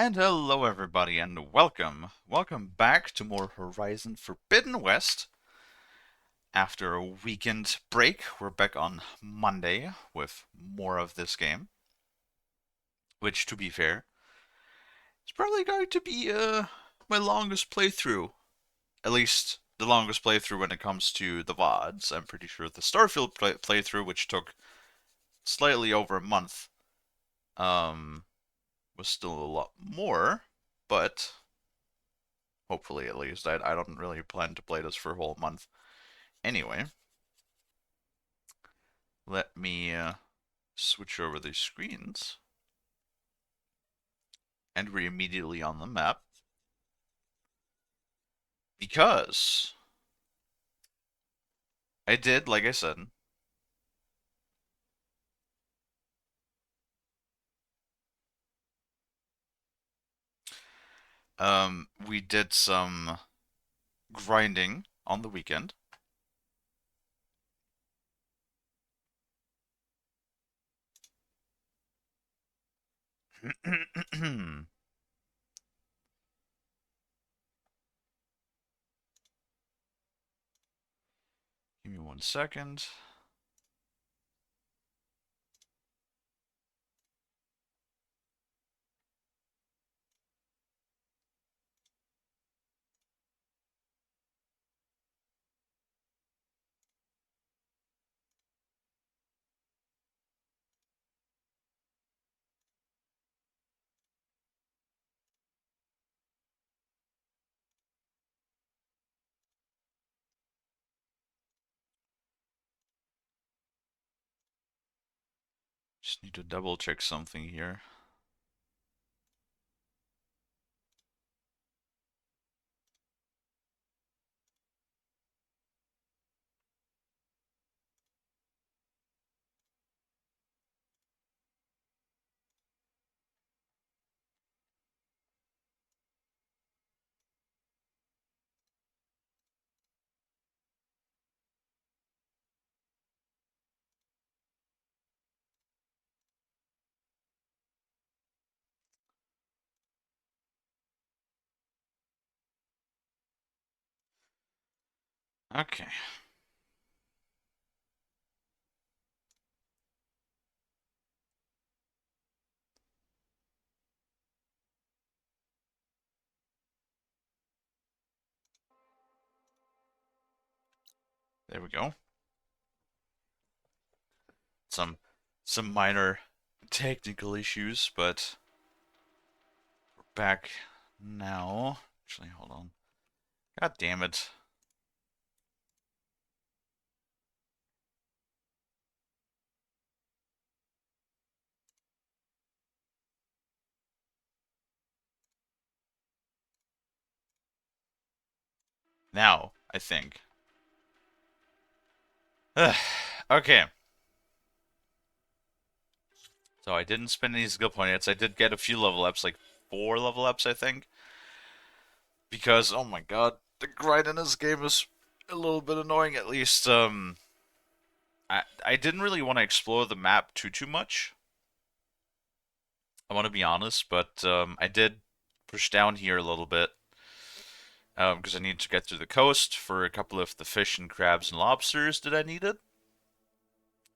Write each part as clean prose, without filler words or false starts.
And hello everybody and welcome. Welcome back to more Horizon Forbidden West. After a weekend break, we're back on Monday with more of this game. Which, to be fair, is probably going to be my longest playthrough. At least the longest playthrough when it comes to the VODs. I'm pretty sure the Starfield playthrough, which took slightly over a month, um, was still a lot more, but hopefully at least. I don't really plan to play this for a whole month. Anyway, let me switch over the screens. And we're immediately on the map. Because I did, like I said, we did some grinding on the weekend. Give me 1 second. Just need to double check something here. Okay. There we go. Some some minor technical issues, but we're back now. Actually, hold on. God damn it. Now, I think. Okay. So I didn't spend any skill points. I did get a few level ups, like 4 level ups, I think. Because, oh my god, the grind in this game is a little bit annoying. At least, I didn't really want to explore the map too much. I want to be honest, but I did push down here a little bit. Because I needed to get to the coast for a couple of the fish and crabs and lobsters that I needed.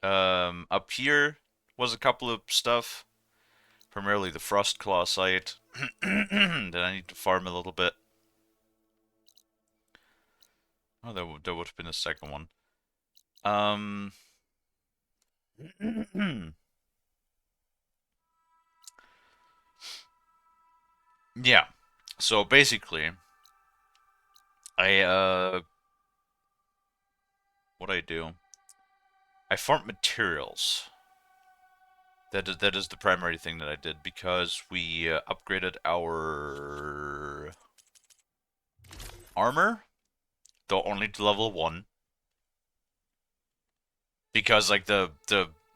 Up here was a couple of stuff, primarily the frost claw site that I need to farm a little bit. Oh, that would have been the second one. Um, yeah. So basically, I what I do? I farm materials. That is the primary thing that I did because we upgraded our armor, though only to level 1. Because like the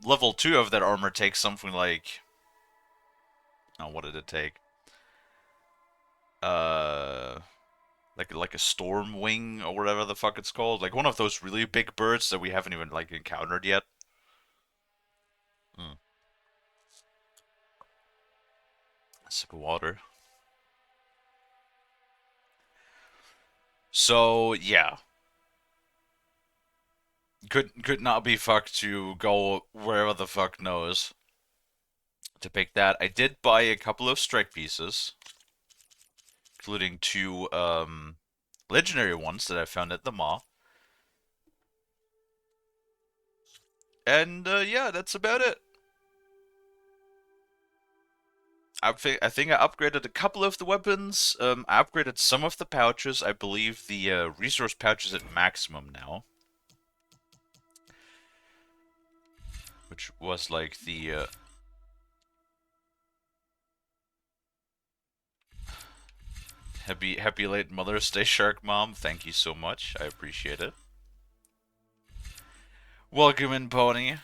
level 2 of that armor takes something like, oh, what did it take? Uh, like a storm wing or whatever the fuck it's called, like one of those really big birds that we haven't even like encountered yet. Hmm. A sip of water. So yeah, could not be fucked to go wherever the fuck knows to pick that. I did buy a couple of strike pieces, including two legendary ones that I found at the mall. And yeah, that's about it. I think I upgraded a couple of the weapons. I upgraded some of the pouches. I believe the resource pouch is at maximum now, which was like the happy late Mother's Day, Shark Mom. Thank you so much. I appreciate it. Welcome in, Pony.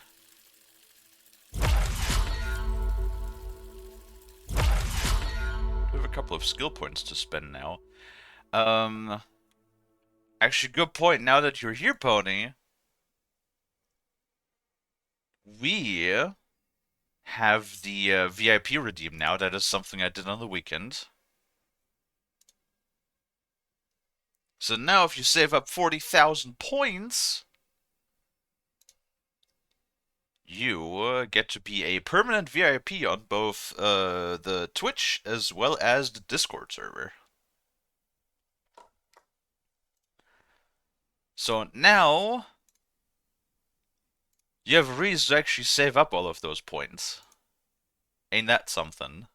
We have a couple of skill points to spend now. Um, actually, good point. Now that you're here, Pony, we have the VIP redeem now. That is something I did on the weekend. So now, if you save up 40,000 points, you get to be a permanent VIP on both the Twitch as well as the Discord server. So now you have a reason to actually save up all of those points. Ain't that something?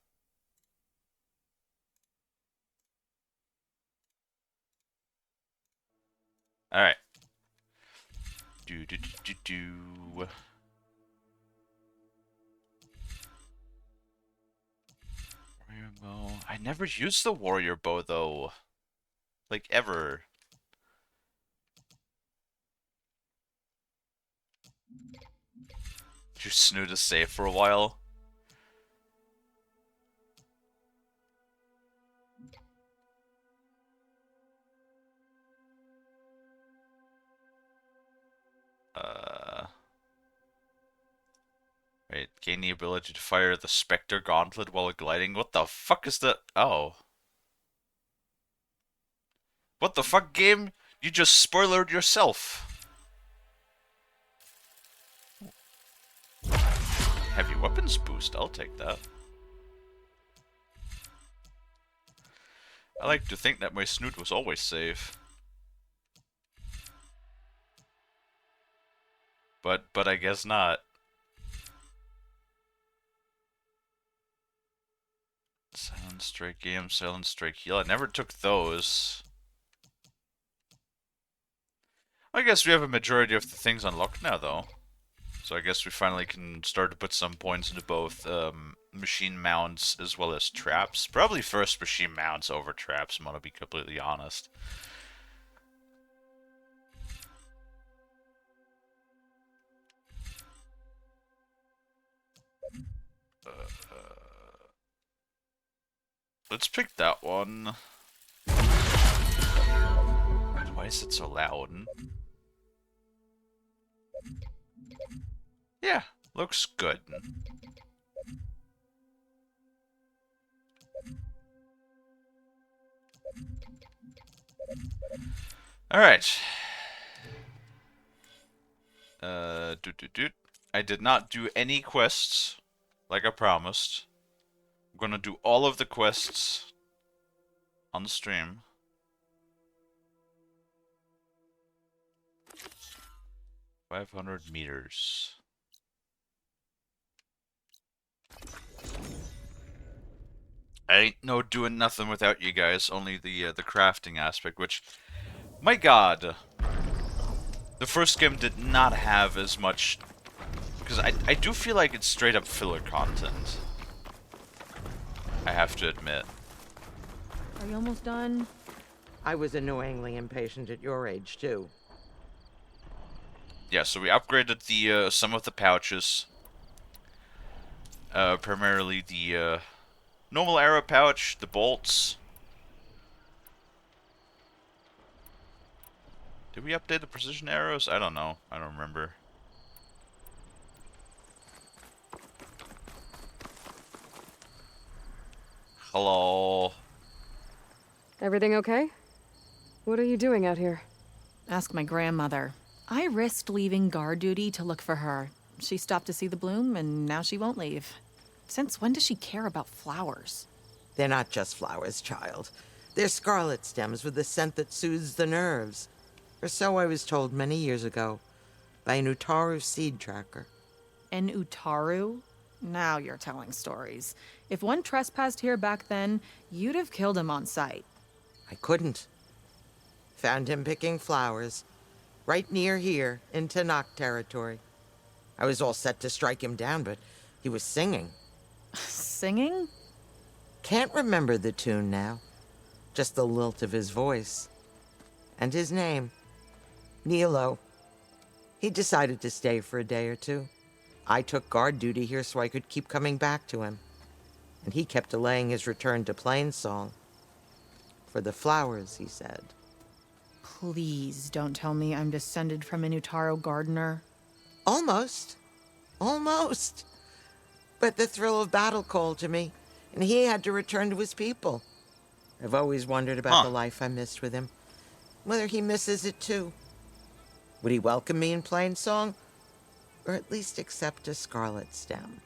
Alright. Do do do do do. Warrior bow. I never used the warrior bow though. Like ever. Just snoo to save for a while. Right, gain the ability to fire the Spectre Gauntlet while gliding. What the fuck is that? Oh. What the fuck, game? You just spoilered yourself. Heavy weapons boost, I'll take that. I like to think that my snoot was always safe. But I guess not. Silent Strike Game, Silent Strike Heal. I never took those. I guess we have a majority of the things unlocked now, though. So I guess we finally can start to put some points into both machine mounts as well as traps. Probably first machine mounts over traps, I'm gonna be completely honest. Let's pick that one. Why is it so loud? Yeah, looks good. Alright. I did not do any quests, like I promised. I'm gonna do all of the quests on the stream. 500 meters. I ain't no doing nothing without you guys, only the crafting aspect, which, my god, the first game did not have as much, because I do feel like it's straight up filler content. I have to admit. Are you almost done? I was annoyingly impatient at your age, too. Yeah, so we upgraded the some of the pouches. Primarily the normal arrow pouch, the bolts. Did we update the precision arrows? I don't know. I don't remember. Hello. Everything okay? What are you doing out here? Ask my grandmother. I risked leaving guard duty to look for her. She stopped to see the bloom, and now she won't leave. Since when does she care about flowers? They're not just flowers, child. They're scarlet stems with a scent that soothes the nerves. Or so I was told many years ago by an Utaru seed tracker. An Utaru? Now you're telling stories. If one trespassed here back then, you'd have killed him on sight. I couldn't. Found him picking flowers, right near here in Tanakh territory. I was all set to strike him down, but he was singing. Singing? Can't remember the tune now. Just the lilt of his voice. And his name. Nilo. He decided to stay for a day or two. I took guard duty here so I could keep coming back to him. And he kept delaying his return to Plainsong. For the flowers, he said. Please don't tell me I'm descended from an Utaru gardener. Almost. Almost. But the thrill of battle called to me, and he had to return to his people. I've always wondered about the life I missed with him. Whether he misses it too. Would he welcome me in Plainsong? Or at least accept a scarlet stem?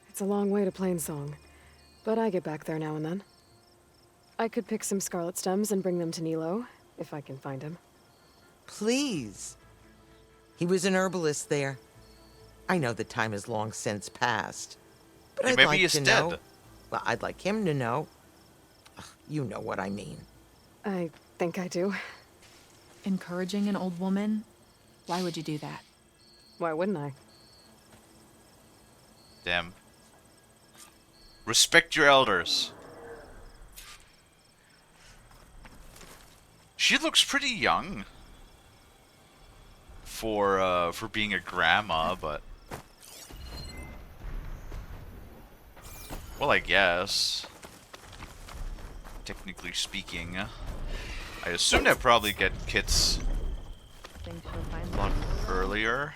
It's a long way to Plainsong, but I get back there now and then. I could pick some scarlet stems and bring them to Nilo, if I can find him. Please. He was an herbalist there. I know the time has long since passed. But I'd maybe like he's to dead. know. Well, I'd like him to know. Ugh, you know what I mean. I think I do. Encouraging an old woman? Why would you do that? Why wouldn't I? Damn. Respect your elders. She looks pretty young for being a grandma, but well, I guess technically speaking, I assume they probably get kits Think she'll find a lot earlier.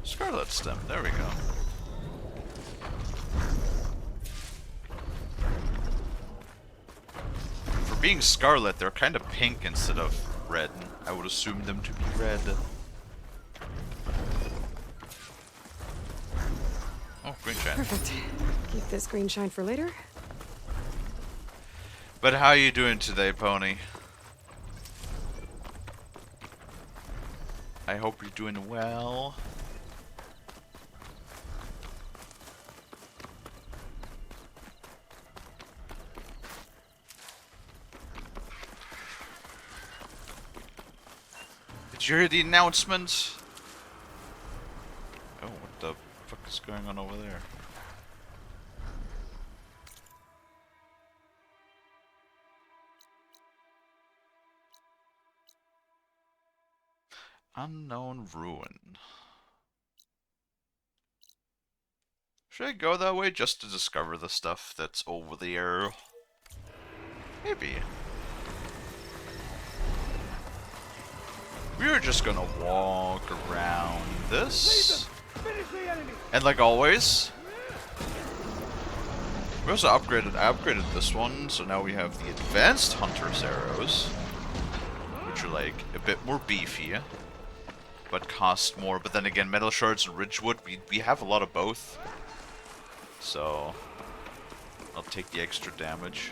Scarlet stem. There we go. For being scarlet, they're kind of pink instead of red. I would assume them to be red. Oh, green shine. Perfect. Keep this green shine for later. But how you doing today, Pony? I hope you're doing well. Did you hear the announcement? Oh, what the fuck is going on over there? Unknown ruin. Should I go that way just to discover the stuff that's over there? Maybe. We are just gonna walk around this. And like always, we also upgraded. I upgraded this one, so now we have the advanced hunter's arrows, which are like a bit more beefy, but cost more. But then again, metal shards and ridgewood, we have a lot of both, so I'll take the extra damage.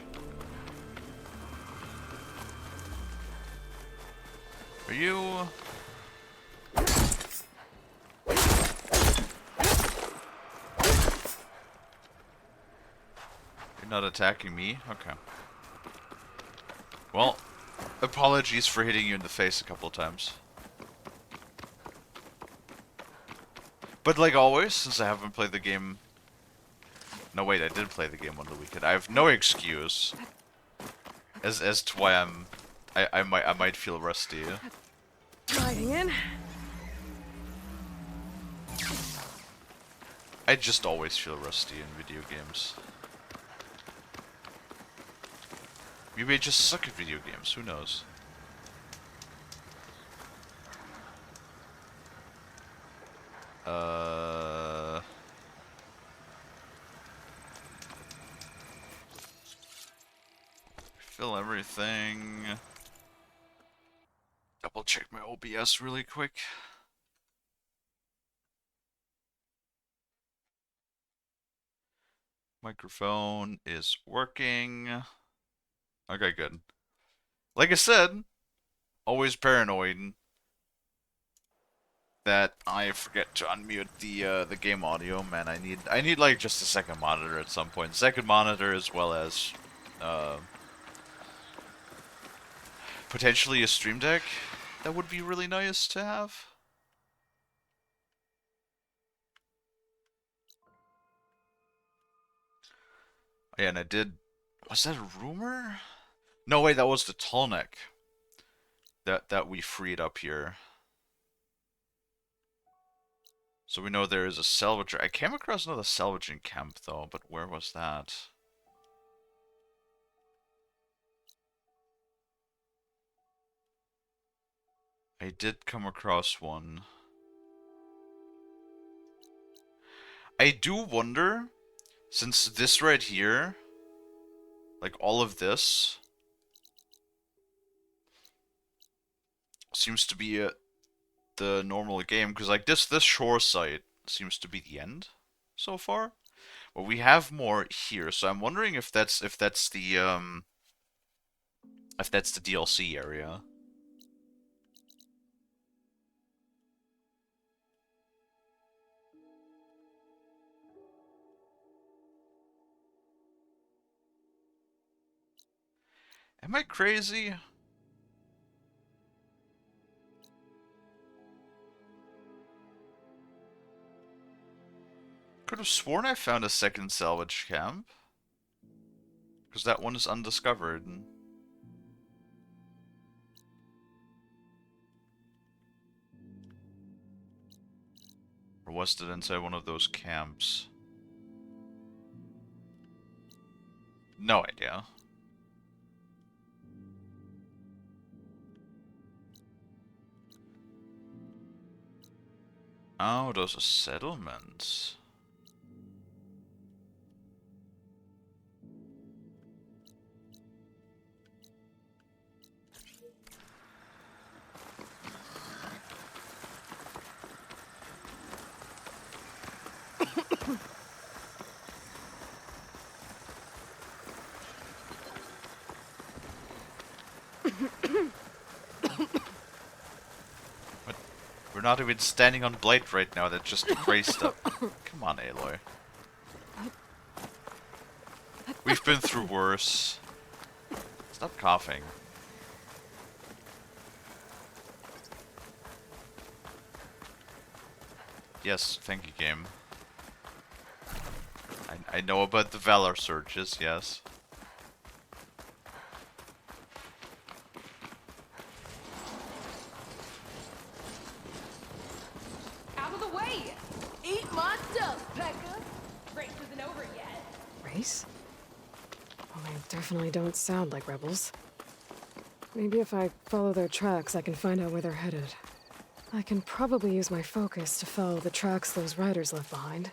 Are you? You're not attacking me? Okay. Well, apologies for hitting you in the face a couple of times. But like always, since I haven't played the game... No, wait, I did play the game on the weekend. I have no excuse as to why I might feel rusty. Sliding in. I just always feel rusty in video games. Maybe I just suck at video games, who knows? fill everything. Double check my OBS really quick. Microphone is working. Okay, good. Like I said, always paranoid that I forget to unmute the game audio. Man, I need like just a second monitor at some point. Second monitor as well as potentially a stream deck. That would be really nice to have. Yeah, and I did. Was that a rumor? No, wait, that was the tall neck that we freed up here. So we know there is a salvager. I came across another salvaging camp though, but where was that? I did come across one. I do wonder, since this right here, like all of this, seems to be the normal game, because like this shore site seems to be the end so far. But we have more here, so I'm wondering if that's the DLC area. Am I crazy? Could have sworn I found a second salvage camp. Because that one is undiscovered. Or was it inside one of those camps? No idea. Oh, those are settlements. But we're not even standing on Blade right now, that just raised up. Come on, Aloy. We've been through worse. Stop coughing. Yes, thank you, game. I know about the Valor searches, yes. Out of the way! Eat my stuff, Pecker! Race isn't over yet. Race? Well, they definitely don't sound like rebels. Maybe if I follow their tracks, I can find out where they're headed. I can probably use my focus to follow the tracks those riders left behind.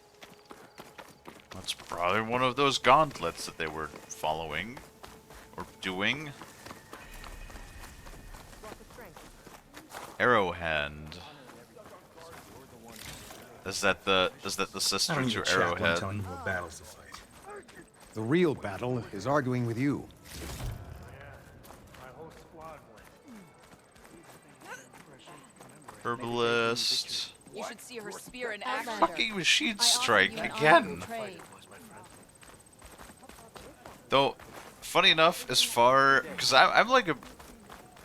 That's probably one of those gauntlets that they were following. Or doing. Arrowhand. Is that the sister I don't need to a chaplain Arrowhead? telling you what battles to fight. The real battle is arguing with you. Herbalist. You should see her spear in action. Fucking machine strike again. Though, funny enough, as far because I'm like a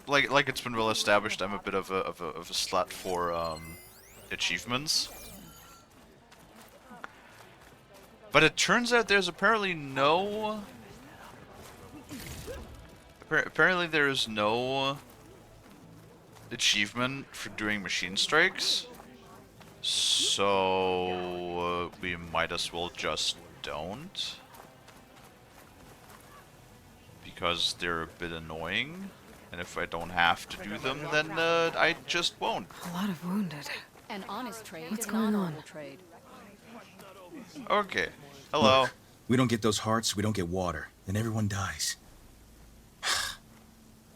like it's been well established, I'm a bit of a slut for achievements. But it turns out there's apparently no. Apparently there is no achievement for doing machine strikes. So we might as well just don't. Because they're a bit annoying. And if I don't have to do them, then I just won't. A lot of wounded. An honest trade What's is an going on? honorable trade. Okay. Hello. Look, we don't get those hearts, we don't get water, then everyone dies.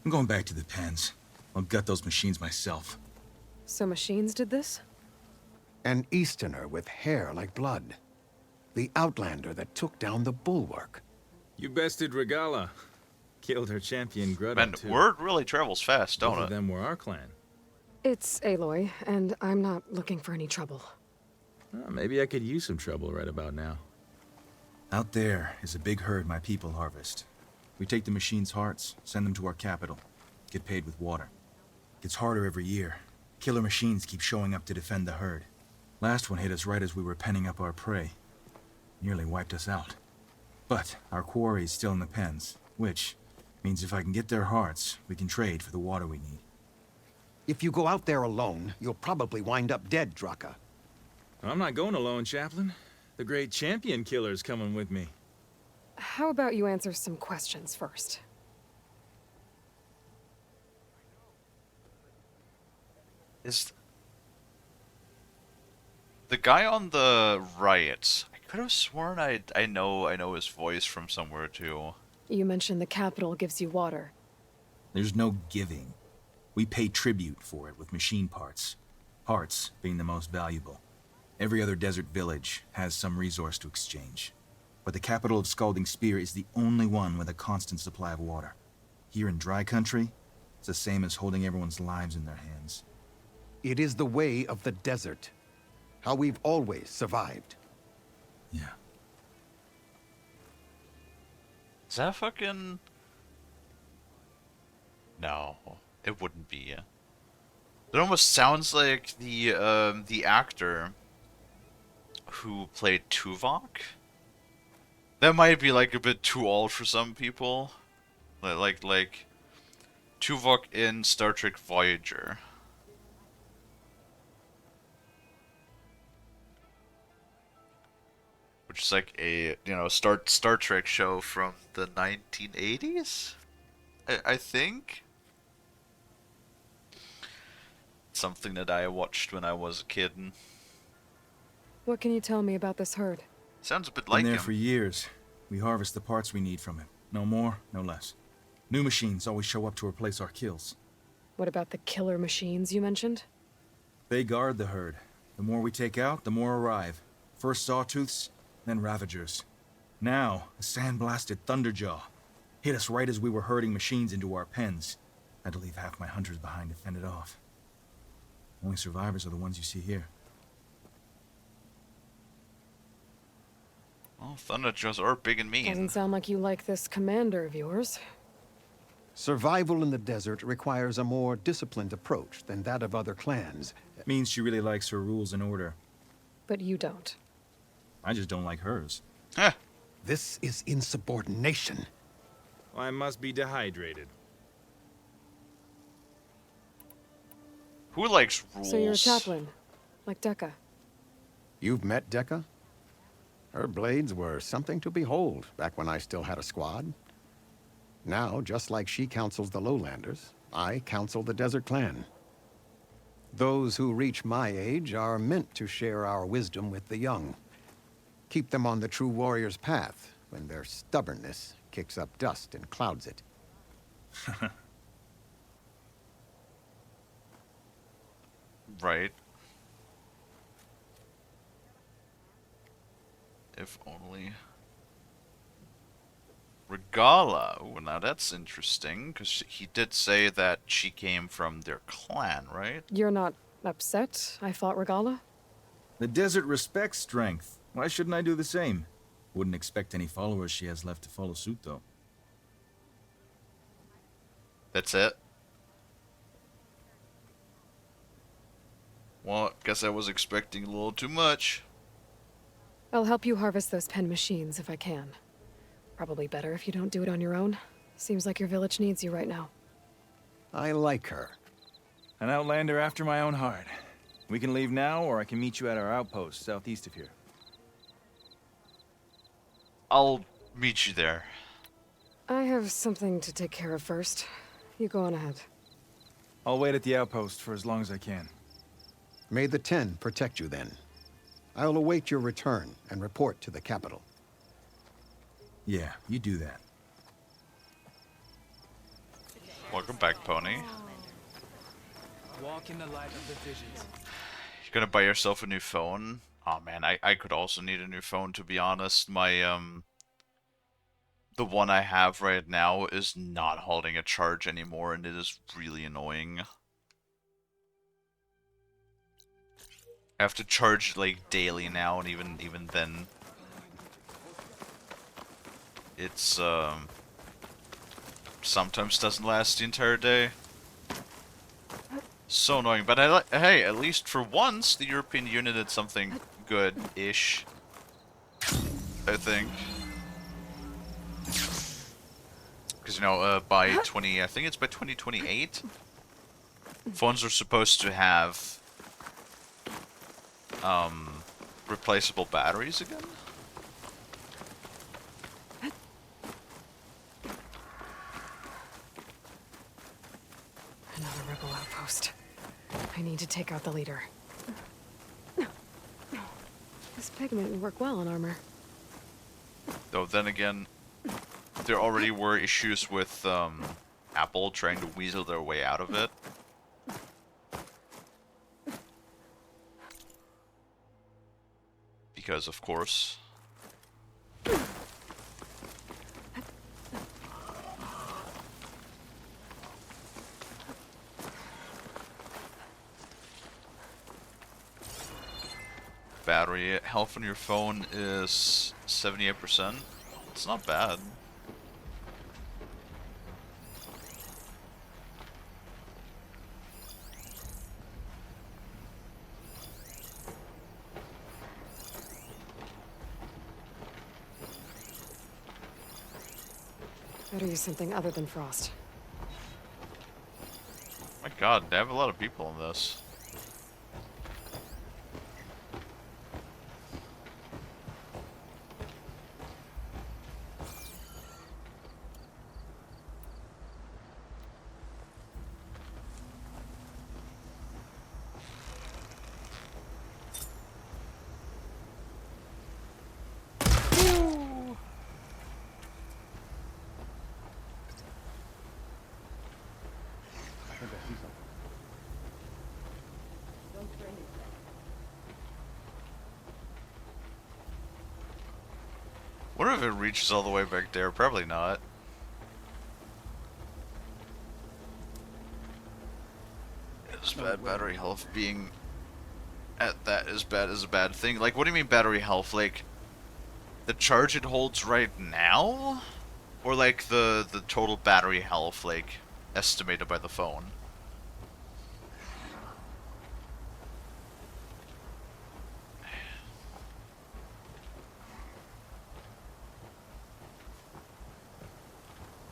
I'm going back to the pens. I'll gut those machines myself. So machines did this? An Easterner with hair like blood. The Outlander that took down the Bulwark. You bested Regala. Killed her champion Grudda, Man, too. word really travels fast, Both don't of it? them were our clan. It's Aloy, and I'm not looking for any trouble. Maybe I could use some trouble right about now. Out there is a big herd my people harvest. We take the machines' hearts, send them to our capital, get paid with water. Gets harder every year. Killer machines keep showing up to defend the herd. Last one hit us right as we were penning up our prey. Nearly wiped us out. But our quarry is still in the pens, which means if I can get their hearts, we can trade for the water we need. If you go out there alone, you'll probably wind up dead, Draka. I'm not going alone, Chaplain. The great champion killer's coming with me. How about you answer some questions first? Is the guy on the right? I could have sworn I know his voice from somewhere too. You mentioned the capital gives you water. There's no giving. We pay tribute for it with machine parts. Hearts being the most valuable. Every other desert village has some resource to exchange. But the capital of Scalding Spear is the only one with a constant supply of water. Here in dry country, it's the same as holding everyone's lives in their hands. It is the way of the desert. How we've always survived. Yeah. Is that fucking? No, it wouldn't be. It almost sounds like the actor who played Tuvok. That might be like a bit too old for some people. Like Tuvok in Star Trek Voyager. Which is like a, Star Trek show from the 1980s? I think. Something that I watched when I was a kid. What can you tell me about this herd? Sounds a bit Been like there him. for years. We harvest the parts we need from it. No more, no less. New machines always show up to replace our kills. What about the killer machines you mentioned? They guard the herd. The more we take out, the more arrive. First sawtooths, then ravagers. Now, a sand-blasted thunderjaw. Hit us right as we were herding machines into our pens. Had to leave half my hunters behind to fend it off. Only survivors are the ones you see here. Well, Thunderjaws are big and mean. Doesn't sound like you like this commander of yours. Survival in the desert requires a more disciplined approach than that of other clans. Means she really likes her rules and order. But you don't. I just don't like hers. Heh. This is insubordination. I must be dehydrated. Who likes rules? So you're a chaplain, like Dekka. You've met Dekka? Her blades were something to behold back when I still had a squad. Now, just like she counsels the lowlanders, I counsel the Desert Clan. Those who reach my age are meant to share our wisdom with the young. Keep them on the true warrior's path when their stubbornness kicks up dust and clouds it. Right. If only. Regala. Oh, now that's interesting, because he did say that she came from their clan, right? You're not upset I fought Regala? The desert respects strength. Why shouldn't I do the same? Wouldn't expect any followers she has left to follow suit, though. That's it. Well, guess I was expecting a little too much. I'll help you harvest those pen machines if I can. Probably better if you don't do it on your own. Seems like your village needs you right now. I like her. An outlander after my own heart. We can leave now, or I can meet you at our outpost southeast of here. I'll meet you there. I have something to take care of first. You go on ahead. I'll wait at the outpost for as long as I can. May the Ten protect you then. I'll await your return and report to the capital. Yeah, you do that. Welcome back, Pony. Walk in the light of the visions. You're gonna buy yourself a new phone? Oh man, I could also need a new phone, to be honest. My the one I have right now is not holding a charge anymore, and it is really annoying. I have to charge like daily now, and even then it's sometimes doesn't last the entire day. So annoying, but hey, at least for once the European Union did something good-ish, I think. Because, you know, by I think it's by 2028, phones are supposed to have, replaceable batteries again? Another rebel outpost. I need to take out the leader. This pigment would work well on armor. Though then again, there already were issues with, Apple trying to weasel their way out of it. Because, of course. Battery health on your phone is 78%. It's not bad. Better use something other than frost. My god, they have a lot of people in this. Wonder if it reaches all the way back there. Probably not. It's bad battery health being at that as bad as a bad thing. Like, what do you mean battery health? Like, the charge it holds right now? Or like the total battery health, like, estimated by the phone?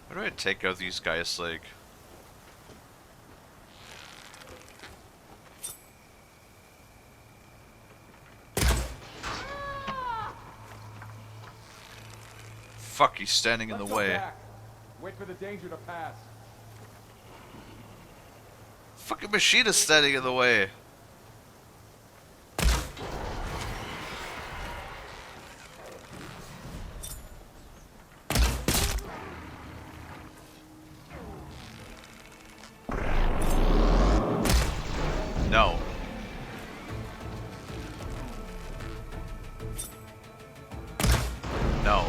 How do I take out these guys, like... Fuck, he's standing in the way. Wait for the danger to pass. Fucking machine is standing in the way. No. No.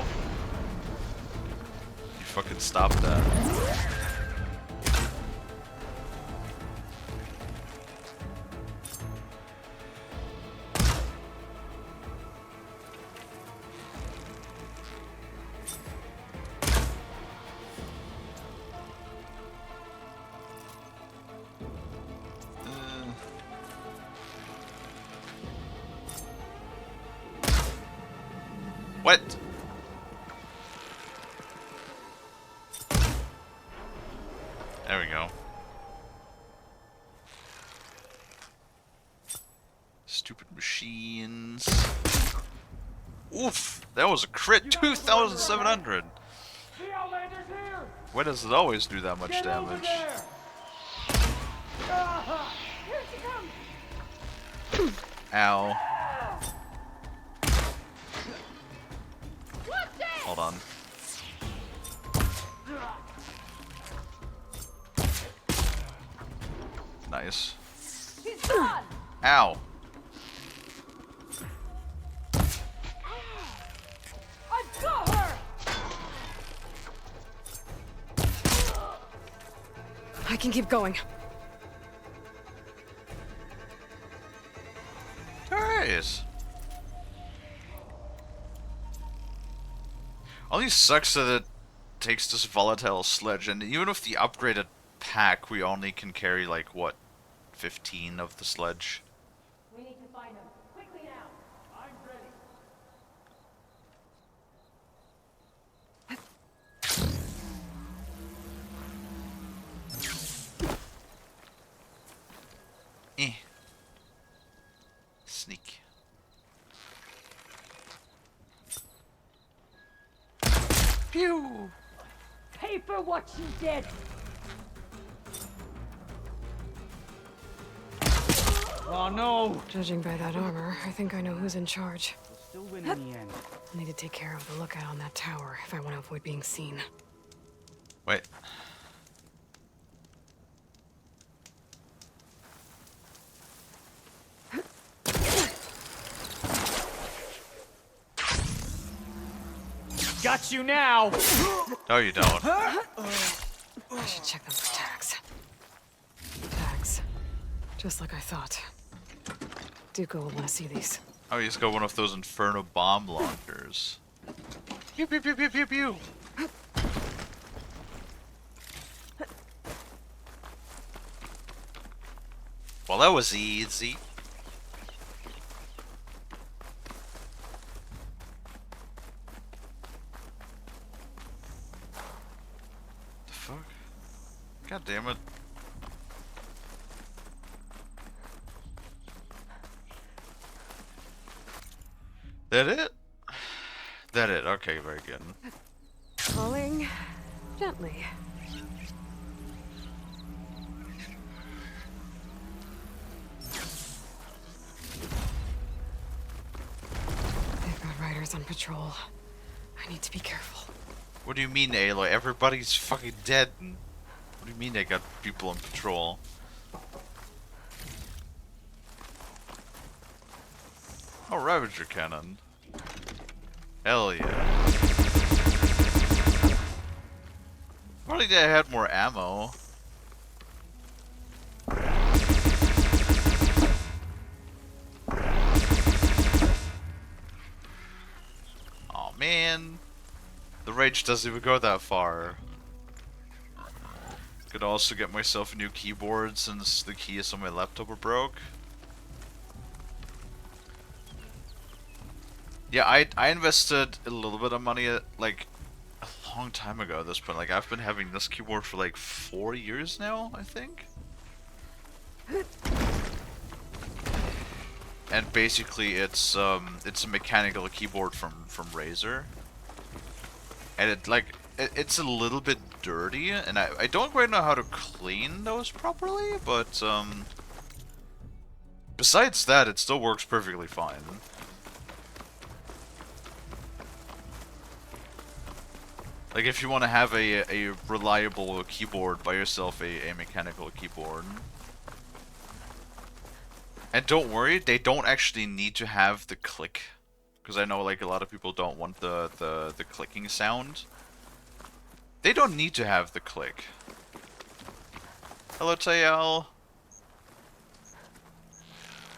You fucking stop that. What? There we go. Stupid machines. Oof! That was a crit! 2,700! The Outlander's here! Why does it always do that much Get over damage? there! Ah! Here she comes! Ow. Watch it! Hold on. nice. He's gone! Ow. I've got her! I can keep going. Nice. Only sucks that it takes this volatile sledge, and even with the upgraded pack, we only can carry like what, 15 of the sledge. We need to find him. Quickly now! I'm ready. Eh. Sneak. Pew! Pay for what you did! Oh no! Judging by that armor, I think I know who's in charge. We'll still win in the end. I'll need to take care of the lookout on that tower if I want to avoid being seen. Wait. Got you now! No, you don't. I should check them for tags. Tags. Just like I thought. Dooku will want to see these. Oh, he's got one of those Inferno bomb launchers. Pew pew pew pew pew pew. Well, that was easy. The fuck? God damn it. That it? That it. Okay, very good. Falling gently. They've got riders on patrol. I need to be careful. What do you mean, Aloy? Everybody's fucking dead. What do you mean they got people on patrol? Oh, Ravager Cannon. Hell yeah. Probably they had more ammo. Oh man. The rage doesn't even go that far. Could also get myself a new keyboard since the keys on my laptop are broke. Yeah, I invested a little bit of money like a long time ago at this point. Like I've been having this keyboard for like 4 years now, I think. And basically it's a mechanical keyboard from Razer. And it's a little bit dirty, and I don't quite know how to clean those properly, but besides that, it still works perfectly fine. Like if you want to have a reliable keyboard, buy yourself a mechanical keyboard. And don't worry, they don't actually need to have the click. Because I know like a lot of people don't want the clicking sound. They don't need to have the click. Hello, Tayal.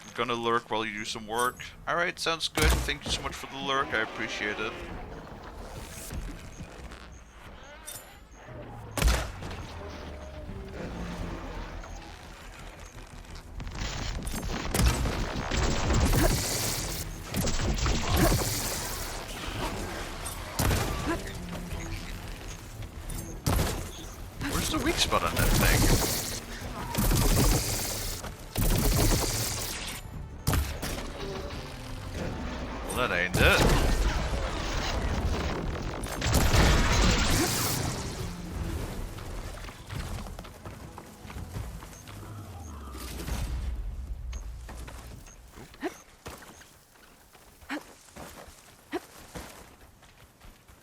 I'm gonna lurk while you do some work. Alright, sounds good. Thank you so much for the lurk. I appreciate it. Where's the weak spot on that thing? Well, that ain't it.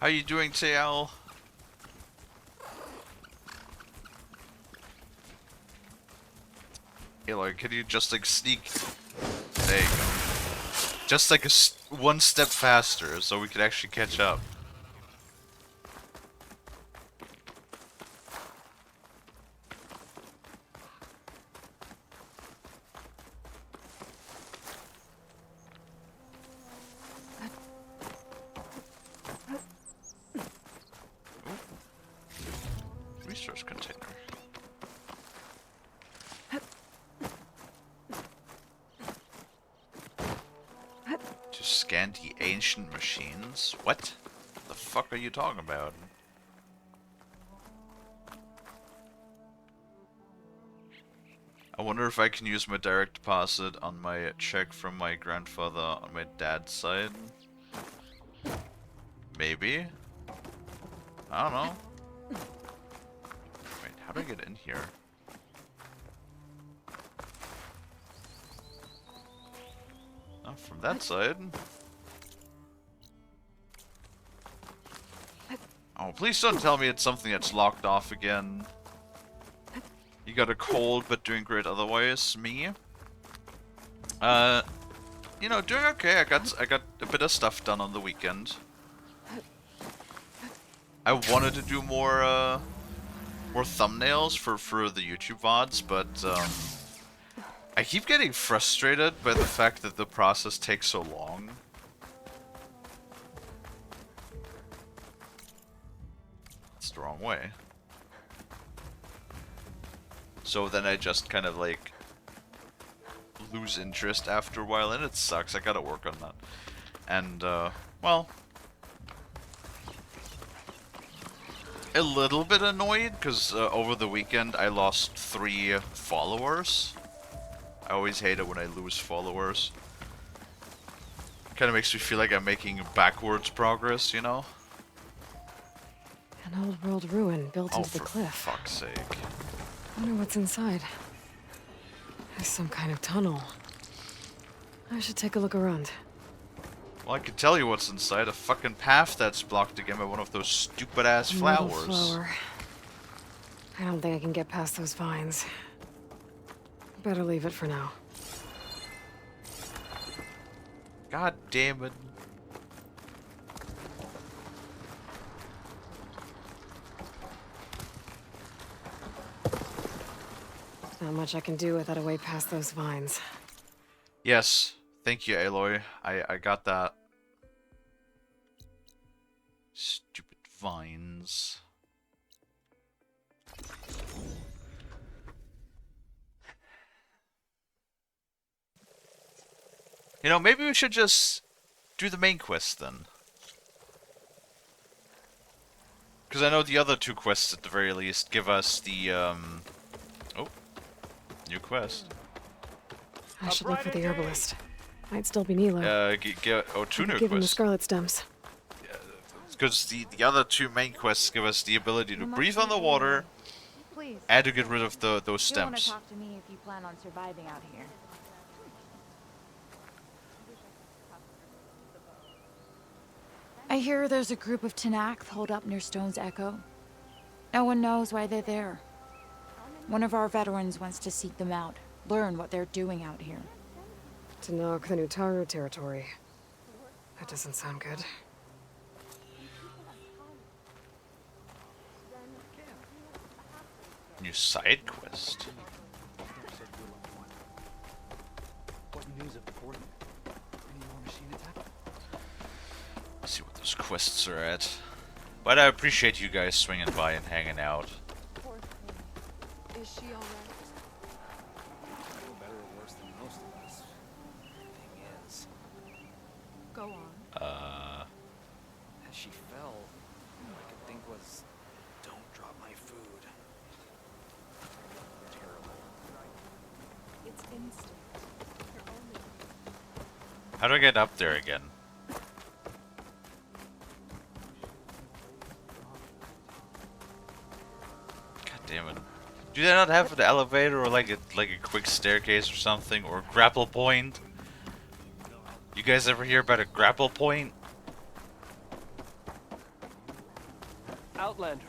How you doing, TL? Aloy, can you just like sneak? There you go. Just like one step faster, so we could actually catch up. Resource container. To scan the ancient machines? What? The fuck are you talking about? I wonder if I can use my direct deposit on my check from my grandfather on my dad's side. Maybe? I don't know. Wait, how do I get in here? Oh, from that side. Oh, please don't tell me it's something that's locked off again. You got a cold, but doing great otherwise. Me? You know, doing okay. I got a bit of stuff done on the weekend. I wanted to do more thumbnails for the YouTube VODs, but I keep getting frustrated by the fact that the process takes so long. It's the wrong way. So then I just kind of like lose interest after a while, and it sucks. I gotta work on that. And well, a little bit annoyed because over the weekend I lost 3 followers. I always hate it when I lose followers. Kind of makes me feel like I'm making backwards progress, you know? An old world ruin built into the cliff. For fuck's sake. Wonder what's inside. There's some kind of tunnel. I should take a look around. Well, I can tell you what's inside. A fucking path that's blocked again by one of those stupid-ass Metal flowers. flower. I don't think I can get past those vines. Better leave it for now. God damn it. Not much I can do without a way past those vines. Yes. Thank you, Aloy. I got that. Stupid vines. You know, maybe we should just do the main quest then. Because I know the other 2 quests at the very least give us the, oh, new quest. I should look for the herbalist. Might still be Nilo. 2 new Give him the quests. scarlet stems. Because the other 2 main quests give us the ability to breathe on the water Please. and to get rid of those You'll want to stems. talk to me if you plan on surviving out here. I hear there's a group of Tanakh holed up near Stone's Echo. No one knows why they're there. One of our veterans wants to seek them out, learn what they're doing out here. To knock the Nutaru territory. That doesn't sound good. New side quest. Let's see what those quests are at. But I appreciate you guys swinging by and hanging out. Is she alright? Better or worse than most of us. Thing is, Go on. as she fell, all I could think was, don't drop my food. Terrible. It's instinct. How do I get up there again? God damn it. Do they not have an elevator or like a quick staircase or something? Or a grapple point? You guys ever hear about a grapple point? Outlander,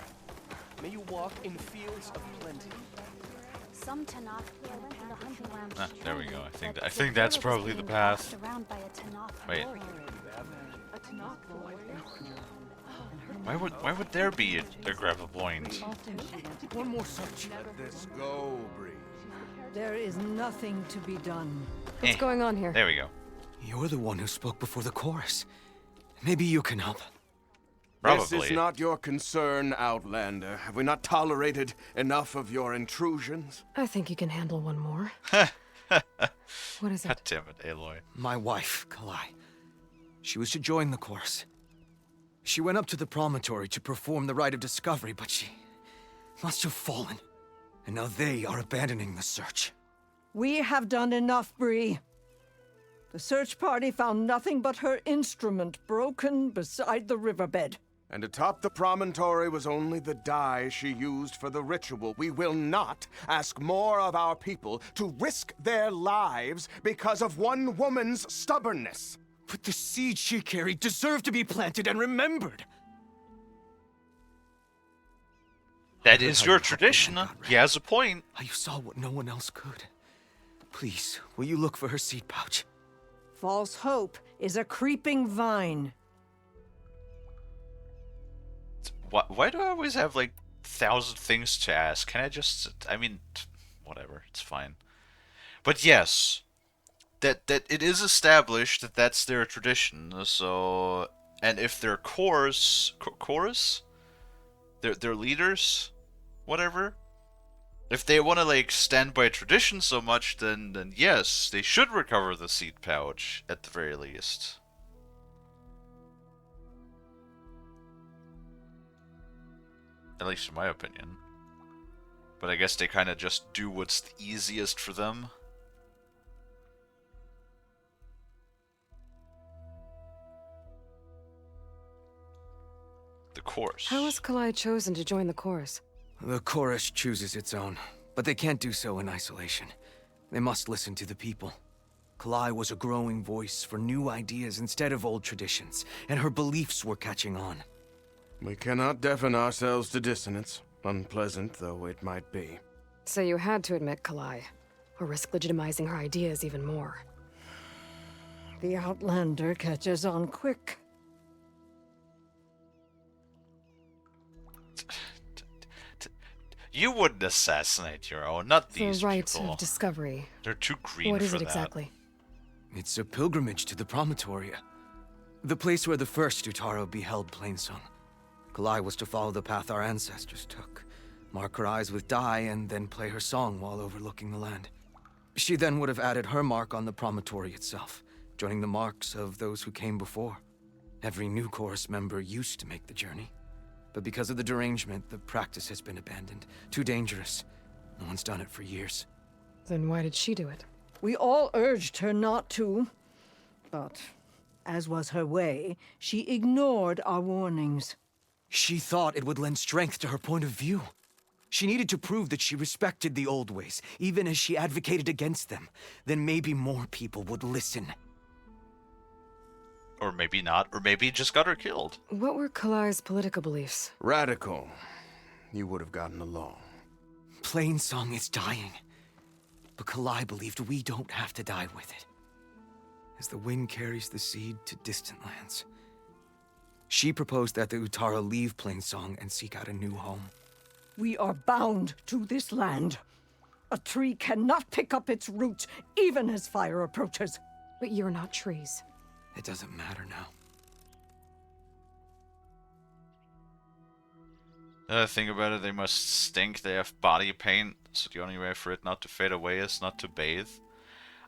may you walk in fields of plenty. Some Tanakh feel Ah, there we go. I think that's probably the path. Wait. Why would there be a grapple point? One more search. Let this go, Bree. There is nothing to be done. What's going on here? There we go. You're the one who spoke before the chorus. Maybe you can help. Probably. This is not your concern, Outlander. Have we not tolerated enough of your intrusions? I think you can handle one more. What is it? Damn it, Aloy. My wife, Kalie. She was to join the chorus. She went up to the promontory to perform the rite of discovery, but she must have fallen. And now they are abandoning the search. We have done enough, Bree. The search party found nothing but her instrument broken beside the riverbed. And atop the promontory was only the dye she used for the ritual. We will not ask more of our people to risk their lives because of one woman's stubbornness. But the seed she carried deserved to be planted and remembered. That is your tradition. He has a point. How you saw what no one else could. Please, will you look for her seed pouch? False hope is a creeping vine. Why do I always have like 1,000 things to ask? Can I just? I mean, whatever. It's fine. But yes, that it is established that that's their tradition. So, and if their chorus, their leaders, whatever. If they want to like stand by tradition so much, then yes, they should recover the seed pouch at the very least. At least in my opinion. But I guess they kind of just do what's the easiest for them. The chorus. How was Kalie chosen to join the chorus? The chorus chooses its own, but they can't do so in isolation. They must listen to the people. Kalie was a growing voice for new ideas instead of old traditions, and her beliefs were catching on. We cannot deafen ourselves to dissonance, unpleasant though it might be. So you had to admit Kalie, or risk legitimizing her ideas even more. The Outlander catches on quick. You wouldn't assassinate your own, not these The rite people. of discovery. They're too green What is for it that. exactly? It's a pilgrimage to the Promontoria, the place where the first Utaro beheld Plainsong. Kalie was to follow the path our ancestors took, mark her eyes with dye, and then play her song while overlooking the land. She then would have added her mark on the promontory itself, joining the marks of those who came before. Every new chorus member used to make the journey, but because of the derangement, the practice has been abandoned. Too dangerous. No one's done it for years. Then why did she do it? We all urged her not to, but as was her way, she ignored our warnings. She thought it would lend strength to her point of view. She needed to prove that she respected the old ways, even as she advocated against them. Then maybe more people would listen. Or maybe not, or maybe it just got her killed. What were Kalie's political beliefs? Radical. You would have gotten along. Plainsong is dying. But Kalie believed we don't have to die with it. As the wind carries the seed to distant lands. She proposed that the Utara leave Plainsong and seek out a new home. We are bound to this land. A tree cannot pick up its roots, even as fire approaches. But you're not trees. It doesn't matter now. Think about it, they must stink, they have body paint, so the only way for it not to fade away is not to bathe.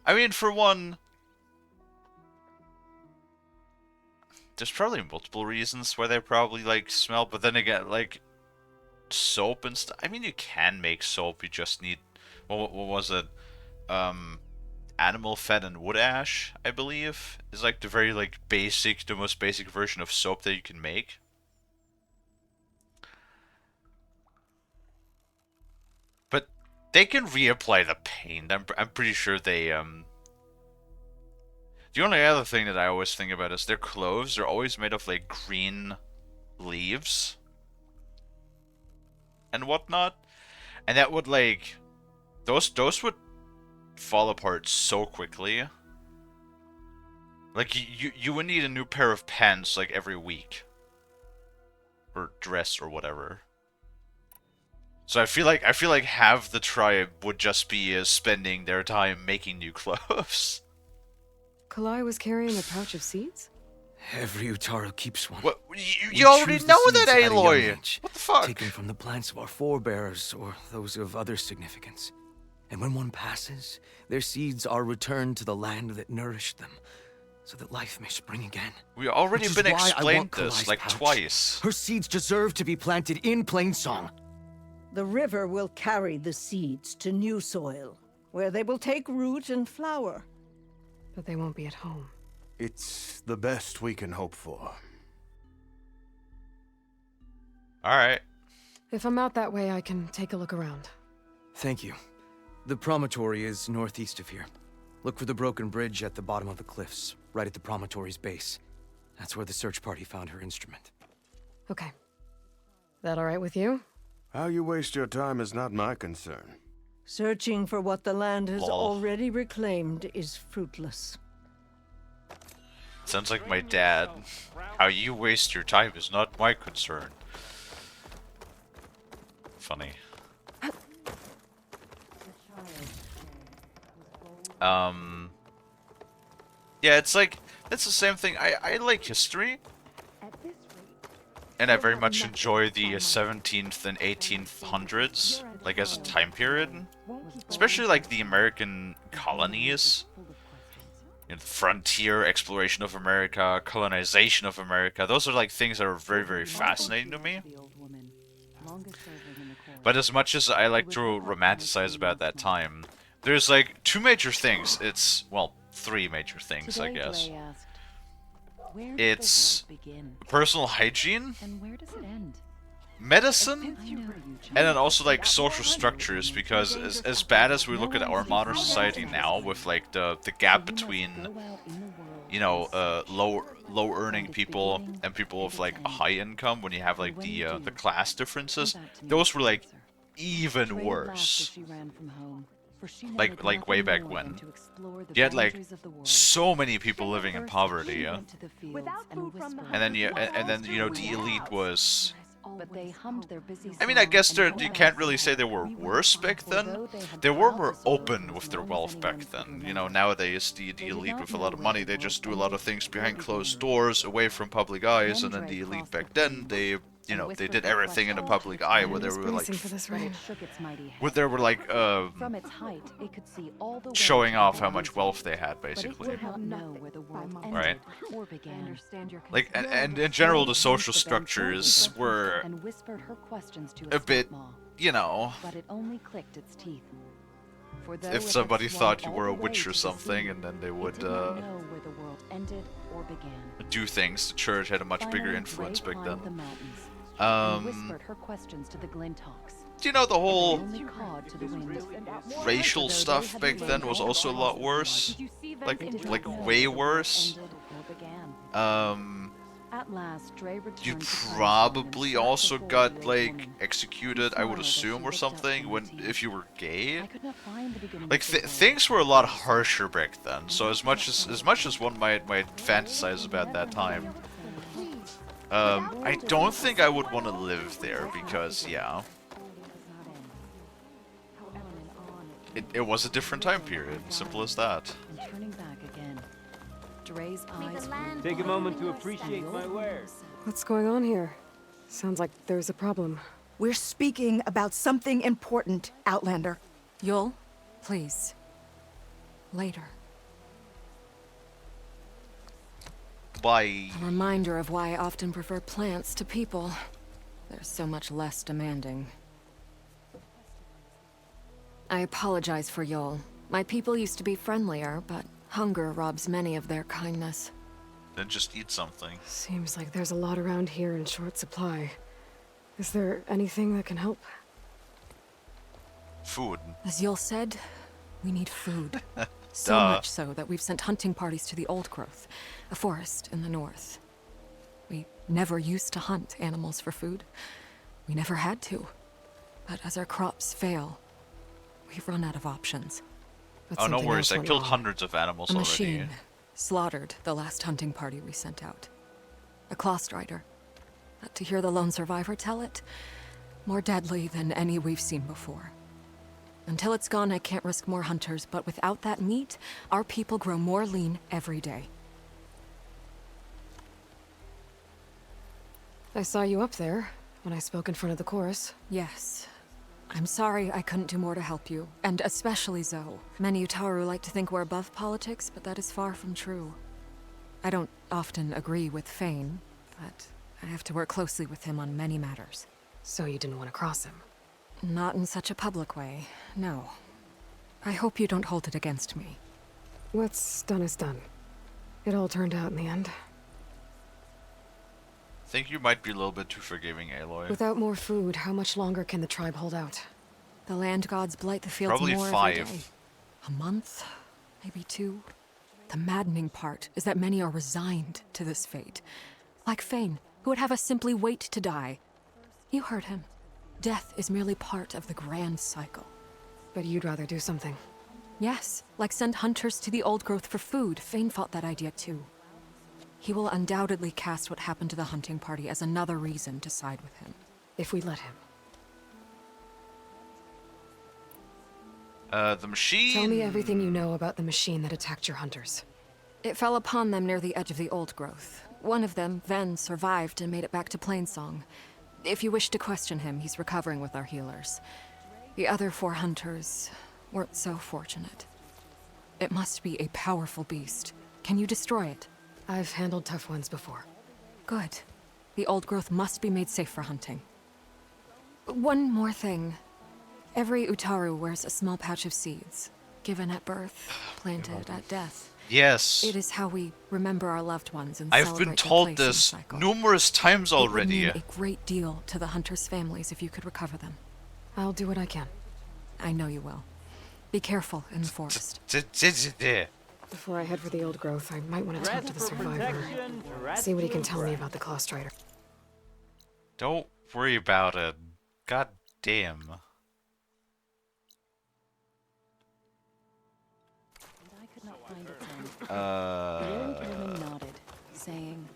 I mean, for one, there's probably multiple reasons why they probably, like, smell, but then again, like, soap and stuff. I mean, you can make soap, you just need, what was it? Animal fat and wood ash, I believe, is like the very, like, basic, the most basic version of soap that you can make. But they can reapply the paint. I'm pretty sure they, The only other thing that I always think about is their clothes. They're always made of, like, green leaves and whatnot. And that would, like, those would fall apart so quickly. Like you would need a new pair of pants like every week, or dress or whatever. So I feel like half the tribe would just be spending their time making new clothes. Kalie was carrying a pouch of seeds? Every Utaro keeps one. What? We You already choose the know seeds that, at a young Aloy! age, What the fuck? taken from the plants of our forebears or those of other significance. And when one passes, their seeds are returned to the land that nourished them, so that life may spring again. We already Which is been why I explained want this Kalai's like pouch. twice. Her seeds deserve to be planted in Plainsong. The river will carry the seeds to new soil, where they will take root and flower. But they won't be at home. It's the best we can hope for. Alright. If I'm out that way, I can take a look around. Thank you. The promontory is northeast of here. Look for the broken bridge at the bottom of the cliffs, right at the promontory's base. That's where the search party found her instrument. Okay. That all right with you? How you waste your time is not my concern. Searching for what the land has Lol. already reclaimed is fruitless. Sounds like my dad. How you waste your time is not my concern. Funny. Yeah, it's like, it's the same thing. I like history. And I very much enjoy the 17th and 1800s, like as a time period. Especially like the American colonies. You know, the frontier exploration of America, colonization of America. Those are like things that are very, very fascinating to me. But as much as I like to romanticize about that time, there's like two major things. It's, well, three major things, I guess. It's personal hygiene, medicine, and then also like social structures, because as bad as we look at our modern society now, with like the gap between, you know, low earning people and people with like a high income, when you have like the class differences, those were like even worse. Like way back when. You had like so many people living in poverty, yeah? And then you know, the elite was, I mean, I guess you can't really say they were worse back then. They were more open with their wealth back then. You know, nowadays, the elite with a lot of money, they just do a lot of things behind closed doors, away from public eyes, and then the elite back then, they, you know, they did everything in the public eye, where they were like, showing off how much wealth they had, basically. Right? Like, and in general, the social structures were a bit, you know, if somebody thought you were a witch or something, and then they would do things. The church had a much bigger influence back then. You know, the whole racial stuff back then was also a lot worse. Like way worse. You probably also got like executed, I would assume, or something if you were gay. Like things were a lot harsher back then. So as much as one might fantasize about that time, I don't think I would want to live there, because yeah, it was a different time period. Simple as that. Take a moment to appreciate my wares. What's going on here? Sounds like there's a problem. We're speaking about something important, Outlander. Yul, please. Later. Why? A reminder of why I often prefer plants to people. They're so much less demanding. I apologize for Yul. My people used to be friendlier, but hunger robs many of their kindness. Then just eat something. Seems like there's a lot around here in short supply. Is there anything that can help? Food. As Yul said, we need food. So Duh. much so that we've sent hunting parties to the Old Growth, a forest in the north. We never used to hunt animals for food. We never had to. But as our crops fail, we've run out of options. But Oh, no something worries. else I went killed wrong. hundreds of animals A already. machine slaughtered the last hunting party we sent out. A claw strider. To hear the lone survivor tell it, more deadly than any we've seen before. Until it's gone, I can't risk more hunters, but without that meat, our people grow more lean every day. I saw you up there when I spoke in front of the chorus. Yes. I'm sorry I couldn't do more to help you, and especially Zoe. Many Utaru like to think we're above politics, but that is far from true. I don't often agree with Fane, but I have to work closely with him on many matters. So you didn't want to cross him? Not in such a public way, no. I hope you don't hold it against me. What's done is done. It all turned out in the end. I think you might be a little bit too forgiving, Aloy. Without more food, how much longer can the tribe hold out? The land gods blight the fields Probably more 5. every day. A month? Maybe 2? The maddening part is that many are resigned to this fate. Like Fane, who would have us simply wait to die. You heard him. Death is merely part of the grand cycle. But you'd rather do something. Yes, like send hunters to the old growth for food. Fane fought that idea too. He will undoubtedly cast what happened to the hunting party as another reason to side with him. If we let him. The machine... Tell me everything you know about the machine that attacked your hunters. It fell upon them near the edge of the old growth. One of them, Ven, survived and made it back to Plainsong. If you wish to question him, he's recovering with our healers. The other 4 hunters weren't so fortunate. It must be a powerful beast. Can you destroy it? I've handled tough ones before. Good. The old growth must be made safe for hunting. One more thing. Every Utaru wears a small pouch of seeds, given at birth, planted at death. Yes. It is how we remember our loved ones and I've celebrate been their told place in the this cycle. numerous times already. It would mean a great deal to the hunters' families if you could recover them. I'll do what I can. I know you will. Be careful in the forest. Before I head for the old growth, I might want to talk to the survivor. See what he can tell me about the Claw Strider. Don't worry about it. God damn. The old woman nodded, saying,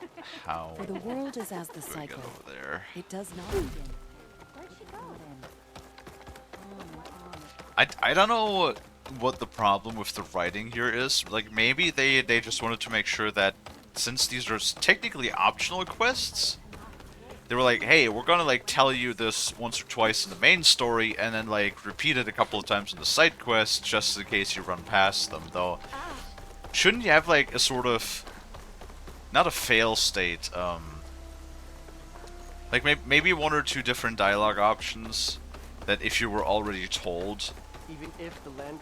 How? "For the world is as the do I get cycle. over there? It does not begin." I don't know what the problem with the writing here is. Like, maybe they just wanted to make sure that since these are technically optional quests, they were like, hey, we're gonna like tell you this once or twice in the main story and then like repeat it a couple of times in the side quests just in case you run past them. Though, shouldn't you have like a sort of, not a fail state, like maybe 1 or 2 different dialogue options that if you were already told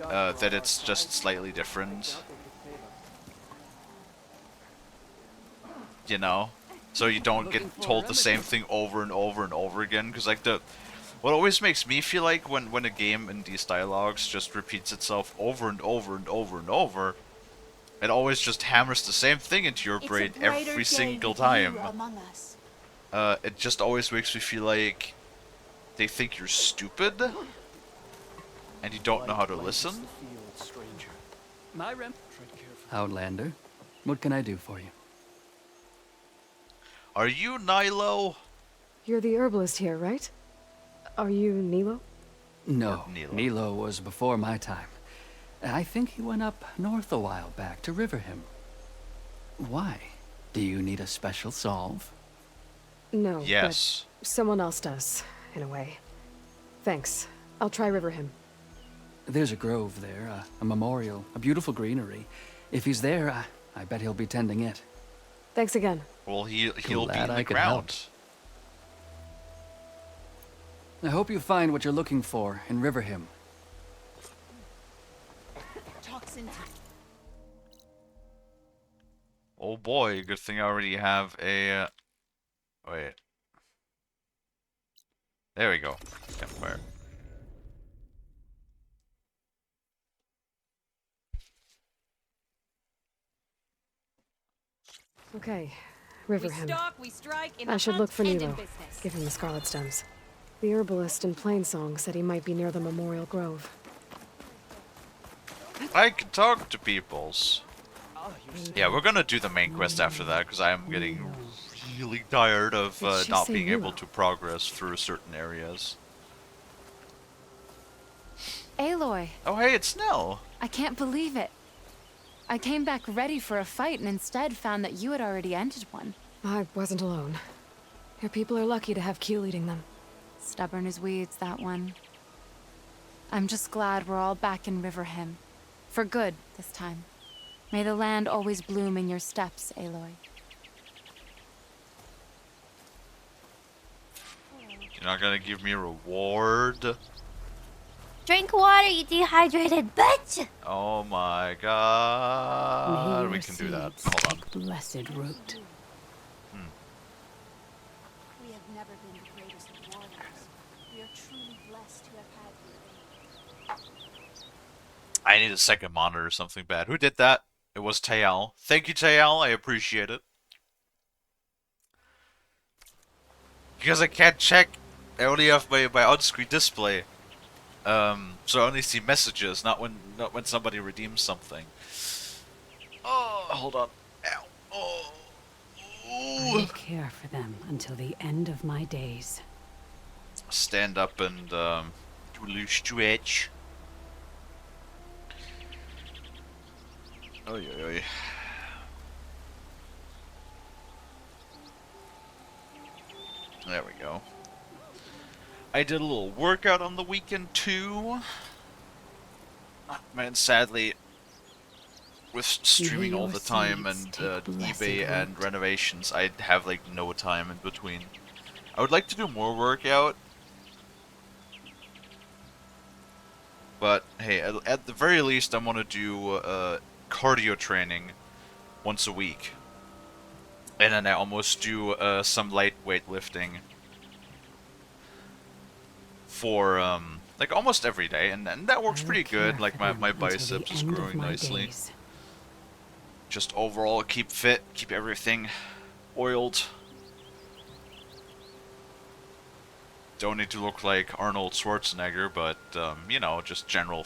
that it's just slightly different, you know, so you don't get told the same thing over and over and over again. Because like what always makes me feel like when a game in these dialogues just repeats itself over and over and over and over, it always just hammers the same thing into your brain every single time. It just always makes me feel like they think you're stupid and you don't know how to listen. Outlander, what can I do for you? Are you Nilo? You're the herbalist here, right? Are you Nilo? No, Nilo was before my time. I think he went up north a while back to Riverhim. Why? Do you need a special solve? No. Yes. But someone else does, in a way. Thanks. I'll try Riverhim. There's a grove there, a memorial, a beautiful greenery. If he's there, I bet he'll be tending it. Thanks again. Well, he'll be Glad in I the could help. ground. I hope you find what you're looking for in Riverhim. Oh boy, good thing I already have a... wait. There we go. Campfire. Okay, Riverhim. We strike in I the should look for hunt and in Nilo. business. Give him the scarlet stems. The herbalist in Plainsong said he might be near the Memorial Grove. I can talk to peoples. Yeah, we're gonna do the main quest after that, because I am getting really tired of Did she not say being able Nilo? to progress through certain areas. Aloy, Oh hey, it's Nell! I can't believe it. I came back ready for a fight and instead found that you had already ended one. I wasn't alone. Your people are lucky to have Q leading them. Stubborn as weeds, that one. I'm just glad we're all back in Riverhim. For good, this time. May the land always bloom in your steps, Aloy. You're not gonna give me a reward? Drink water, you dehydrated bitch! Oh my god. May We your can do that. seeds Hold on. take blessed root. We have never been the greatest of warriors. We are truly blessed to have had you. I need a second monitor or something bad. Who did that? It was Tayal. Thank you, Tayal. I appreciate it. Because I can't check. I only have my on-screen display. So I only see messages, not when somebody redeems something. Oh, hold on. Ow. Oh. I will care for them until the end of my days. Stand up and do a little stretch. Oy, oy, oy. There we go. I did a little workout on the weekend too. Man, sadly, with streaming all the time and eBay and renovations, I have like no time in between. I would like to do more workout, but hey, at the very least, I want to do cardio training once a week, and then I almost do some lightweight lifting for like almost every day, and that works pretty good. Like my biceps is growing nicely. Just overall keep fit, keep everything oiled. Don't need to look like Arnold Schwarzenegger, but you know, just general,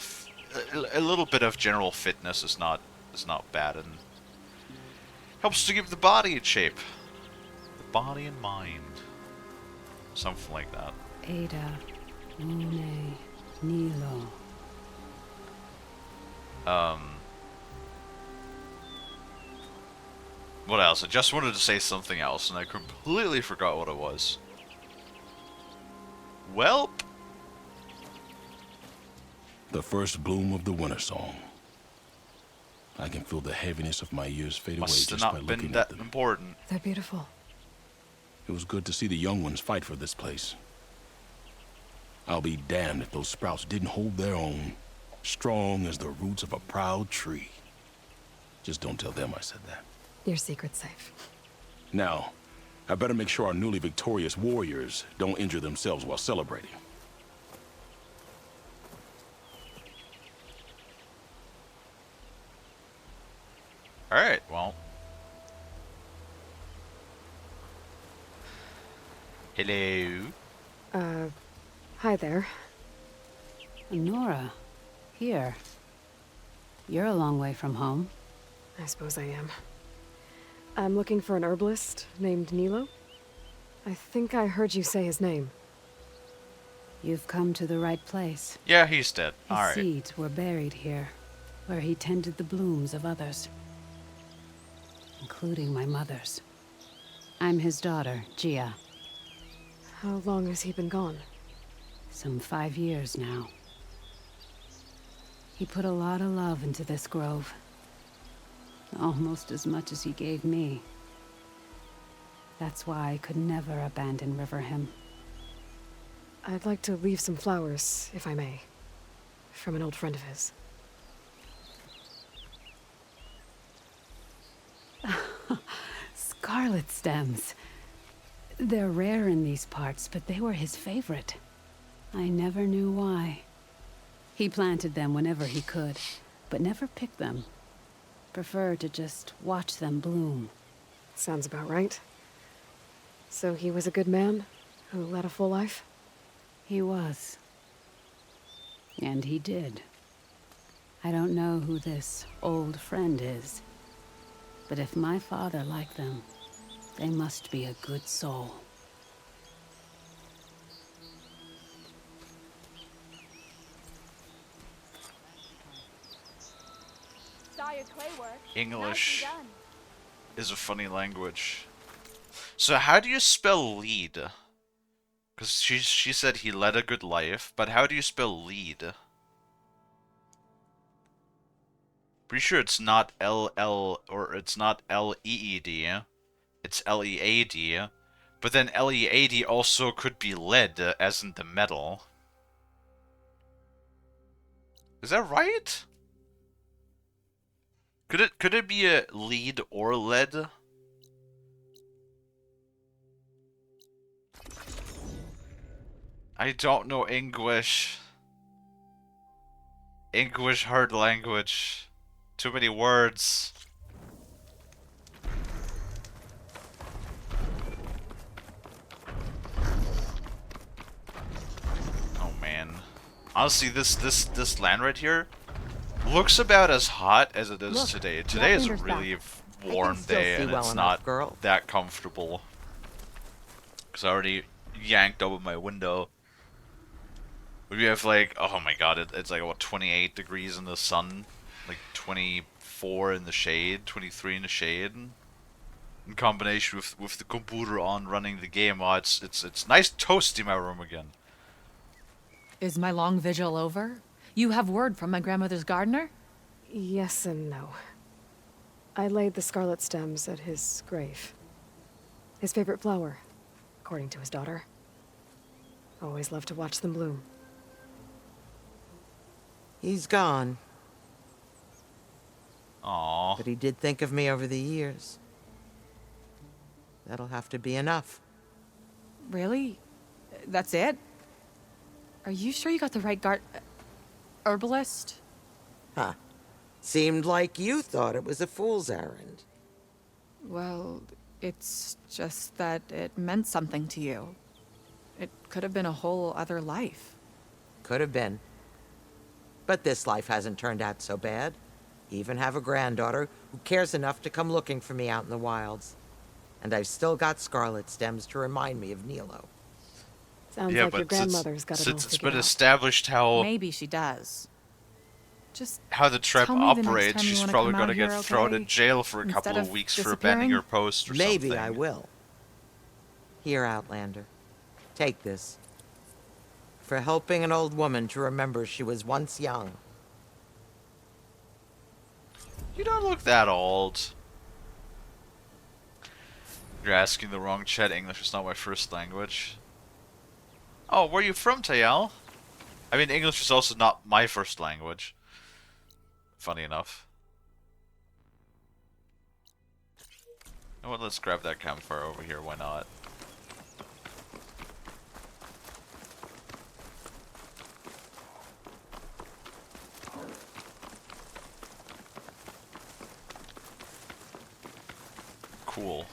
a little bit of general fitness is not bad, and helps to give the body in shape, the body and mind, something like that. Ada, Mune, Nilo. What else? I just wanted to say something else, and I completely forgot what it was. Welp. The first bloom of the winter song. I can feel the heaviness of my years fade away Must have just by not been looking that at them. important. They're beautiful. It was good to see the young ones fight for this place. I'll be damned if those sprouts didn't hold their own, strong as the roots of a proud tree. Just don't tell them I said that. Your secret's safe. Now, I better make sure our newly victorious warriors don't injure themselves while celebrating. Alright, well. Hello. Hi there. Nora, here. You're a long way from home. I suppose I am. I'm looking for an herbalist named Nilo. I think I heard you say his name. You've come to the right place. Yeah, he's dead. His Alright. seeds were buried here, where he tended the blooms of others, including my mother's. I'm his daughter, Gia. How long has he been gone? Some 5 years now. He put a lot of love into this grove. Almost as much as he gave me. That's why I could never abandon Riverhim. I'd like to leave some flowers, if I may. From an old friend of his. Scarlet stems. They're rare in these parts, but they were his favorite. I never knew why. He planted them whenever he could, but never picked them. Preferred to just watch them bloom. Sounds about right. So he was a good man who led a full life? He was. And he did. I don't know who this old friend is, but if my father liked them, they must be a good soul. Saw your clay work. English Nicely done. is a funny language. So how do you spell lead? Because she said he led a good life, but how do you spell lead? Pretty sure it's not L-L, or it's not L-E-E-D. It's L-E-A-D. But then L-E-A-D also could be lead, as in the metal. Is that right? Could it be a lead or lead? I don't know English. English hard language. Too many words. Oh man. Honestly, this land right here looks about as hot as it is today. Today is a really warm day and it's not that comfortable. Because I already yanked open my window. We have like, oh my god, it's like what, 28 degrees in the sun, like 24 in the shade, 23 in the shade. In combination with the computer on running the game, oh, it's nice toasty in my room again. Is my long vigil over? You have word from my grandmother's gardener? Yes and no. I laid the scarlet stems at his grave. His favorite flower, according to his daughter. Always loved to watch them bloom. He's gone. Aww. But he did think of me over the years. That'll have to be enough. Really? That's it? Are you sure you got the right herbalist? Huh. Seemed like you thought it was a fool's errand. Well, it's just that it meant something to you. It could have been a whole other life. Could have been. But this life hasn't turned out so bad. Even have a granddaughter who cares enough to come looking for me out in the wilds. And I've still got scarlet stems to remind me of Nilo. Sounds like your grandmother's got it all since it's been figured out. established how Maybe she does. Just how the trap tell me the next operates, time you she's wanna probably come gonna out get here, thrown okay? in jail for a Instead couple of of weeks for abandoning her post or Maybe something. I will. Here, Outlander. Take this. For helping an old woman to remember she was once young. You don't look that old. You're asking the wrong chat. English is not my first language. Oh, where are you from, Tayal? I mean, English is also not my first language. Funny enough. Oh, well, let's grab that campfire over here, why not? Cool.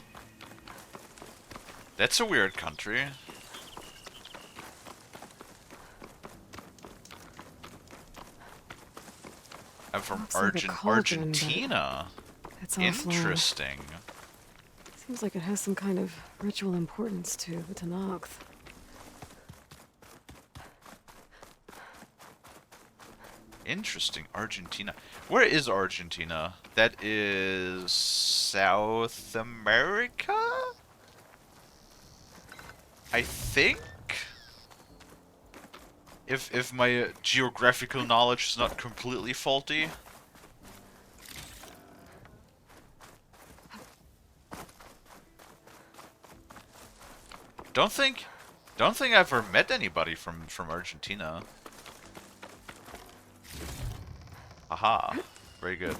That's a weird country. I'm from Looks like a cauldron, but Argentina. it's offline. Interesting. Seems like it has some kind of ritual importance to the Tenakth. Interesting, Argentina. Where is Argentina? That is South America? I think? If my geographical knowledge is not completely faulty. Don't think I've ever met anybody from Argentina. Aha. Very good.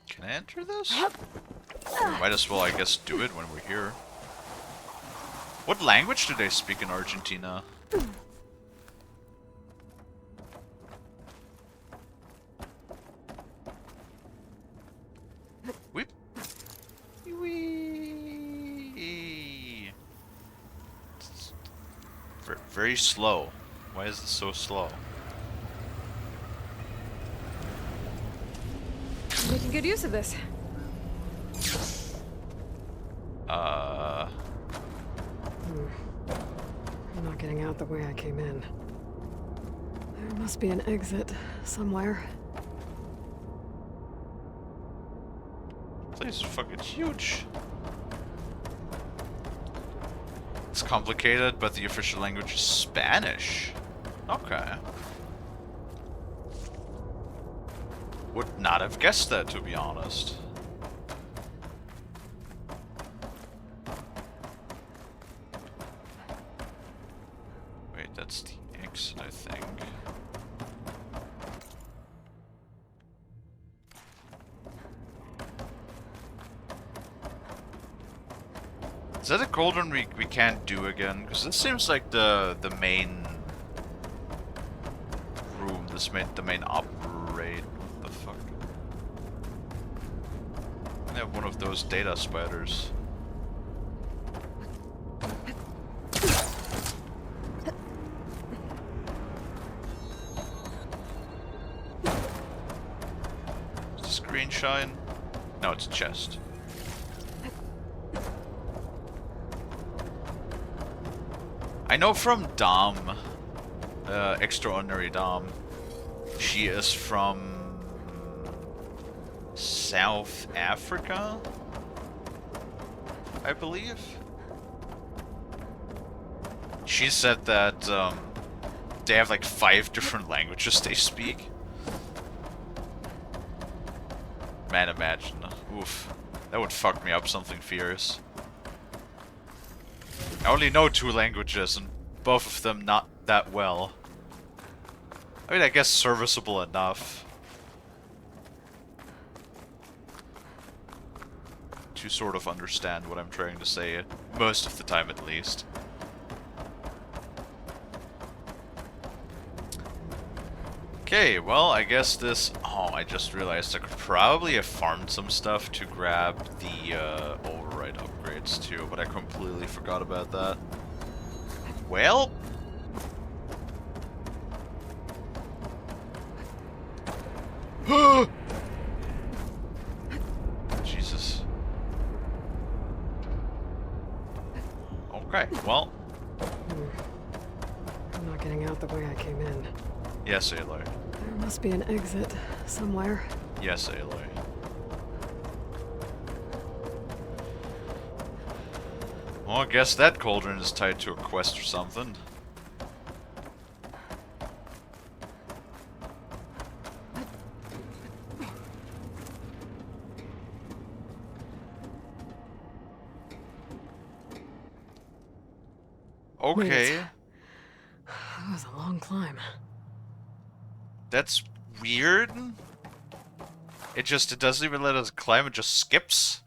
Can I enter this? Might as well, I guess, do it when we're here. What language do they speak in Argentina? Wee. very slow. Why is this so slow? Making good use of this. I'm not getting out the way I came in. There must be an exit somewhere. This place is fucking huge. It's complicated, but the official language is Spanish. Okay. Would not have guessed that, to be honest. Wait, that's the exit, I think. Is that a cauldron we can't do again? Because this seems like the main room, the main upgrade. What the fuck? I have one of those data spiders. Is this green shine? No, it's a chest. I know from Dom, Extraordinary Dom, she is from South Africa, I believe. She said that they have like 5 different languages they speak. Man, imagine. Oof. That would fuck me up something fierce. I only know 2 languages, and both of them not that well. I mean, I guess serviceable enough to sort of understand what I'm trying to say, most of the time at least. Okay, well, I guess this... Oh, I just realized I could probably have farmed some stuff to grab the override upgrades too, but I completely forgot about that. Well... Jesus. Okay, well... I'm not getting out the way I came in. Yes, Aloy. There must be an exit somewhere. Yes, Aloy. Well, I guess that cauldron is tied to a quest or something. Okay. That was a long climb. That's weird. It doesn't even let us climb, it just skips.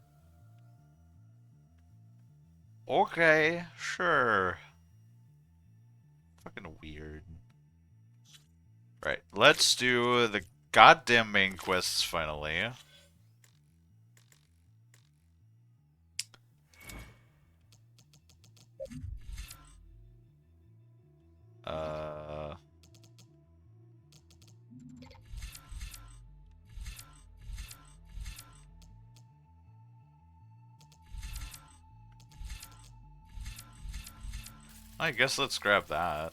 Okay, sure. Fucking weird. Right, let's do the goddamn main quests finally. I guess let's grab that.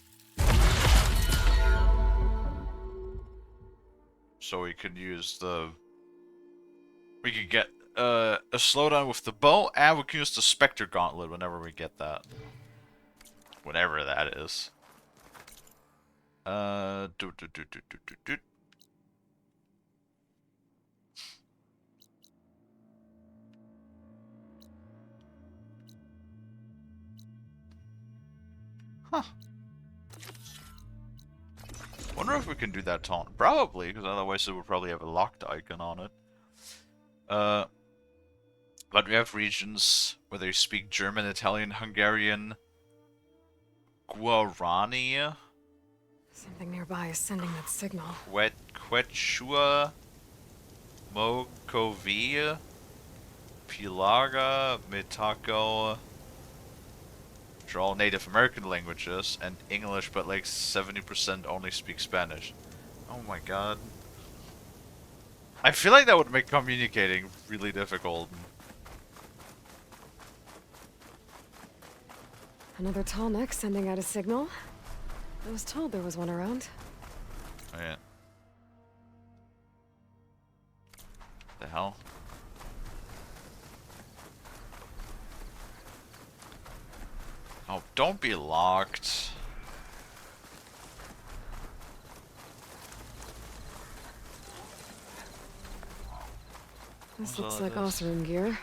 So we could use the... We could get a slowdown with the bow, and we can use the Spectre Gauntlet whenever we get that. Whatever that is. Huh. Wonder if we can do that taunt. Probably, because otherwise it would probably have a locked icon on it. But we have regions where they speak German, Italian, Hungarian, Guarani, Something nearby is sending that signal. Quechua, Mokovi, Pilaga, Mitaco, which are all Native American languages, and English, but like 70% only speak Spanish. Oh my god. I feel like that would make communicating really difficult. Another tall neck sending out a signal. I was told there was one around. Oh yeah. The hell? Oh, don't be locked. This looks like Oseram gear.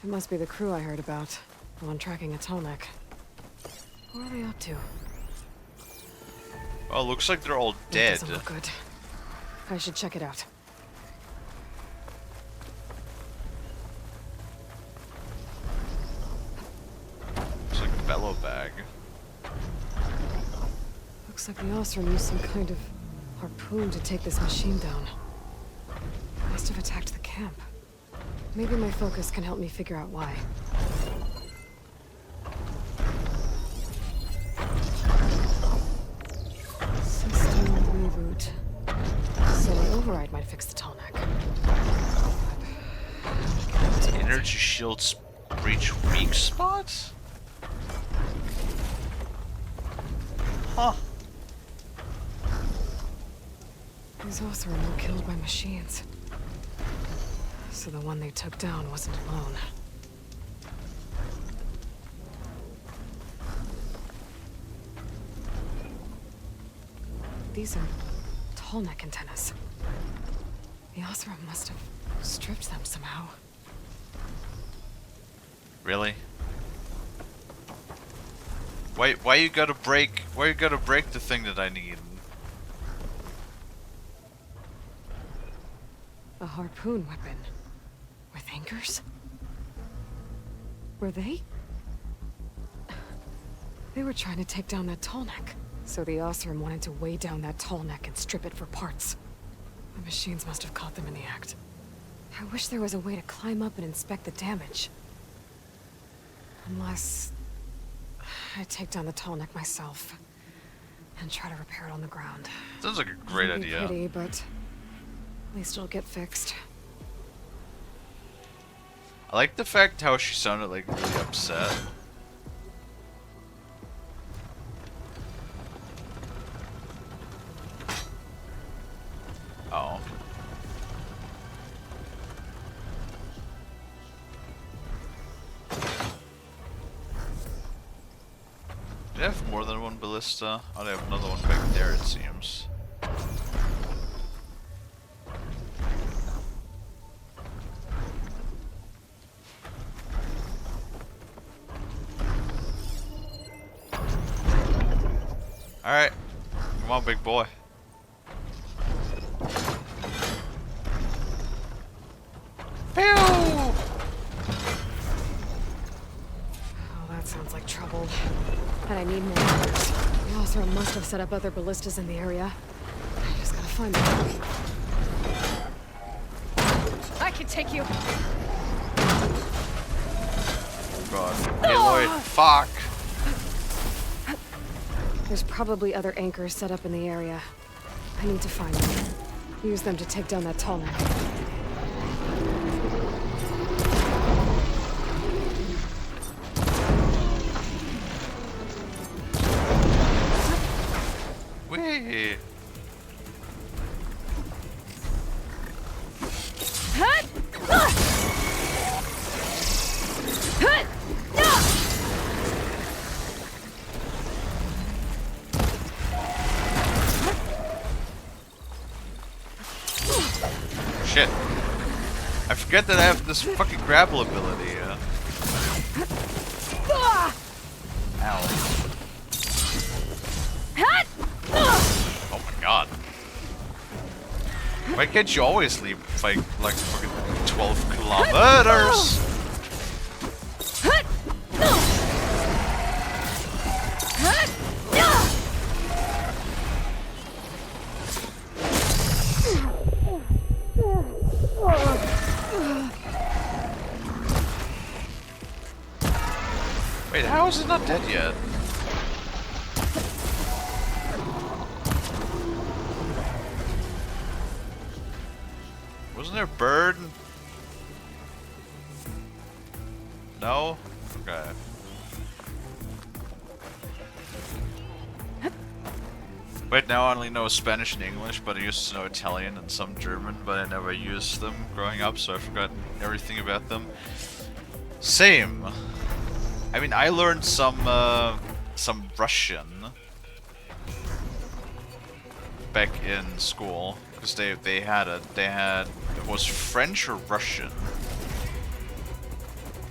It must be the crew I heard about. The one tracking a Tolnek. What are they up to? Oh, looks like they're all dead. That doesn't look good. I should check it out. Looks like a bellow bag. Looks like the Oseram used some kind of harpoon to take this machine down. Must have attacked the camp. Maybe my focus can help me figure out why. System reboot. So an override might fix the Tallneck. Energy shields breach weak spots? Huh. These Oseram were killed by machines. So the one they took down wasn't alone. These are Tallneck antennas. The Oseram must have stripped them somehow. Really? Why you gotta break the thing that I need? A harpoon weapon. With anchors? Were they? They were trying to take down that Tallneck. So the Oseram wanted to weigh down that Tallneck and strip it for parts. The machines must have caught them in the act. I wish there was a way to climb up and inspect the damage. Unless... I take down the Tallneck myself. And try to repair it on the ground. Sounds like a great idea. Pity, but... at least it'll get fixed. I like the fact how she sounded like really upset. Oh. Do they have more than one ballista? Oh, they have another one back there, it seems. Alright. Come on, big boy. Pew! Oh, that sounds like trouble. And I need more orders. The Oseram must have set up other ballistas in the area. I just gotta find them. I can take you. God. Aloy, fuck. There's probably other anchors set up in the area. I need to find them. Use them to take down that Tallneck. Wee. Shit. I forget that I have this fucking grapple ability. Ow. Oh my god. Why can't you always leap like fucking 12 kilometers? Wait, how is it not dead yet? Wasn't there a bird? No? Okay. Wait, now I only know Spanish and English, but I used to know Italian and some German, but I never used them growing up, so I forgot everything about them. Same. I mean, I learned some Russian back in school because they had it was French or Russian,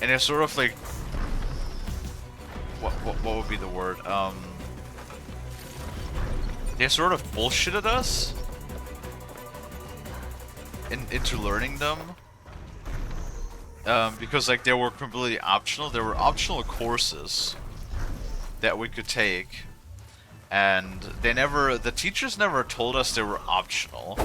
and it's sort of like what would be the word? They sort of bullshitted us into learning them. Because like they were completely optional. There were optional courses that we could take, and the teachers never told us they were optional.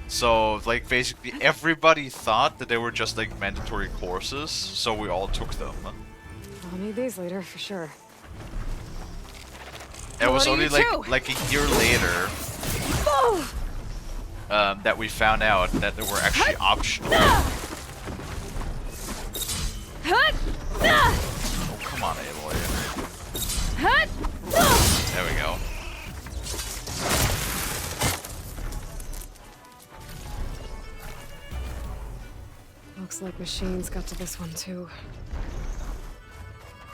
So like basically everybody thought that they were just like mandatory courses, so we all took them. I'll need these later for sure. It was only like a year later that we found out that they were actually optional. Oh, come on, Aloy. There we go. Looks like machines got to this one too.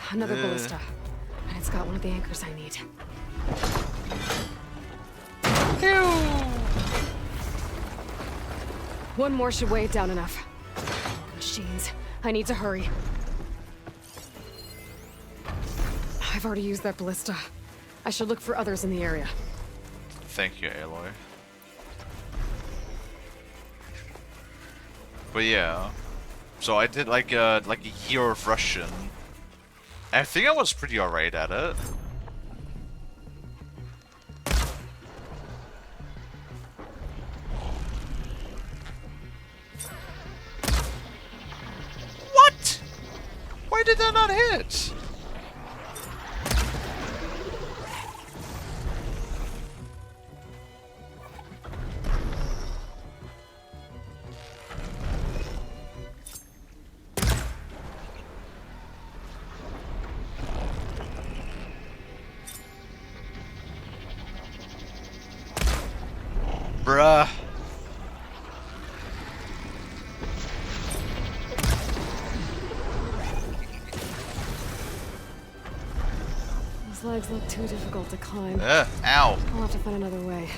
Another ballista. And it's got one of the anchors I need. One more should weigh it down enough. Machines. I need to hurry. I've already used that ballista. I should look for others in the area. Thank you, Aloy. But yeah, so I did like a year of Russian. I think I was pretty alright at it. What? Why did that not hit? Bruh. These legs look too difficult to climb. Ow. I'll have to find another way.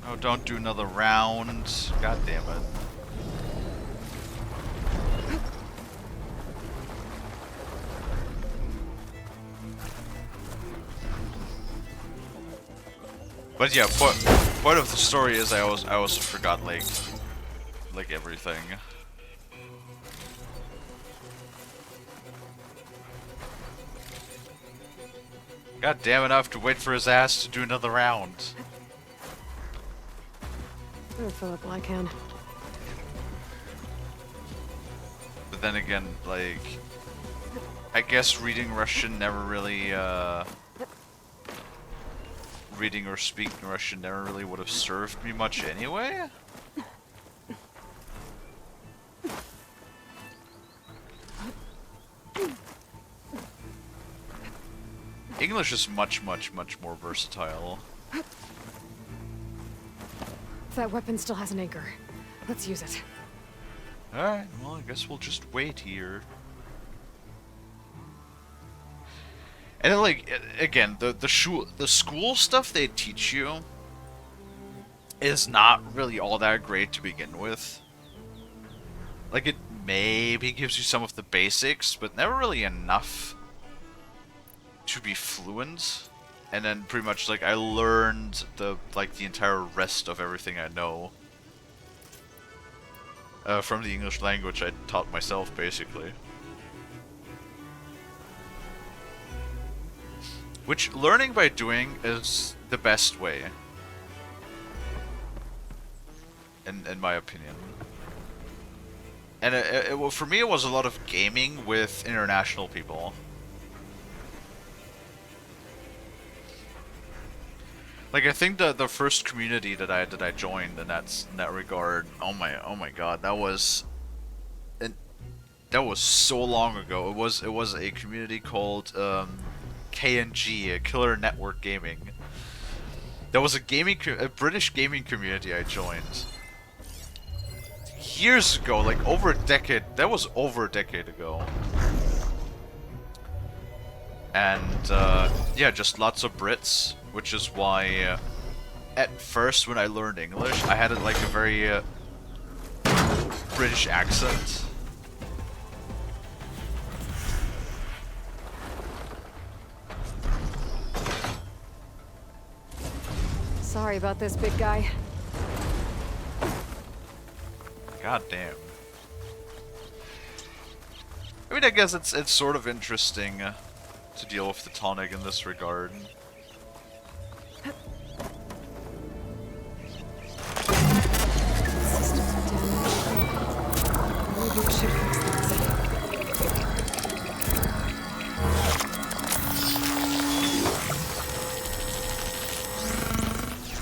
Oh, don't do another round. God damn it. But yeah, part of the story is I also forgot like everything. God damn it! I have to wait for his ass to do another round. I'll fill up while I can. But then again, like, I guess reading Russian never really reading or speaking Russian never really would have served me much anyway. English is much more versatile. That weapon still has an anchor. Let's use it. Alright, well I guess we'll just wait here. And then, like, again, the school stuff they teach you is not really all that great to begin with. Like, it maybe gives you some of the basics, but never really enough to be fluent. And then pretty much, like, I learned the entire rest of everything I know from the English language I taught myself, basically. Which, learning by doing is the best way. In my opinion. And for me, it was a lot of gaming with international people. Like, I think the first community that I joined in that regard, oh my god, that was so long ago. It was a community called KNG, Killer Network Gaming. That was a British gaming community I joined years ago, like over a decade. That was over a decade ago. And yeah, just lots of Brits, which is why at first when I learned English, I had like a very British accent. Sorry about this, big guy. God damn. I mean, I guess it's sort of interesting to deal with the tonic in this regard.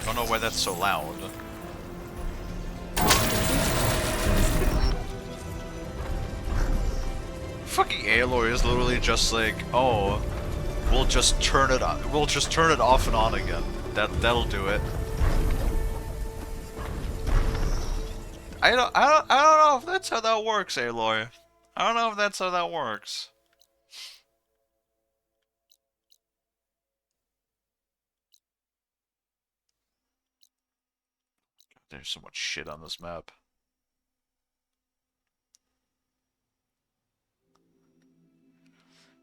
Don't know why that's so loud. Fucking Aloy is literally just like, oh, we'll just turn it on. We'll just turn it off and on again. That'll do it. I don't know if that's how that works, Aloy. I don't know if that's how that works. God, there's so much shit on this map.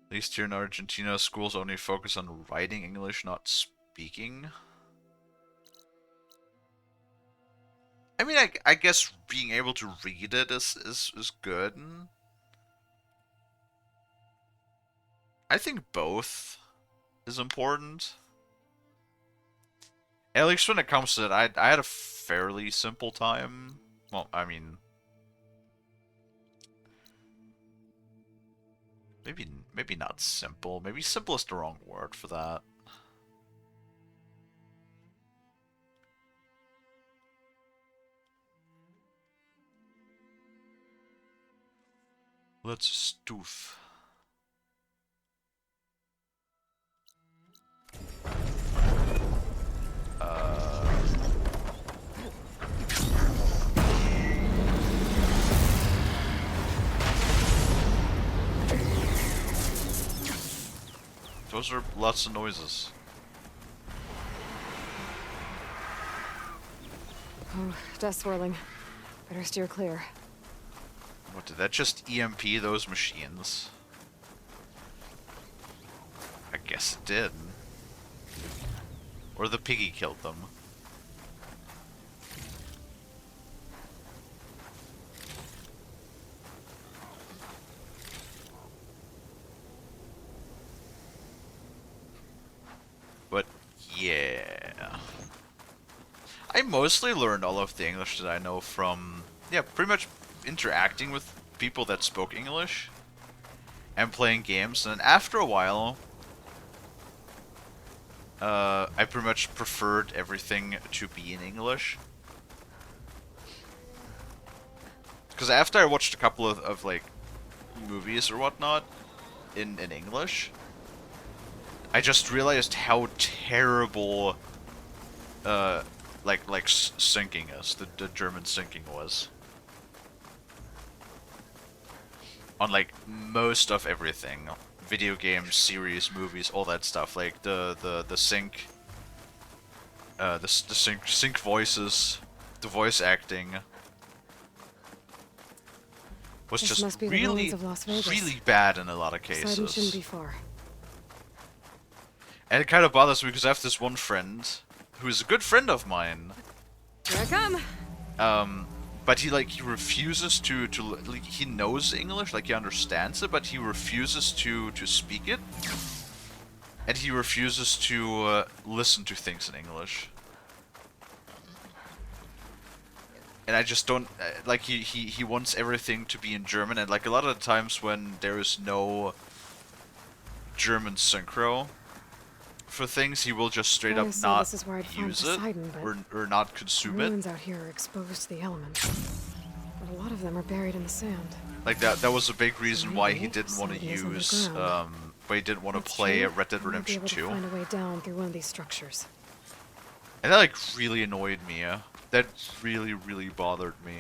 At least here in Argentina, schools only focus on writing English, not speaking. I mean, I guess being able to read it is good. I think both is important. At least when it comes to it, I had a fairly simple time. Well, I mean, maybe not simple. Maybe simple is the wrong word for that. Let's stoof. Those are lots of noises. Oh, dust swirling. Better steer clear. What, did that just EMP those machines? I guess it did. Or the piggy killed them. But yeah, I mostly learned all of the English that I know from, yeah, pretty much interacting with people that spoke English and playing games. And after a while, I pretty much preferred everything to be in English. Because after I watched a couple of like movies or whatnot in English, I just realized how terrible like syncing is. The German syncing was on like most of everything. Video games, series, movies, all that stuff. Like the sync the sync voices, the voice acting was This must just be the really ruins of Las Vegas. really bad in a lot of Poseidon cases. shouldn't be far. And it kind of bothers me because I have this one friend who is a good friend of mine. Here I come. But he refuses to like, he knows English, like he understands it, but he refuses to speak it, and he refuses to listen to things in English. and I just don't like he wants everything to be in German, and like a lot of the times when there is no German synchro for things, he will just straight up Obviously, not this is where I'd find use it Poseidon, but or not the consume it. ruins out here are exposed to the elements, but a lot of them are buried in the sand. Like that was a big reason why he Maybe didn't want to Poseidon is use underground. why he didn't want to That's play true. Red Dead I might be Redemption able to 2. find a way down through one of these structures. And that like really annoyed me. That really bothered me.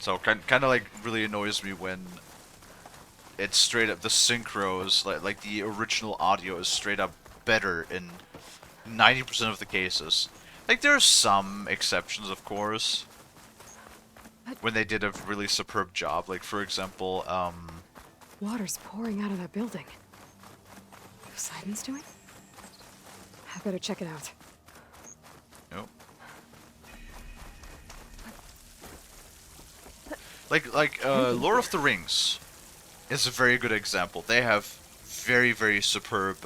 So kind of like really annoys me when it's straight up the synchros, like the original audio is straight up better in 90% of the cases. Like there are some exceptions, of course, when they did a really superb job. Like for example, Water's pouring out of that building. Poseidon's doing? I better check it out. Nope. Lord of the Rings is a very good example. They have very superb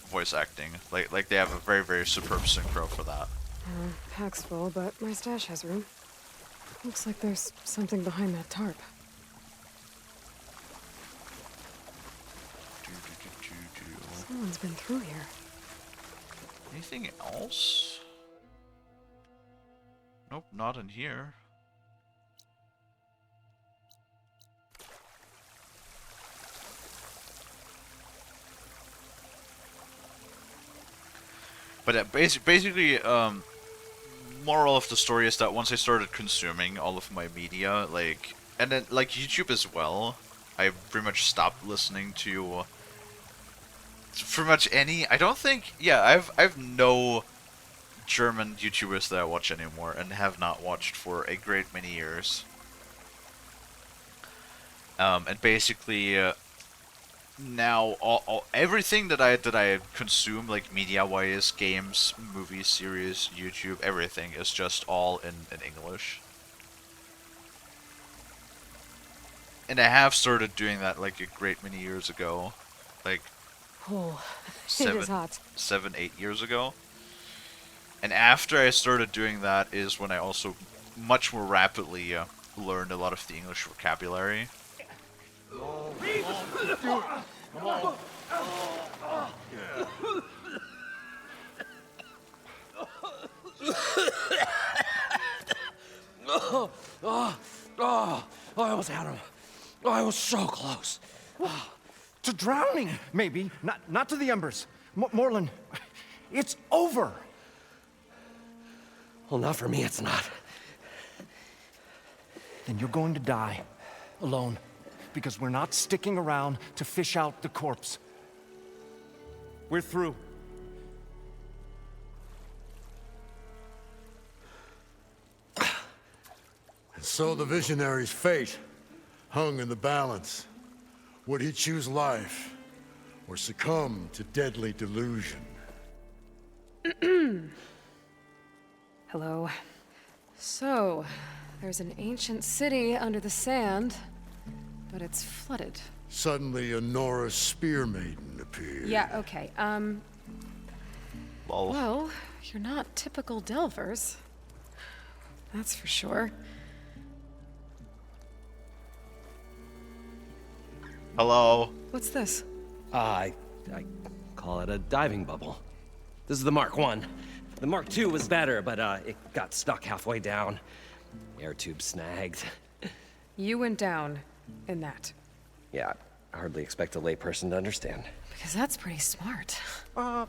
voice acting. Like they have a very superb synchro for that. Pack's full, but my stash has room. Looks like there's something behind that tarp. Someone's been through here. Anything else? Nope, not in here. But basically, moral of the story is that once I started consuming all of my media, like, and then like YouTube as well, I pretty much stopped listening to pretty much any. I don't think, yeah, I've no German YouTubers that I watch anymore, and have not watched for a great many years. And basically. Now, everything that I consume, like media-wise, games, movies, series, YouTube, everything is just all in English. And I have started doing that like a great many years ago, like Oh, it is hot. 7, 8 years ago. And after I started doing that is when I also much more rapidly learned a lot of the English vocabulary. I almost had him. I was so close. To drowning, maybe. Not to the embers. Morlund, it's over. Well, not for me, it's not. Then you're going to die. Alone. Because we're not sticking around to fish out the corpse. We're through. And so the visionary's fate hung in the balance. Would he choose life or succumb to deadly delusion? Hello. So, there's an ancient city under the sand, but it's flooded. Suddenly, a Norris spear maiden appeared. Yeah, okay, Well, you're not typical Delvers. That's for sure. Hello. What's this? I call it a diving bubble. This is the Mark I. The Mark II was better, but it got stuck halfway down. Air tube snagged. You went down in that. Yeah, I hardly expect a layperson to understand. Because that's pretty smart. I'm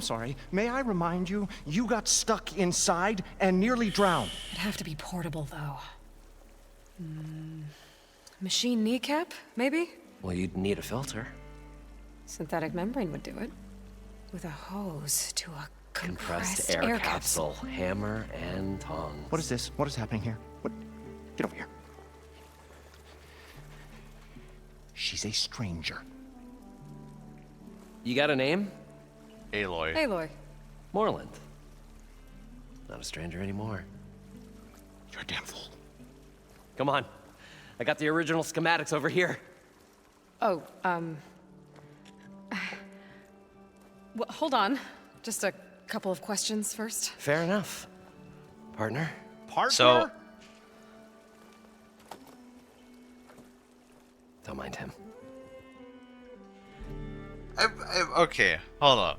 sorry. May I remind you, you got stuck inside and nearly drowned. It'd have to be portable, though. Machine kneecap, maybe? Well, you'd need a filter. Synthetic membrane would do it. With a hose to a Compressed air capsule, hammer and tongs. What is this? What is happening here? What? Get over here. She's a stranger. You got a name? Aloy. Aloy. Moreland. Not a stranger anymore. You're a damn fool. Come on. I got the original schematics over here. Oh, Well, hold on. Just a couple of questions first. Fair enough. Partner? So, Don't mind him. okay, hold on.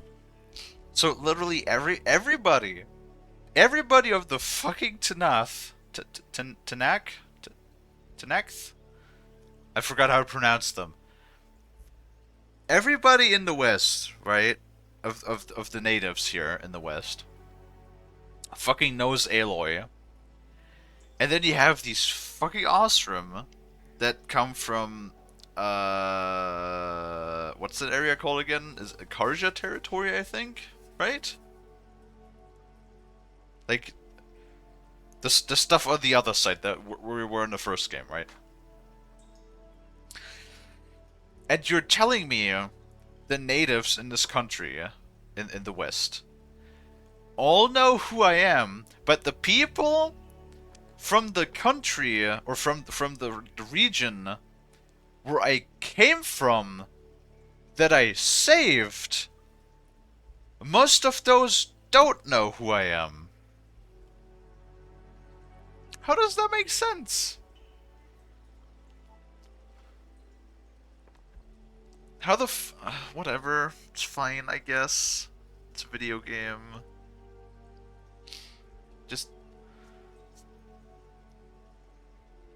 So literally everybody of the fucking Tanakh, I forgot how to pronounce them. Everybody in the West, right, of the natives here in the West, fucking knows Aloy. And then you have these fucking Ostrom that come from, what's that area called again? Is it Karja territory, I think? Right? Like, the stuff on the other side that where we were in the first game, right? And you're telling me the natives in this country, in the West, all know who I am, but the people from the country, or from the region where I came from, that I saved, most of those don't know who I am. How does that make sense? How the whatever, it's fine, I guess. It's a video game. Just...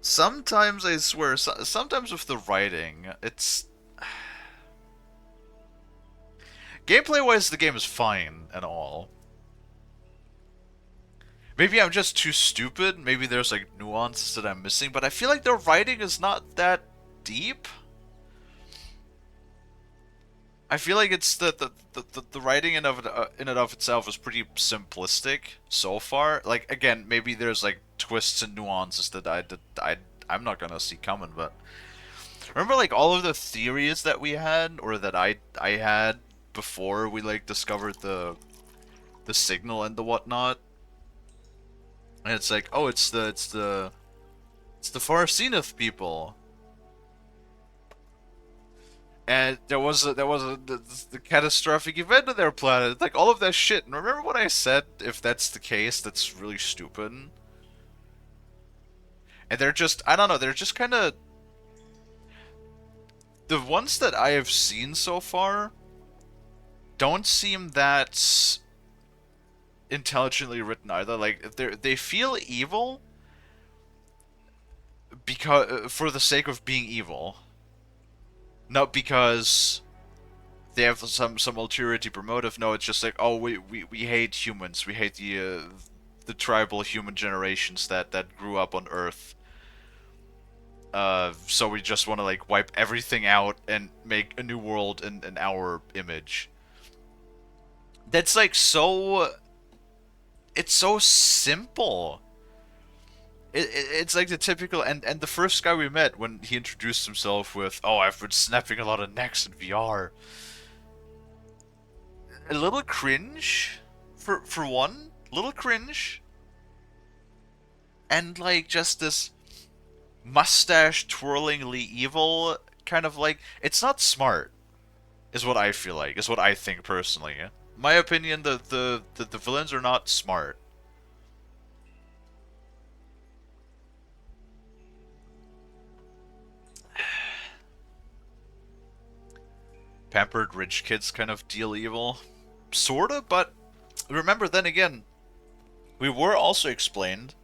sometimes, I swear, sometimes with the writing, it's... gameplay-wise, the game is fine and all. Maybe I'm just too stupid, maybe there's like nuances that I'm missing, but I feel like the writing is not that deep. I feel like it's the writing in and of itself is pretty simplistic so far. Like, again, maybe there's like twists and nuances that I'm not gonna see coming, but remember like all of the theories that we had, or that I had before we like discovered the signal and the whatnot? And it's like, oh, it's the Far Zenith people. And there was the catastrophic event on their planet, like all of that shit. And remember what I said? If that's the case, that's really stupid. And they're just, I don't know, they're just kind of, the ones that I have seen so far don't seem that intelligently written either. Like, they feel evil because for the sake of being evil, not because they have some ulterior deeper motive. No, it's just like, oh, we hate humans. We hate the tribal human generations that grew up on Earth. So we just want to like wipe everything out and make a new world in our image. That's like so... it's so simple. It's like the typical, and the first guy we met when he introduced himself with, oh, I've been snapping a lot of necks in VR. A little cringe, for one, little cringe. And like just this mustache twirlingly evil kind of like, it's not smart, is what I feel like, is what I think personally. My opinion, the villains are not smart. Pampered rich kids kind of deal evil. Sorta, but remember then again, we were also explained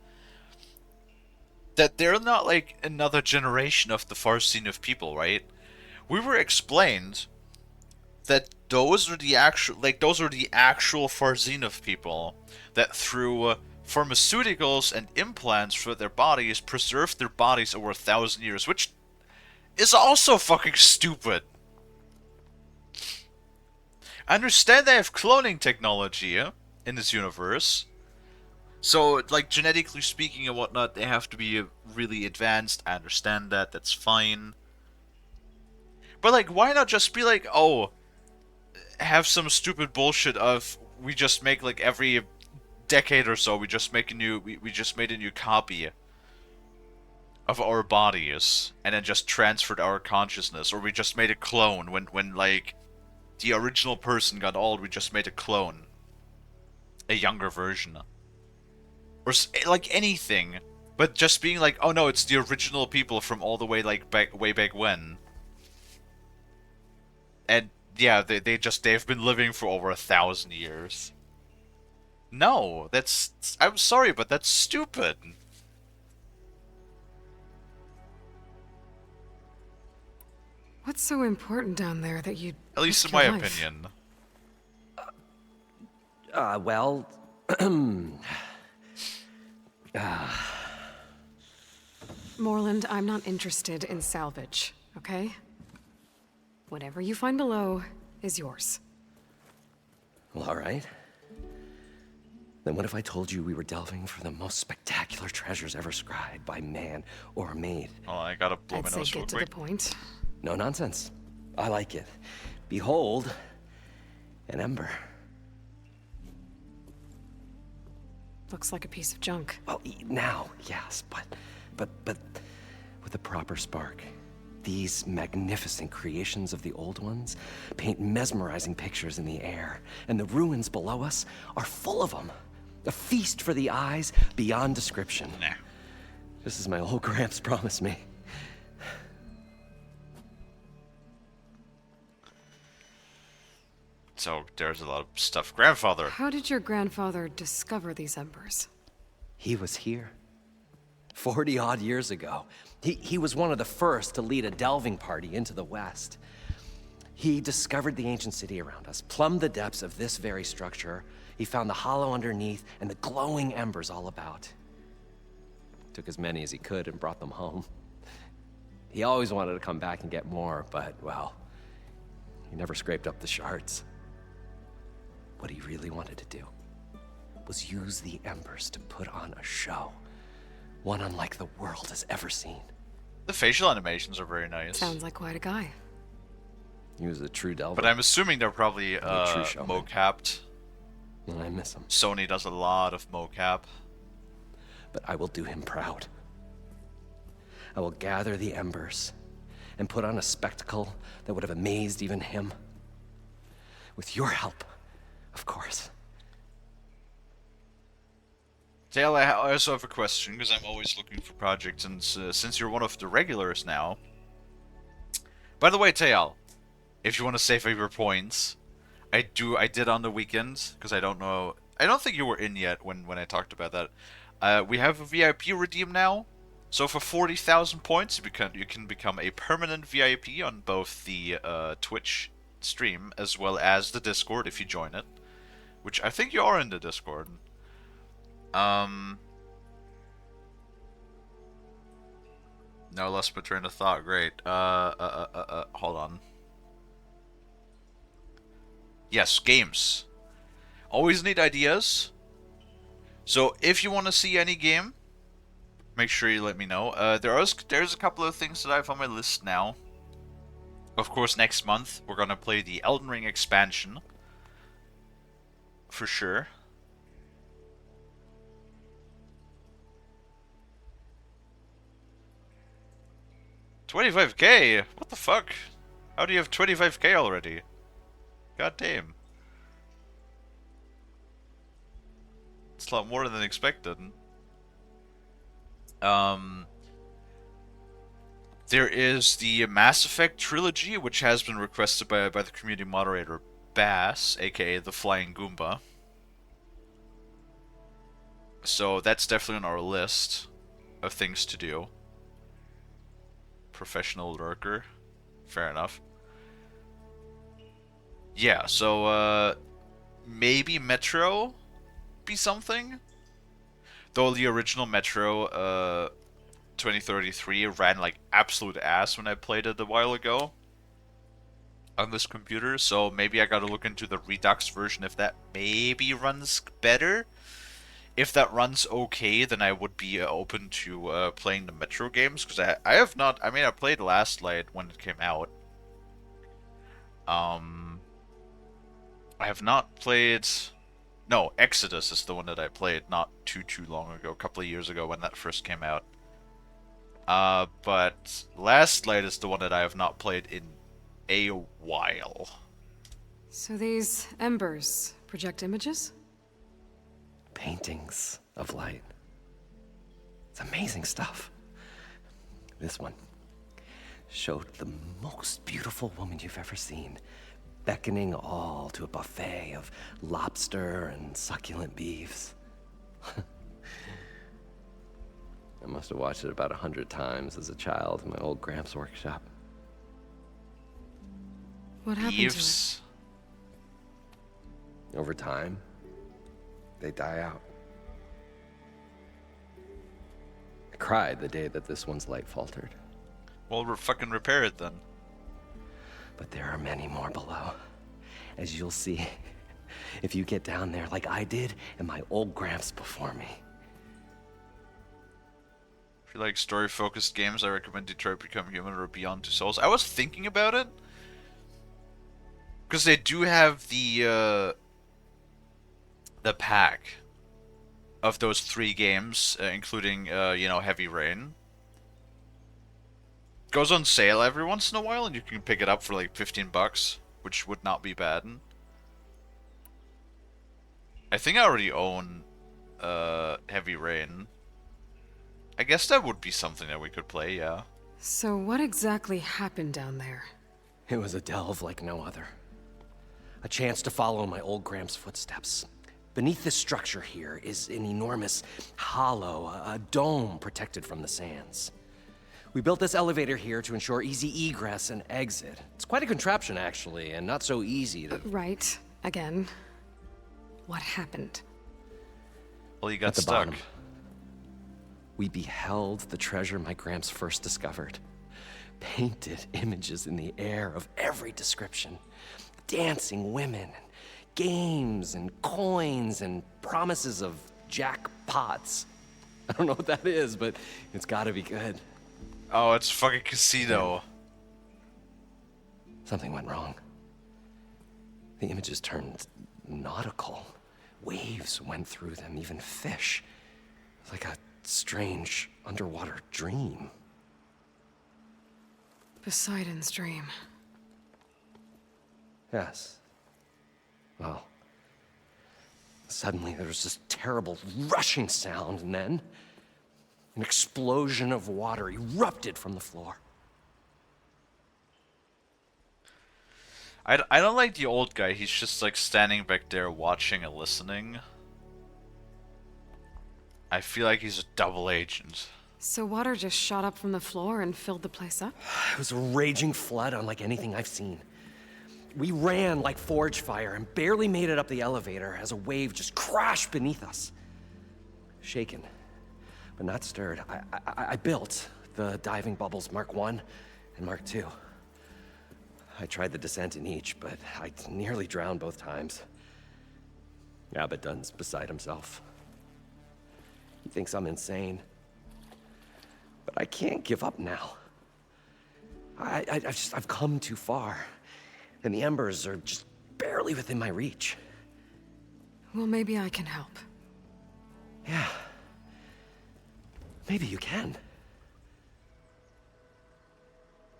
that they're not like another generation of the Far Zenith people, right? We were explained that those are the actual Far Zenith people that through pharmaceuticals and implants for their bodies preserved their bodies over 1,000 years, which is also fucking stupid. I understand they have cloning technology in this universe, so like genetically speaking and whatnot, they have to be really advanced. I understand that, that's fine. But like, why not just be like, oh, have some stupid bullshit of we just make like every decade or so we just make a new we just made a new copy of our bodies and then just transferred our consciousness, or we just made a clone when like the original person got old, we just made a clone. A younger version. Or like anything. But just being like, oh no, it's the original people from all the way like way back when. And yeah, they've been living for over 1,000 years. No, I'm sorry, but that's stupid. What's so important down there that you... At least in my opinion. Well... Moreland, I'm not interested in salvage, okay? Whatever you find below is yours. Well, all right. Then what if I told you we were delving for the most spectacular treasures ever scribed by man or maid? Oh, I gotta blow my I'd say nose real get to quick. the point. No nonsense. I like it. Behold, an ember. Looks like a piece of junk. Well, now, yes, but with a proper spark. These magnificent creations of the old ones paint mesmerizing pictures in the air, and the ruins below us are full of them. A feast for the eyes beyond description. Nah. Just as my old Gramps promised me. So there's a lot of stuff. Grandfather. How did your grandfather discover these embers? He was here. 40-odd years ago. He was one of the first to lead a delving party into the West. He discovered the ancient city around us, plumbed the depths of this very structure. He found the hollow underneath and the glowing embers all about. Took as many as he could and brought them home. He always wanted to come back and get more, but, well, he never scraped up the shards. What he really wanted to do was use the embers to put on a show. One unlike the world has ever seen. The facial animations are very nice. Sounds like quite a guy. He was a true delver. But I'm assuming they're probably true showman. mocapped. And I miss him. Sony does a lot of mocap. But I will do him proud. I will gather the embers and put on a spectacle that would have amazed even him. With your help, of course. Tail, I also have a question, because I'm always looking for projects, and since you're one of the regulars now... By the way, Tail, if you want to save your points, I did on the weekend, because I don't think you were in yet when I talked about that. We have a VIP redeem now, so for 40,000 points, you can become a permanent VIP on both the Twitch stream, as well as the Discord, if you join it. Which, I think you are in the Discord. No, lost my train of thought. Great. Hold on. Yes, games. Always need ideas. So if you want to see any game, make sure you let me know. There's a couple of things that I have on my list now. Of course, next month we're gonna play the Elden Ring expansion. For sure. $25K? What the fuck? How do you have 25K already? God damn. It's a lot more than expected. There is the Mass Effect trilogy, which has been requested by the community moderator Bass, aka the Flying Goomba. So that's definitely on our list of things to do. Professional lurker. Fair enough. Yeah, so maybe Metro be something? Though the original Metro 2033 ran like absolute ass when I played it a while ago on this computer, so maybe I gotta look into the Redux version if that maybe runs better. If that runs okay, then I would be open to playing the Metro games, because I have not... I mean, I played Last Light when it came out. I have not played... No, Exodus is the one that I played not too long ago, a couple of years ago when that first came out. But Last Light is the one that I have not played in a while. So these embers project images? Paintings of light. It's amazing stuff. This one showed the most beautiful woman you've ever seen, beckoning all to a buffet of lobster and succulent beefs. I must have watched it about 100 times as a child in my old Gramps' workshop. What happened Beefs. to it? Over time, they die out. I cried the day that this one's light faltered. Well, we're fucking repair it then. But there are many more below, as you'll see if you get down there like I did and my old Gramps before me. If you like story-focused games, I recommend Detroit Become Human or Beyond Two Souls. I was thinking about it because they do have the pack of those 3 games, including Heavy Rain. Goes on sale every once in a while, and you can pick it up for like $15, which would not be bad. I think I already own Heavy Rain. I guess that would be something that we could play, yeah. So what exactly happened down there? It was a delve like no other. A chance to follow my old Gramps' footsteps. Beneath this structure here is an enormous hollow, a dome protected from the sands. We built this elevator here to ensure easy egress and exit. It's quite a contraption, actually, and not so easy to... Right. Again. What happened? Well, you got At the stuck. bottom, we beheld the treasure my Gramps first discovered. Painted images in the air of every description. Dancing women, games and coins and promises of jackpots. I don't know what that is, but it's gotta be good. Oh, it's fucking casino. Something went wrong. The images turned nautical. Waves went through them, even fish. It's like a strange underwater dream. Poseidon's dream. Yes. Well, suddenly there was this terrible rushing sound, and then an explosion of water erupted from the floor. I don't like the old guy. He's just like standing back there watching and listening. I feel like he's a double agent. So water just shot up from the floor and filled the place up? It was a raging flood unlike anything I've seen. We ran like forge fire and barely made it up the elevator as a wave just crashed beneath us. Shaken, but not stirred, I built the diving bubbles Mark I and Mark II. I tried the descent in each, but I nearly drowned both times. Abaddon's beside himself. He thinks I'm insane. But I can't give up now. I've come too far. And the embers are just barely within my reach. Well, maybe I can help. Yeah. Maybe you can.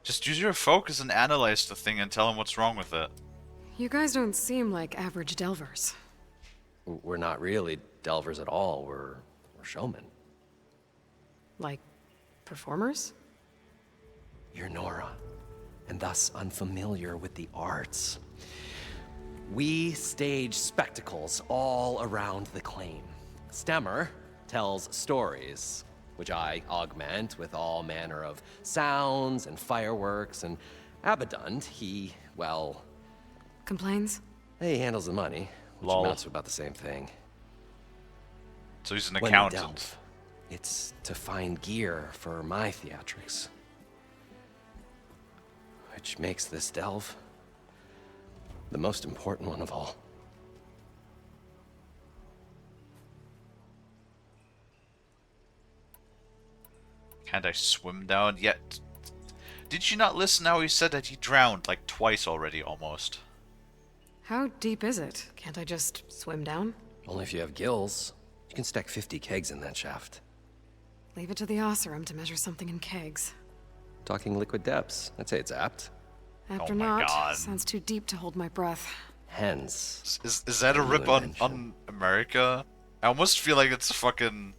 Just use your focus and analyze the thing and tell him what's wrong with it. You guys don't seem like average delvers. We're not really delvers at all. We're showmen. Like, performers? You're Nora, and thus unfamiliar with the arts. We stage spectacles all around the claim. Stemmer tells stories, which I augment with all manner of sounds and fireworks, and Abaddon, he, well... Complains? He handles the money, which Lol. amounts to about the same thing. So he's an When we accountant. delve, it's to find gear for my theatrics. Which makes this delve the most important one of all. Can't I swim down yet? Did you not listen how he said that he drowned like twice already almost? How deep is it? Can't I just swim down? Only if you have gills. You can stack 50 kegs in that shaft. Leave it to the Oseram to measure something in kegs. Talking liquid depths. I'd say it's apt. After Oh my not, God. sounds too deep to hold my breath. Hence. Is that a rip on America? I almost feel like it's a fucking.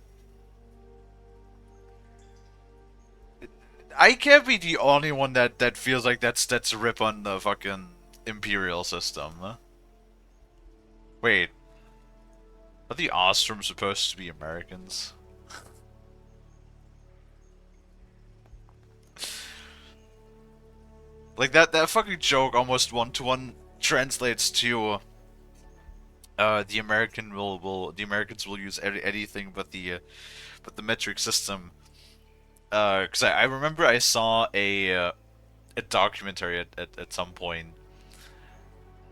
I can't be the only one that feels like that's a rip on the fucking imperial system. Wait, are the Ostrom supposed to be Americans? Like that fucking joke almost one-to-one translates to the Americans will use anything but the metric system. Because I remember I saw a documentary at some point,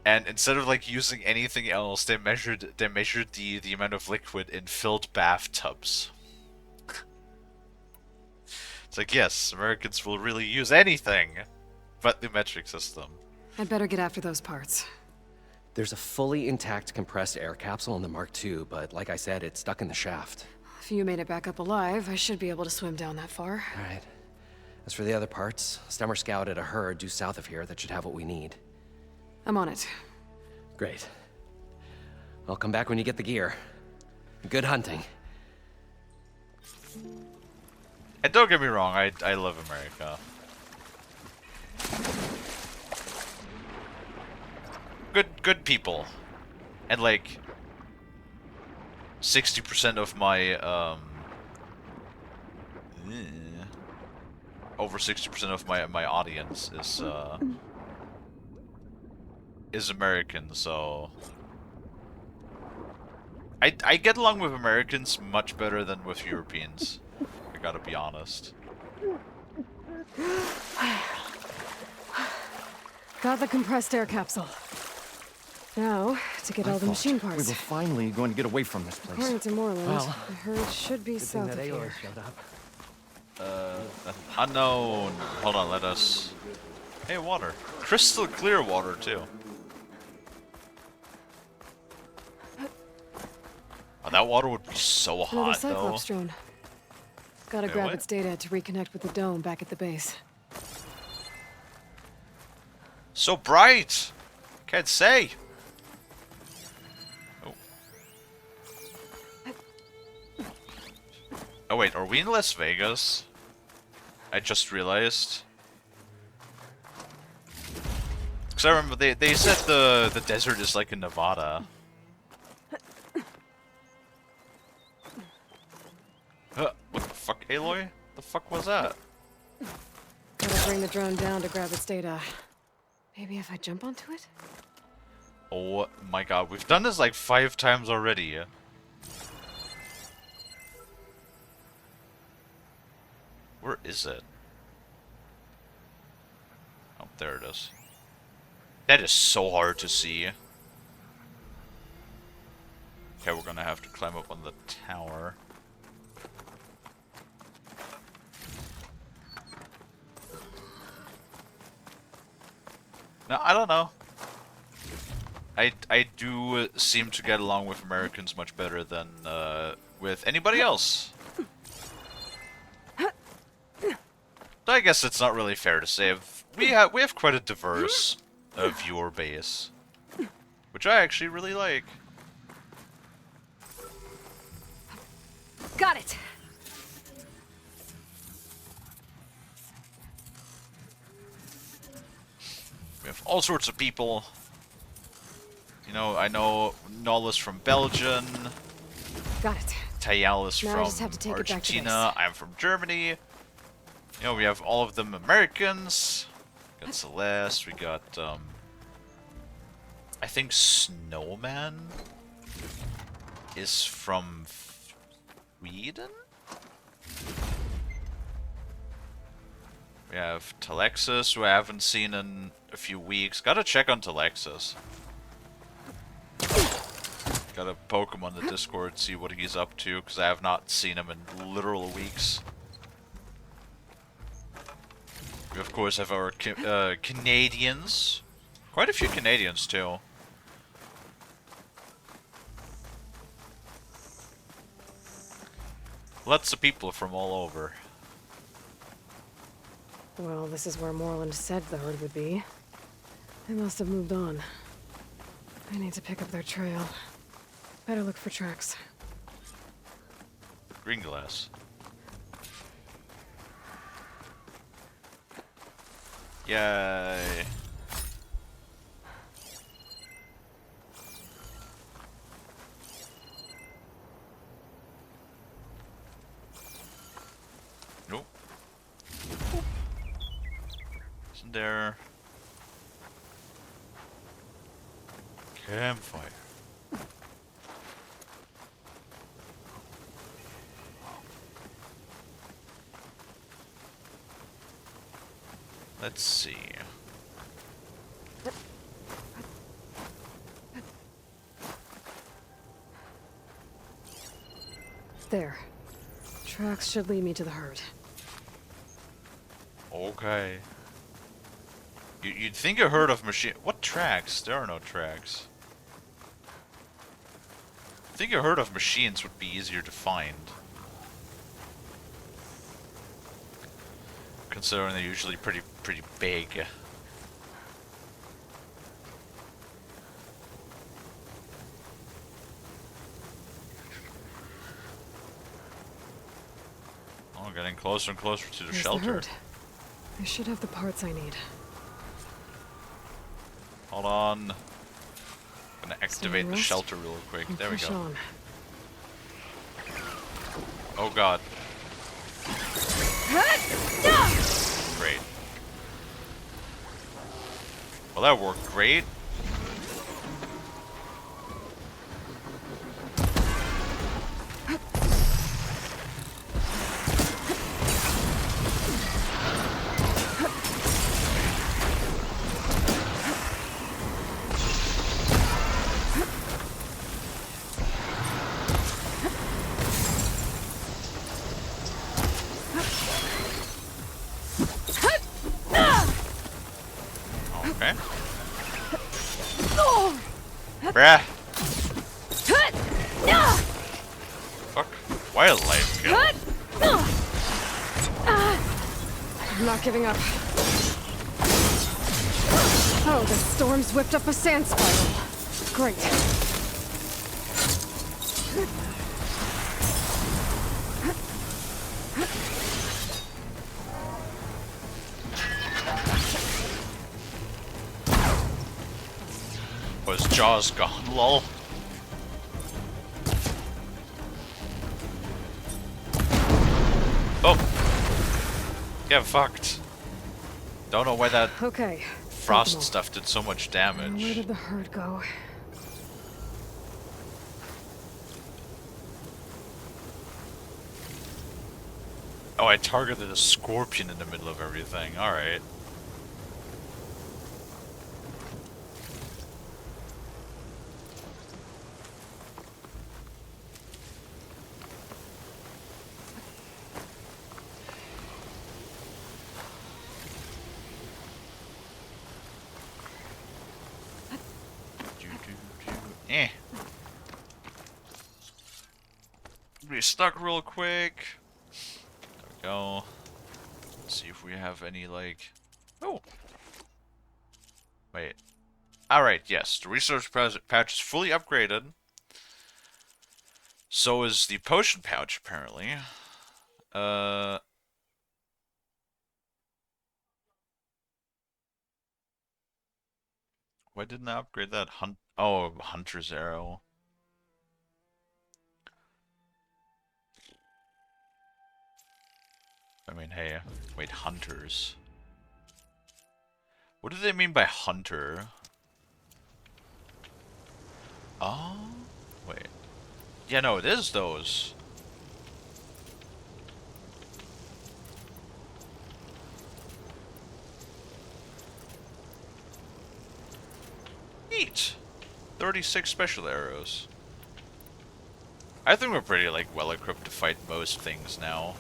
and instead of like using anything else, they measured the amount of liquid in filled bathtubs. It's like, yes, Americans will really use anything but the metric system. I'd better get after those parts. There's a fully intact compressed air capsule in the Mark II, but like I said, it's stuck in the shaft. If you made it back up alive, I should be able to swim down that far. All right. As for the other parts, Stemmer scouted a herd due south of here that should have what we need. I'm on it. Great. I'll come back when you get the gear. Good hunting. And don't get me wrong, I love America. Good people. And like 60% of my over 60% of my audience is American, so I get along with Americans much better than with Europeans. I gotta be honest. Got the compressed air capsule. Now, to get all the machine parts. We were finally going to get away from this place. According to Moreland, Well, the herd should be south of here. Unknown. Hold on, let us. Hey, water. Crystal clear water too. Oh, that water would be so Another hot though. Cyclops drone. Gotta Wait, grab what? its data to reconnect with the dome back at the base. So bright. Can't say. Oh. Oh wait, are we in Las Vegas? I just realized. Cause I remember they said the desert is like in Nevada. What the fuck, Aloy? The fuck was that? Gotta bring the drone down to grab its data. Maybe if I jump onto it? Oh my god, we've done this like 5 times already. Where is it? Oh, there it is. That is so hard to see. Okay, we're gonna have to climb up on the tower. Now, I don't know. I do seem to get along with Americans much better than with anybody else. I guess it's not really fair to say. We have quite a diverse viewer base, which I actually really like. Got it! We have all sorts of people. You know, I know Nola's from Belgium. Got it. Tayal is Now I just have to from take it back to Argentina. I'm from Germany. You know, we have all of them Americans. We got Celeste. We got, I think Snowman is from Sweden? We have Telexis, who I haven't seen in a few weeks. Gotta check on Telexis. Gotta poke him on the Discord, see what he's up to, because I have not seen him in literal weeks. We of course have our Canadians. Quite a few Canadians too. Lots of people from all over. Well, this is where Moreland said the herd would be. They must have moved on. I need to pick up their trail. Better look for tracks. Green glass. Yay. Nope. Isn't there... Campfire. Let's see. There. Tracks should lead me to the herd. Okay. You'd think a herd of machine... What tracks? There are no tracks. I think a herd of machines would be easier to find. Considering they're usually pretty big. Oh, getting closer and closer to the There's shelter. The herd. I should have the parts I need. Hold on. I'm gonna activate the rest shelter real quick. and There we push go. on. Oh god. Great. Well, that worked great. Okay. Bruh. Fuck. Wildlife kill. I'm not giving up. Oh, the storm's whipped up a sand spiral. Great. Was Jaws gone, lol? Oh! Get fucked. Don't know why that Okay. frost stuff did so much Where damage. did the herd go? Oh, I targeted a scorpion in the middle of everything. Alright. Eh. Restock real quick. There we go. Let's see if we have any, like... Oh! Wait. Alright, yes. The resource pouch is fully upgraded. So is the potion pouch, apparently. Why didn't I upgrade that? Oh, Hunter's Arrow. I mean, hey, wait, Hunters. What do they mean by Hunter? Oh, wait. Yeah, no, it is those. Neat. 36 special arrows. I think we're pretty, like, well equipped to fight most things now.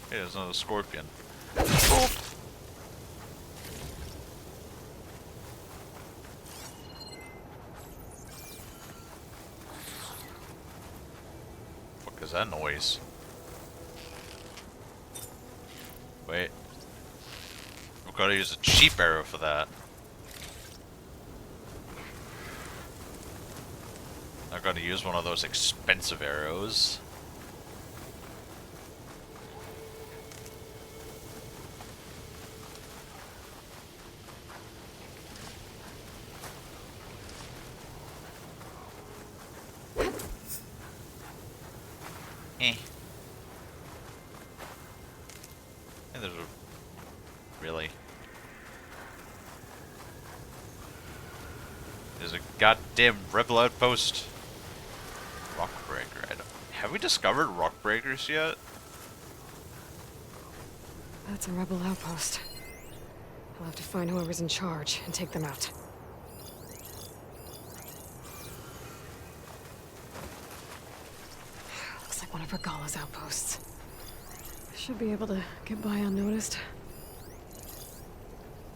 Hey, there's another scorpion. Oh. What is that noise? Wait. Gotta use a cheap arrow for that. I've got to use one of those expensive arrows. Eh. And there's a... Really? There's a goddamn rebel outpost. Rock breaker. Have we discovered rock breakers yet? That's a rebel outpost. I'll have to find whoever's in charge and take them out. Looks like one of Regala's outposts. I should be able to get by unnoticed.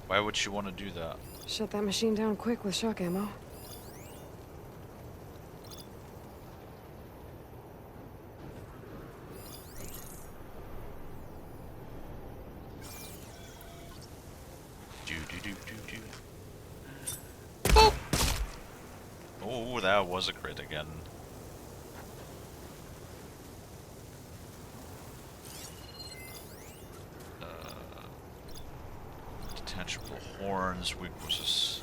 Why would she want to do that? Shut that machine down quick with shock ammo. Oh, that was a crit again. Detachable horns, weaknesses.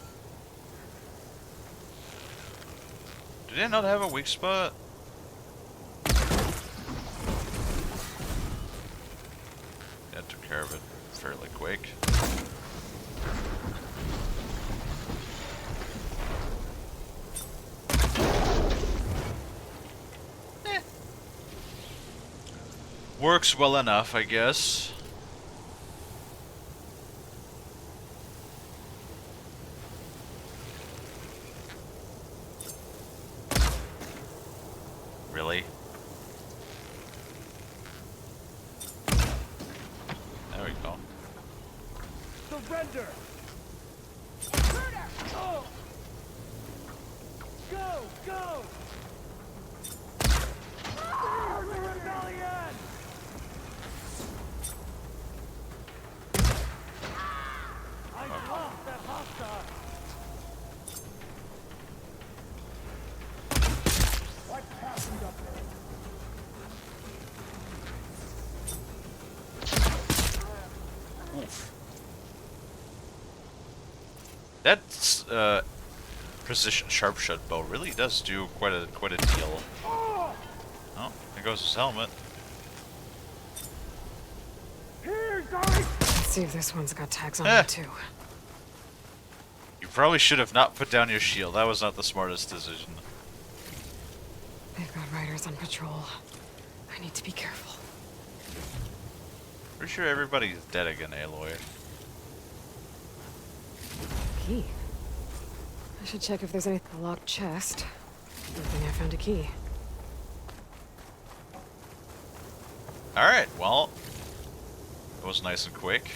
Do they not have a weak spot? That took care of it fairly quick. Works well enough, I guess. Really? There we go. Surrender! Oh. Go! Go! The rebellion! I lost that hostile! What happened up there? Oof. That's precision sharpshot bow really does do quite a deal. Oh, there goes his helmet. Let's see if this one's got tags on it too. You probably should have not put down your shield. That was not the smartest decision. They've got riders on patrol. I need to be careful. Pretty sure everybody's dead again, Aloy. Key. I should check if there's a locked chest. Good thing I found a key. Alright, well, that was nice and quick.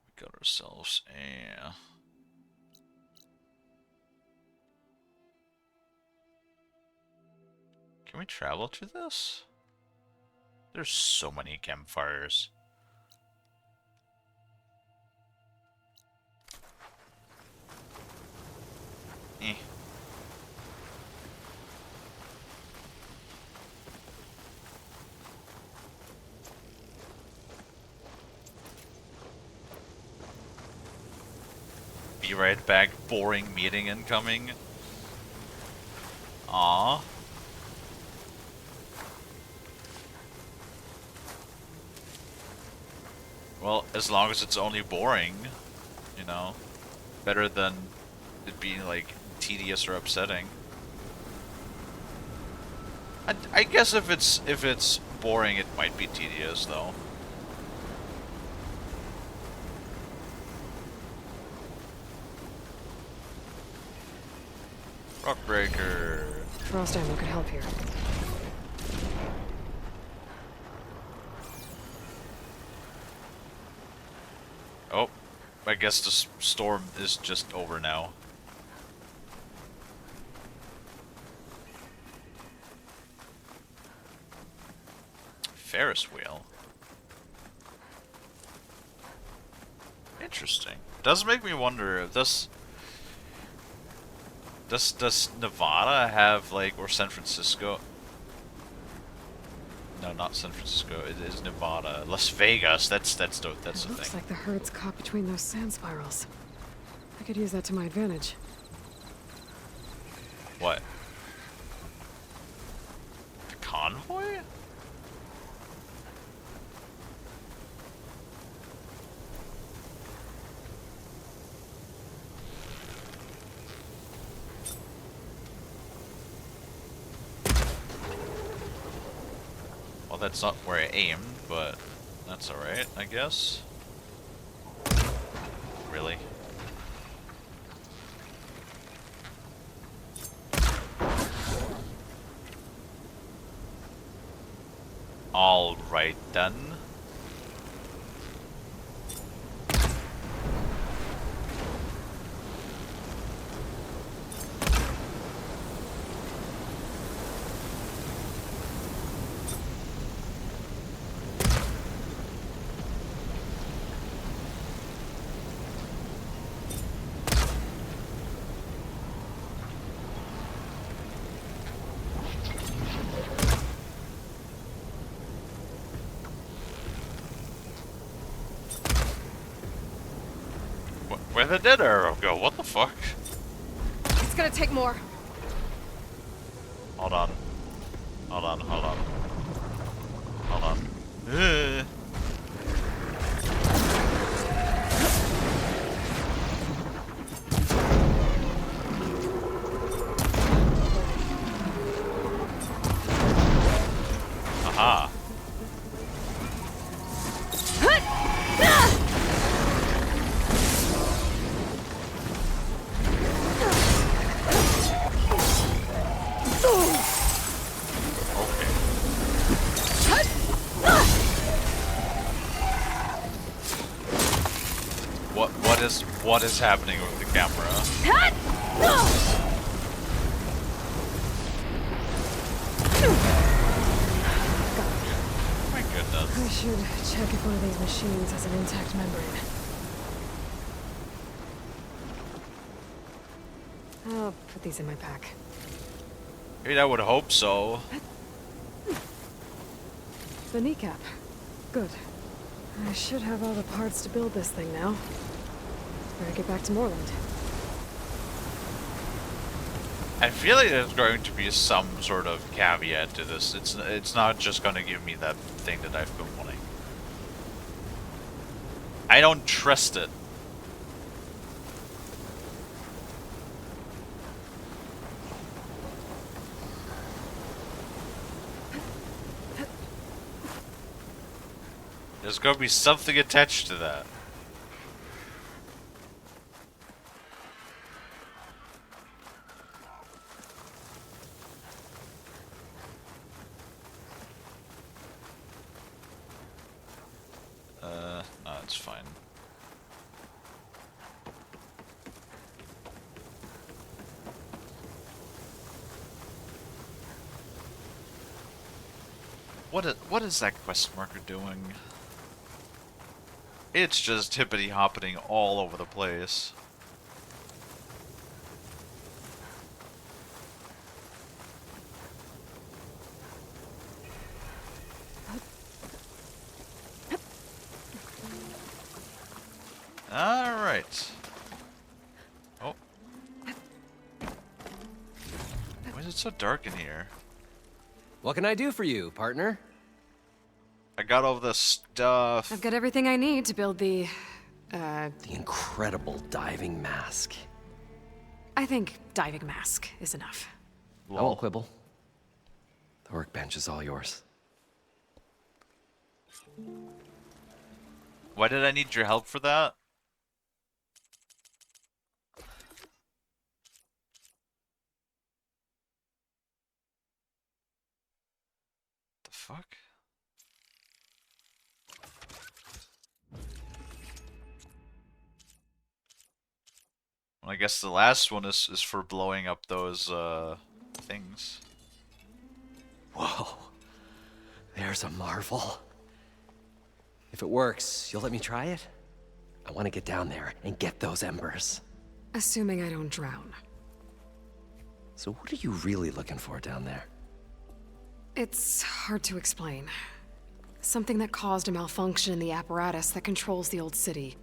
We got ourselves a... Can we travel to this? There's so many campfires. Eh. Be right back. Boring meeting incoming. Aww. Well, as long as it's only boring, you know, better than it being like tedious or upsetting. I guess if it's boring, it might be tedious though. Rockbreaker. Frost ammo could help here. Oh, I guess the storm is just over now. Ferris wheel. Interesting. Does make me wonder if this... Does Nevada have, like, or San Francisco? No, not San Francisco. It is Nevada. Las Vegas. That's the thing. Looks like the herd's caught between those sand spirals. I could use that to my advantage. What? The convoy? Well, that's not where I aimed, but that's alright, I guess. Really? Alright then. Where the dead arrow go? What the fuck? It's gonna take more. Hold on. Hold on, hold on. Hold on. Aha. What is happening with the camera? My goodness. I should check if one of these machines has an intact membrane. I'll put these in my pack. I mean, I would hope so. The kneecap. Good. I should have all the parts to build this thing now. Better get back to Moreland. I feel like there's going to be some sort of caveat to this. It's not just going to give me that thing that I've been wanting. I don't trust it. There's going to be something attached to that. No, it's fine. What is that quest marker doing? It's just hippity-hoppiting all over the place. Alright. Oh. Why is it so dark in here? What can I do for you, partner? I got all the stuff. I've got everything I need to build the incredible diving mask. I think diving mask is enough. I won't quibble. The workbench is all yours. Why did I need your help for that? The fuck? Well, I guess the last one is for blowing up those things. Whoa. There's a marvel. If it works, you'll let me try it? I want to get down there and get those embers. Assuming I don't drown. So what are you really looking for down there? It's hard to explain. Something that caused a malfunction in the apparatus that controls the old city.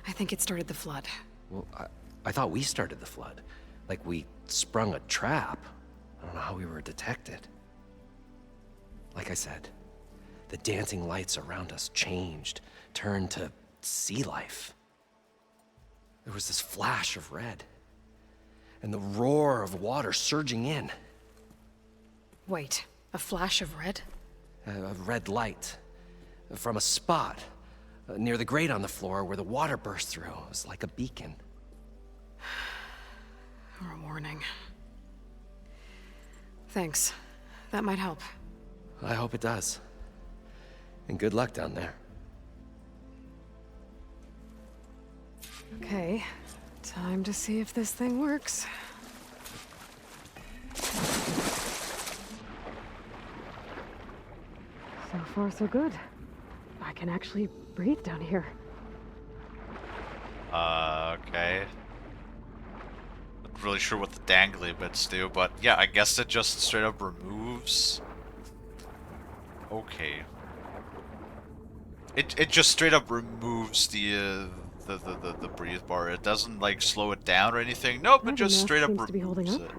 I think it started the flood. Well, I thought we started the flood. Like we sprung a trap. I don't know how we were detected. Like I said, the dancing lights around us changed, turned to sea life. There was this flash of red, and the roar of water surging in. Wait, a flash of red? A red light from a spot near the grate on the floor where the water burst through. It was like a beacon. Or a warning. Thanks. That might help. I hope it does. And good luck down there. Okay, time to see if this thing works. So far, so good. I can actually breathe down here. Okay. Not really sure what the dangly bits do, but yeah, I guess it just straight up removes. Okay. It just straight up removes the breathe bar. It doesn't like slow it down or anything. Nope, it just straight up seems to be holding removes up. it.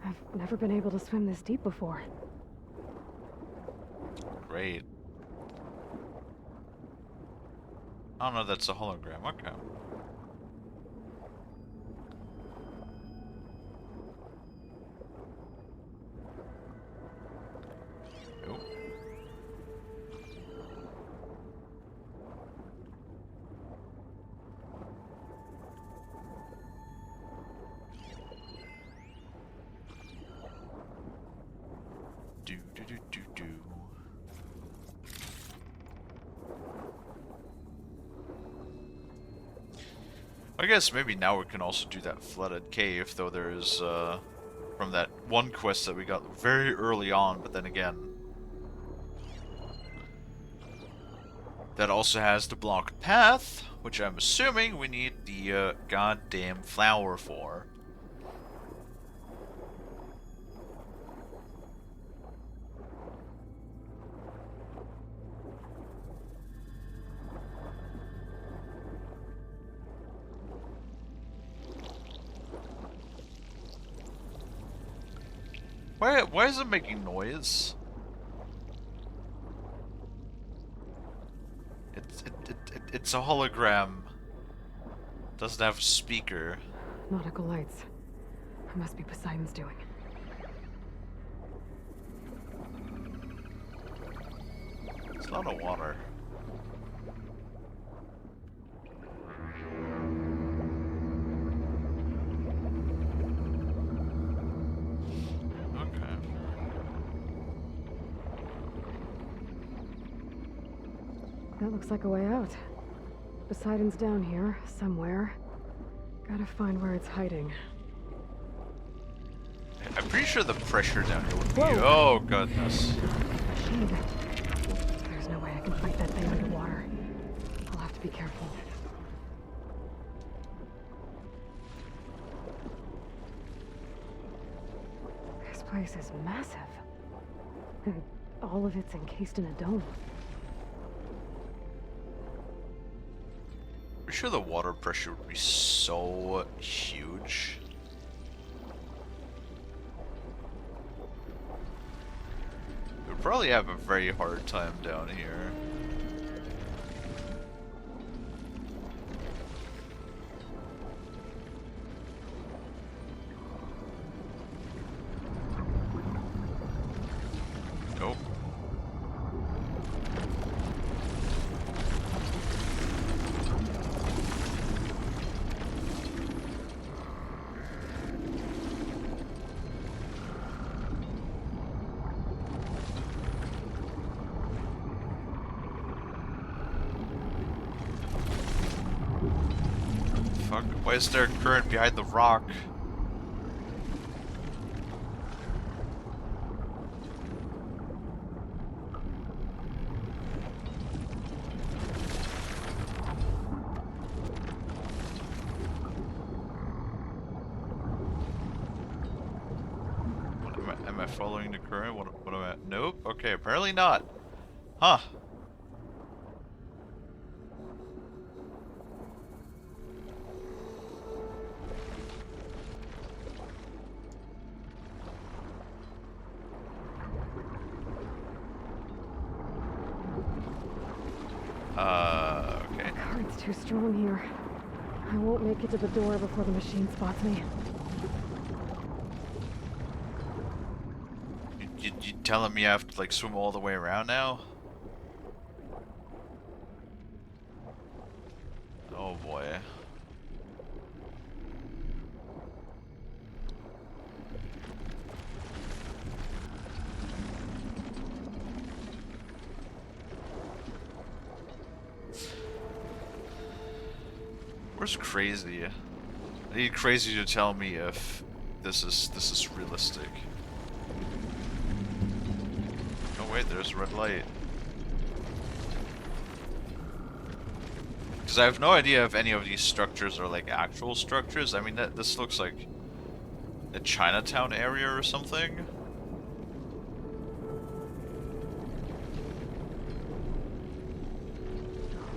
I've never been able to swim this deep before. Great. Oh no, that's a hologram. Okay. Nope. Do do do do do. I guess maybe now we can also do that flooded cave, though there's, from that one quest that we got very early on, but then again, that also has the blocked path, which I'm assuming we need the, goddamn flower for. Why is it making noise? It's a hologram. Doesn't have a speaker. Nautical lights. It must be Poseidon's doing. It's a lot of water. That looks like a way out. Poseidon's down here, somewhere. Gotta find where it's hiding. I'm pretty sure the pressure down here would be... Whoa. Oh, goodness. Shit. There's no way I can fight that thing underwater. I'll have to be careful. This place is massive. And all of it's encased in a dome. I'm sure the water pressure would be so huge. We'd probably have a very hard time down here. Nope. Fuck, why is there a current behind the rock? I following the current? What am I? Nope. Okay, apparently not. Huh. Okay. The current's too strong here. I won't make it to the door before the machine spots me. You telling me I have to like swim all the way around now? Oh boy. Where's Crazy? I need Crazy to tell me if this is realistic. Oh wait, there's a red light. Because I have no idea if any of these structures are like actual structures. I mean, this looks like a Chinatown area or something.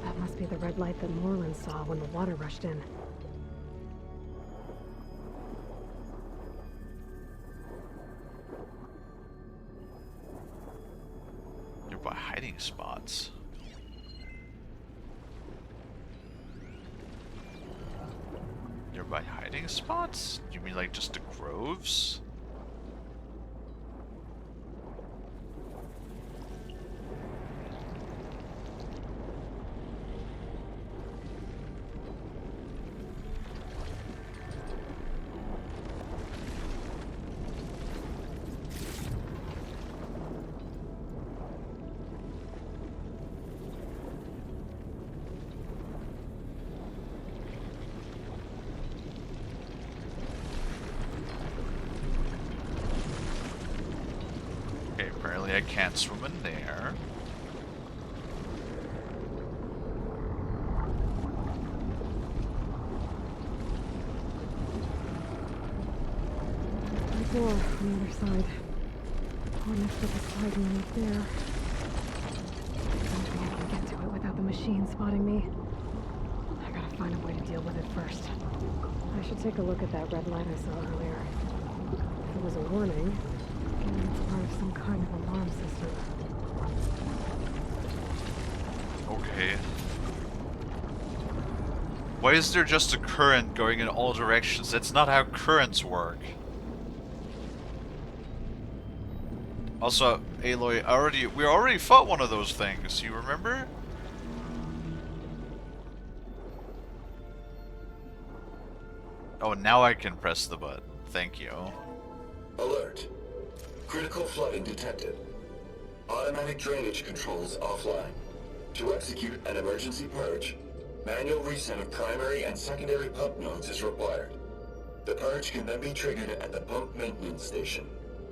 That must be the red light that Moreland saw when the water rushed in. Nearby hiding spots. Nearby hiding spots? You mean like just the groves? Okay, apparently I can't swim in there. The door on the other side. I'll mess with the sliding right there. Maybe I can get to it without the machine spotting me. I gotta find a way to deal with it first. I should take a look at that red light I saw earlier. If it was a warning, then it's part of some kind of alarm system. Okay. Why is there just a current going in all directions? That's not how currents work. Also, Aloy, we already fought one of those things, you remember? Oh, now I can press the button. Thank you. Alert. Critical flooding detected. Automatic drainage controls offline. To execute an emergency purge, manual reset of primary and secondary pump nodes is required. The purge can then be triggered at the pump maintenance station.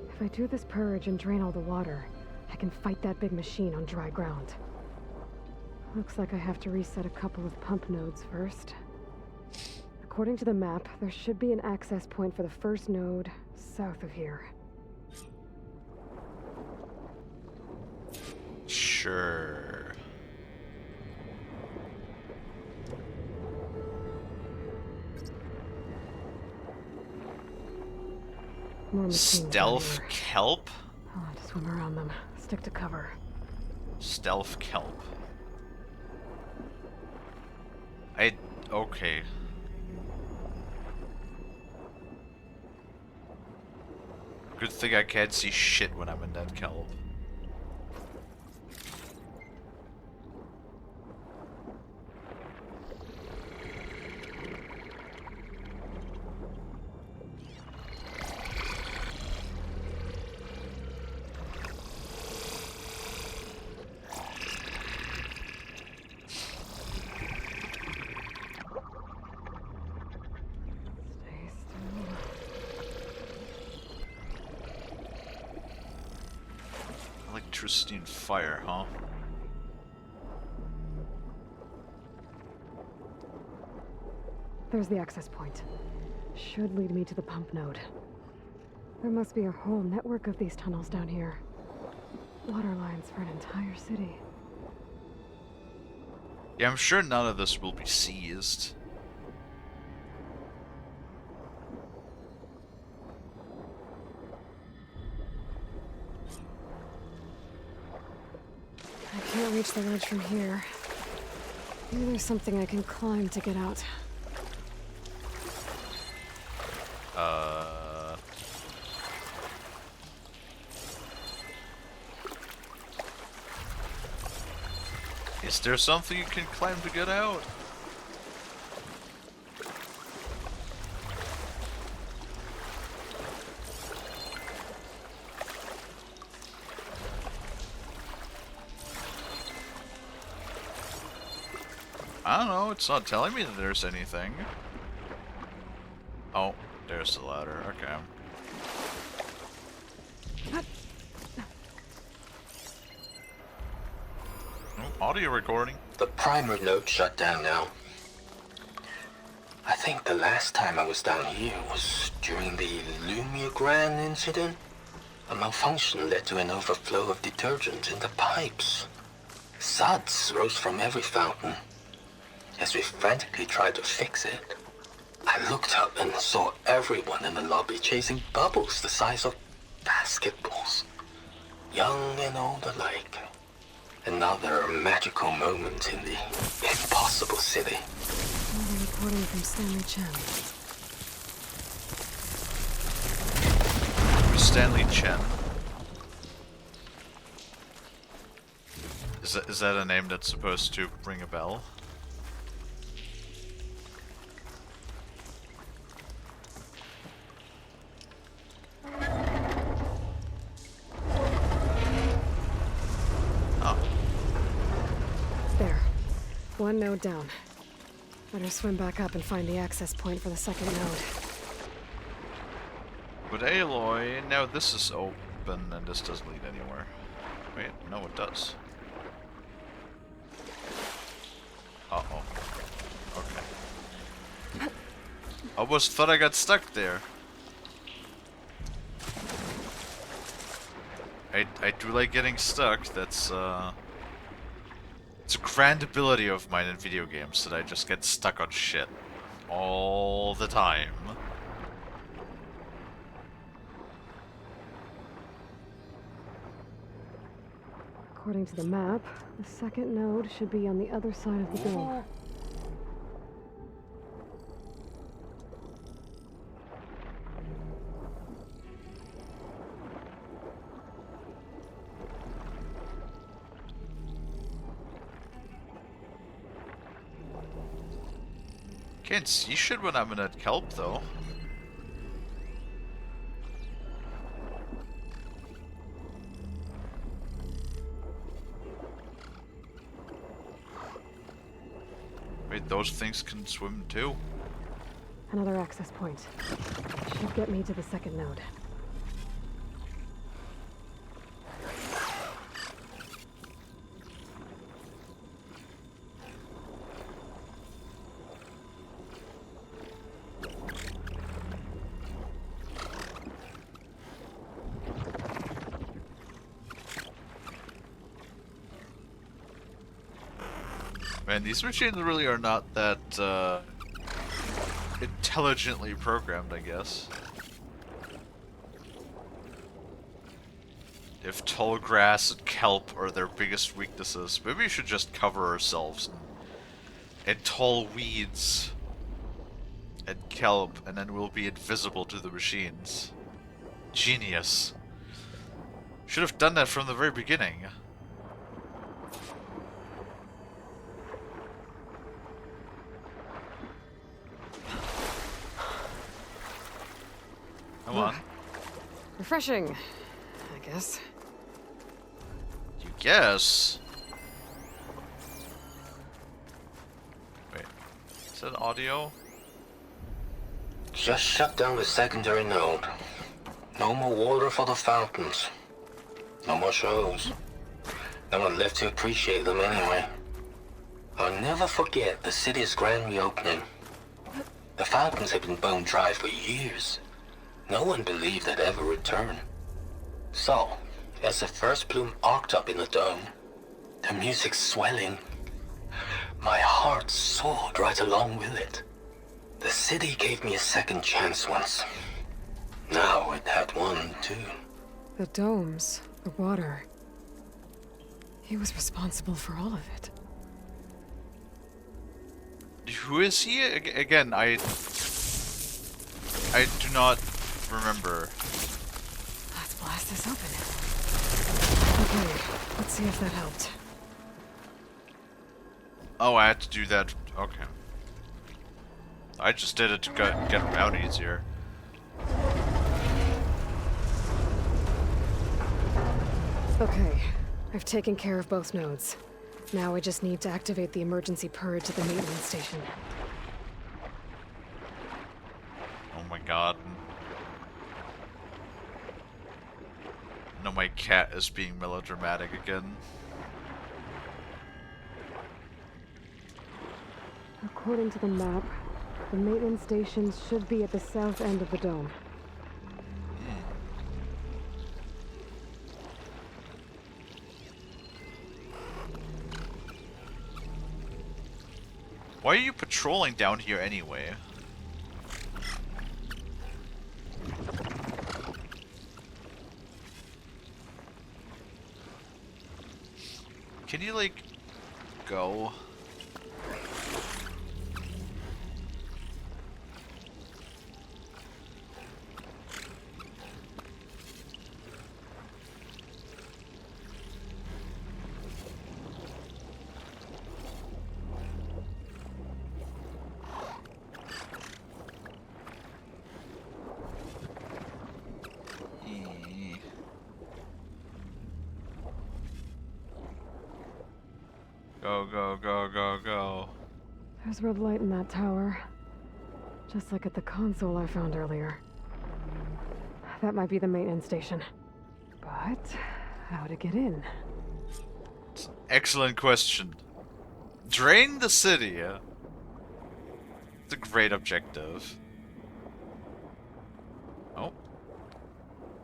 If I do this purge and drain all the water, I can fight that big machine on dry ground. Looks like I have to reset a couple of pump nodes first. According to the map, there should be an access point for the first node south of here. Sure. More machines Stealth down here. kelp? I'll have to swim around them. Stick to cover. Stealth kelp. Okay. Good thing I can't see shit when I'm in that kelp. Electricity and fire, huh? There's the access point. Should lead me to the pump node. There must be a whole network of these tunnels down here. Water lines for an entire city. Yeah, I'm sure none of this will be seized. I can't reach the ledge from here. Maybe there's something I can climb to get out. Is there something you can climb to get out? I don't know, it's not telling me that there's anything. Oh, there's the ladder, okay. Oh, audio recording. The primer node shut down now. I think the last time I was down here was during the Lumiogran incident. A malfunction led to an overflow of detergent in the pipes. Suds rose from every fountain. As we frantically tried to fix it, I looked up and saw everyone in the lobby chasing bubbles the size of basketballs. Young and old alike. Another magical moment in the impossible city. Another recording from Stanley Chen. Stanley Chen. Is that a name that's supposed to ring a bell? There. One node down. Better swim back up and find the access point for the second node. But Aloy, now this is open and this doesn't lead anywhere. Wait, no it does. Uh-oh. Okay. I almost thought I got stuck there. I do like getting stuck, that's it's a grand ability of mine in video games that I just get stuck on shit. All the time. According to the map, the second node should be on the other side of the door. Can't see shit when I'm in a kelp though. Wait, those things can swim too? Another access point. Should get me to the second node. Man, these machines really are not that intelligently programmed, I guess. If tall grass and kelp are their biggest weaknesses, maybe we should just cover ourselves in tall weeds and kelp, and then we'll be invisible to the machines. Genius. Should have done that from the very beginning. Come on. Refreshing, I guess. You guess? Wait, is that audio? Just shut down the secondary node. No more water for the fountains. No more shows. No one left to appreciate them anyway. I'll never forget the city's grand reopening. The fountains have been bone dry for years. no one believed I'd ever return. So, as the first plume arced up in the dome, the music swelling, my heart soared right along with it. The city gave me a second chance once. Now it had one, too. The domes, the water. He was responsible for all of it. Who is he? Again, I do not remember. Let's blast this open. Okay, let's see if that helped. Oh, I had to do that. Okay. I just did it to get around easier. Okay, I've taken care of both nodes. Now I just need to activate the emergency purge at the maintenance station. Oh my god. No, my cat is being melodramatic again. According to the map, the maintenance stations should be at the south end of the dome. Why are you patrolling down here anyway? Can you, like, go? Go, go, go, go, go. There's red light in that tower. Just like at the console I found earlier. That might be the maintenance station. But how to get in? Excellent question. Drain the city. It's a great objective. Oh.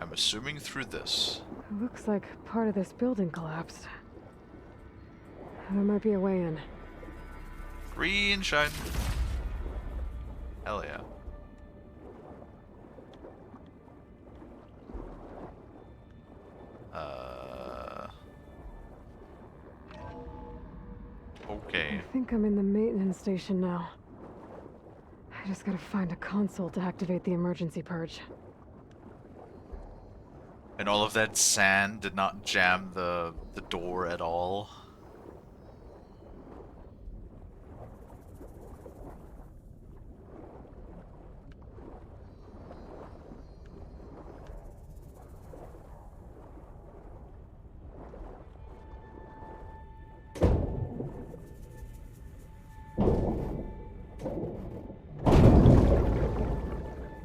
I'm assuming through this. It looks like part of this building collapsed. There might be a way in. Green shine. Hell yeah. Okay. I think I'm in the maintenance station now. I just gotta find a console to activate the emergency purge. And all of that sand did not jam the door at all.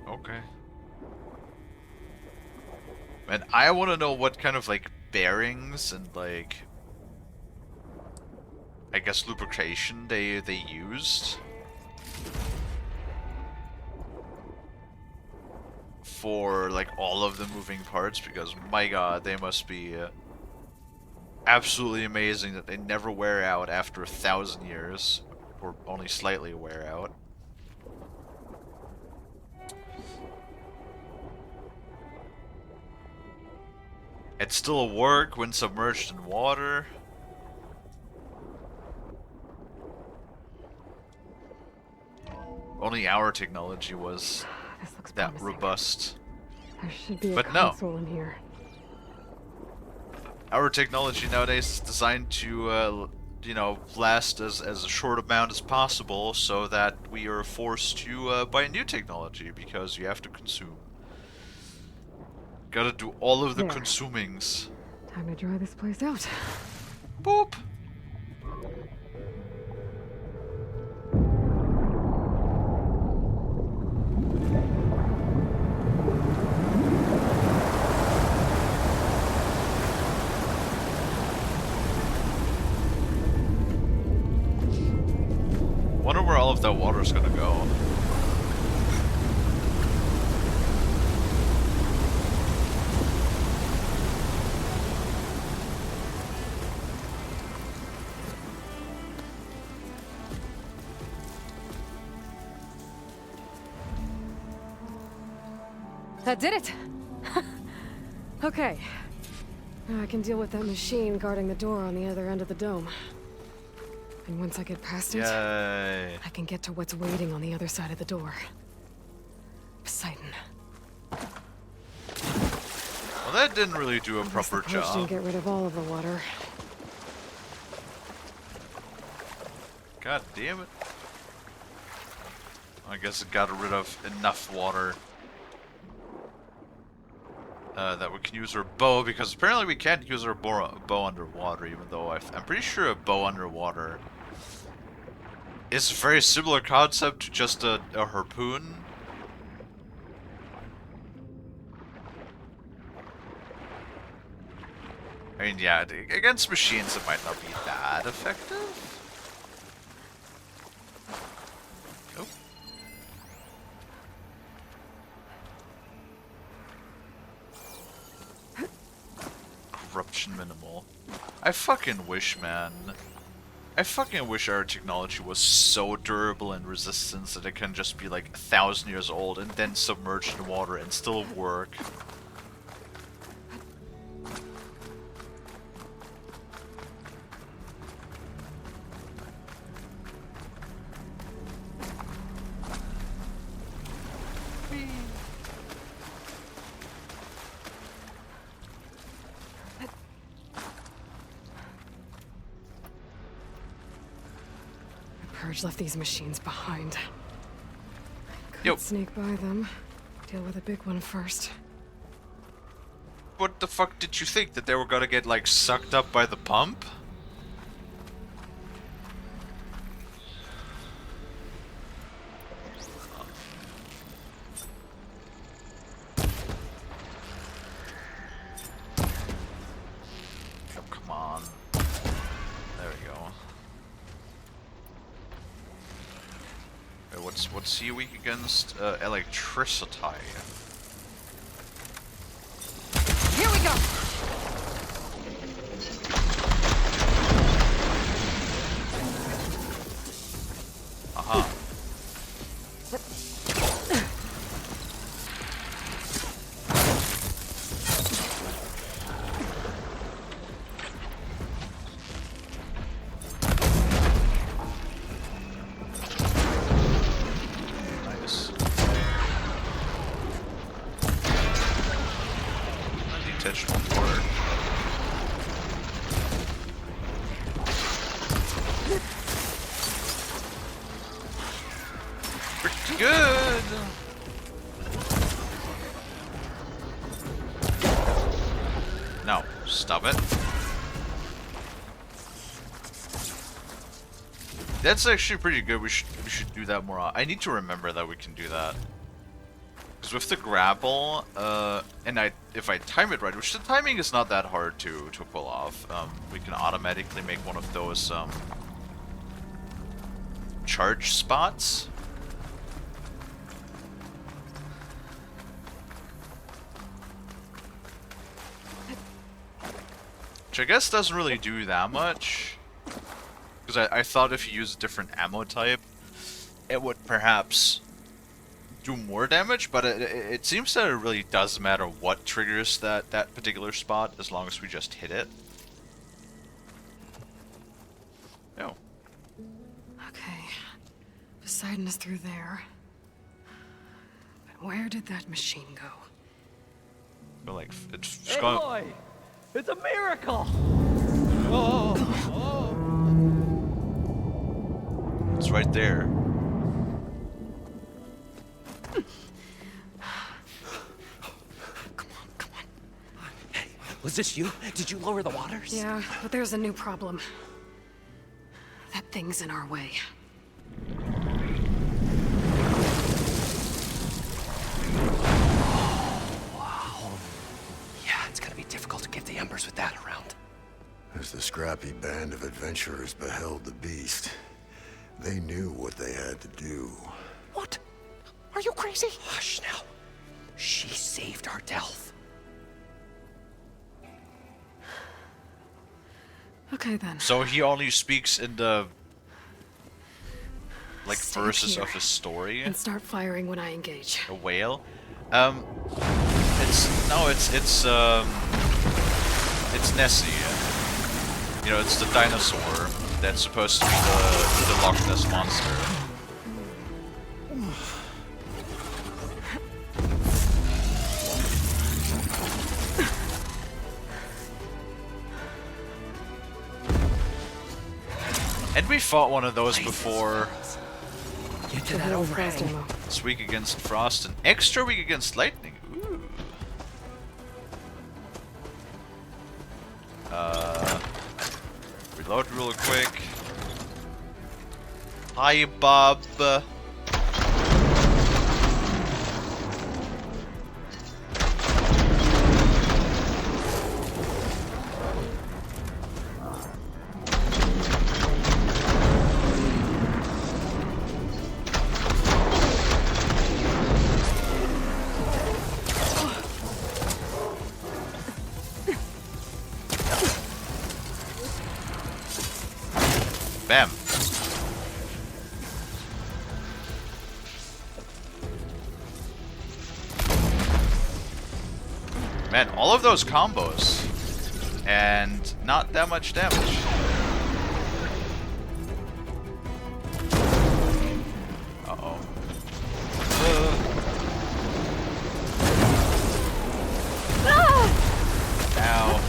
Okay. And I want to know what kind of, like, bearings and, like, I guess lubrication they used for, like, all of the moving parts, because my god, they must be absolutely amazing that they never wear out after 1,000 years, or only slightly wear out. It still work when submerged in water. Only our technology was that robust. There should be a But no. console in here. Our technology nowadays is designed to, you know, last as a short amount as possible, so that we are forced to buy new technology because you have to consume. Gotta do all of the There. consumings. Time to dry this place out. Boop. Wonder where all of that water is gonna go. That did it! Okay. Now I can deal with that machine guarding the door on the other end of the dome. And once I get past it, Yay. I can get to what's waiting on the other side of the door. Poseidon. Well, that didn't really do a proper Didn't job. get rid of all of the water. God damn it. I guess it got rid of enough water that we can use our bow, because apparently we can't use our bow underwater, even though I'm pretty sure a bow underwater is a very similar concept to just a harpoon. I mean, yeah, against machines it might not be that effective. Oh. Corruption minimal. I fucking wish, man. I fucking wish our technology was so durable and resistant that it can just be like 1,000 years old and then submerged in water and still work. Purge left these machines behind. Could Yo. sneak by them. Deal with a big one first. What the fuck did you think? That they were gonna get, like, sucked up by the pump? Oh, come on. There we go. Wait, what's he weak against? Electricity. Here we go! Aha. Nice. Unintentional word. Pretty good. No, stop it. That's actually pretty good. We should do that more. I need to remember that we can do that. Because with the grapple, and if I time it right, which the timing is not that hard to pull off, we can automatically make one of those charge spots. Which I guess doesn't really do that much. Because I thought if you use a different ammo type, it would perhaps do more damage, but it seems that it really does matter what triggers that particular spot, as long as we just hit it. Oh. Okay. Poseidon is through there. But where did that machine go? But like, it's Hey, gone. boy! It's a miracle! Oh, oh. It's right there. Was this you? Did you lower the waters? Yeah, but there's a new problem. That thing's in our way. Wow. Yeah, it's gonna be difficult to get the embers with that around. As the scrappy band of adventurers beheld the beast, they knew what they had to do. What? Are you crazy? Hush now. She saved our Delph. Okay then. So he only speaks in the like Stay verses here of his story. And start firing when I engage. A whale. It's Nessie. You know, it's the dinosaur that's supposed to be the Loch Ness monster. And we fought one of those before. Get to that overhang. It's weak against frost and extra weak against lightning. Ooh. Reload real quick. Hi, Bob. Bam. Man, all of those combos and not that much damage. Uh-oh. Ow.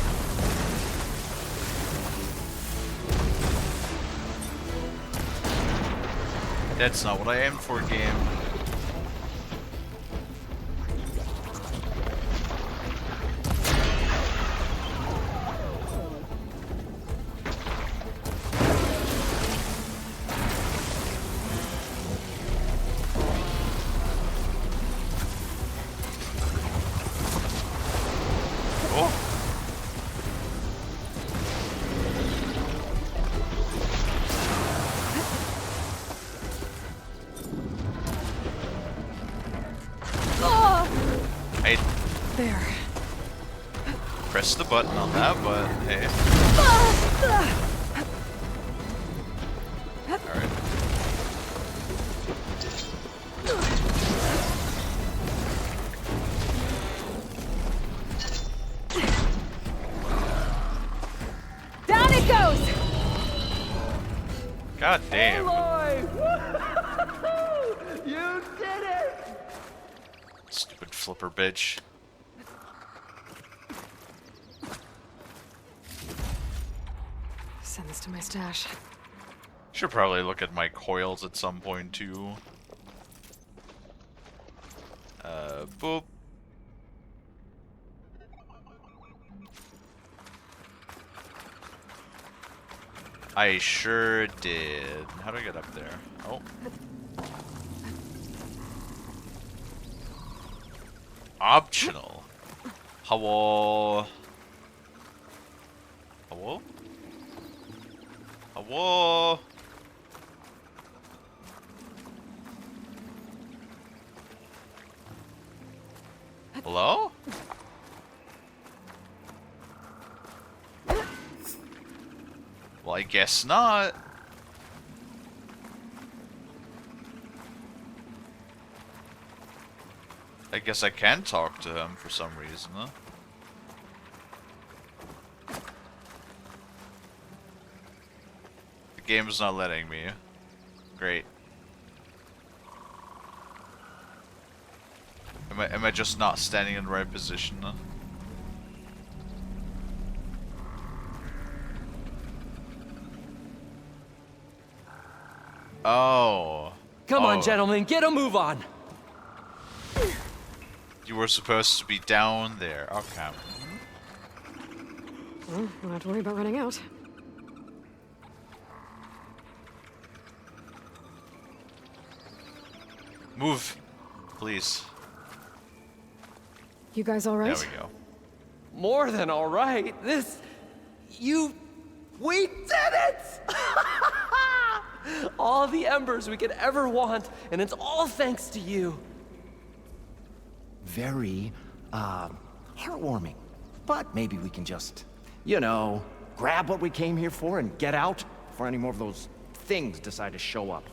That's not what I aimed for, game. There. Press the button on that, but hey. Alright. Down it goes! God damn. You did it! Stupid flipper bitch. Send this to my stash. Should probably look at my coils at some point too. Boop. I sure did. How do I get up there? Oh. Optional. Hello. Hello? Hello? Hello? Well, I guess not. I guess I can talk to him for some reason, huh? The game is not letting me. Great. Am I just not standing in the right position, huh? Oh. Come on, gentlemen, get a move on. You were supposed to be down there. Okay. Well, don't have to worry about running out. Move, please. You guys all right? There we go. More than all right. We did it! All the embers we could ever want, and it's all thanks to you. Very, heartwarming. But maybe we can just, you know, grab what we came here for and get out before any more of those things decide to show up.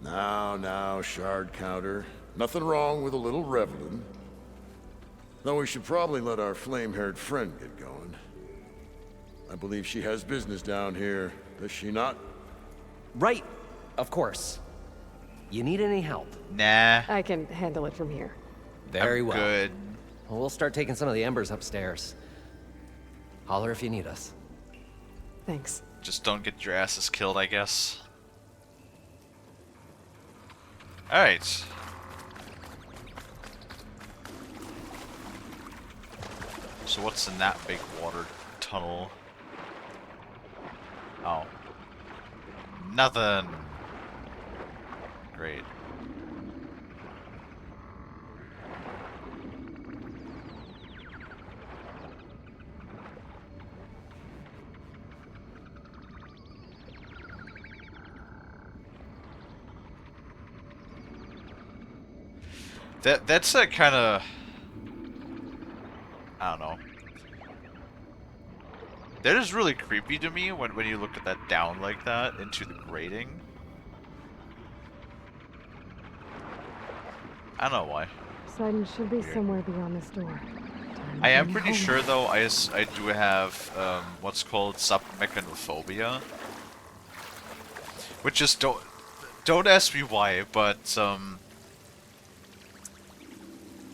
Now, shard counter. Nothing wrong with a little reveling. Though we should probably let our flame-haired friend get going. I believe she has business down here, does she not? Right, of course. You need any help? Nah. I can handle it from here. Very I'm well. good. Well, we'll start taking some of the embers upstairs. Holler if you need us. Thanks. Just don't get your asses killed, I guess. Alright. So what's in that big water tunnel? Oh. Nothing. Great. That's a kind of, I don't know. That is really creepy to me when you look at that down like that into the grating. I don't know why. Poseidon should be somewhere beyond this door. I am pretty sure though I do have what's called submechanophobia, which is don't ask me why, but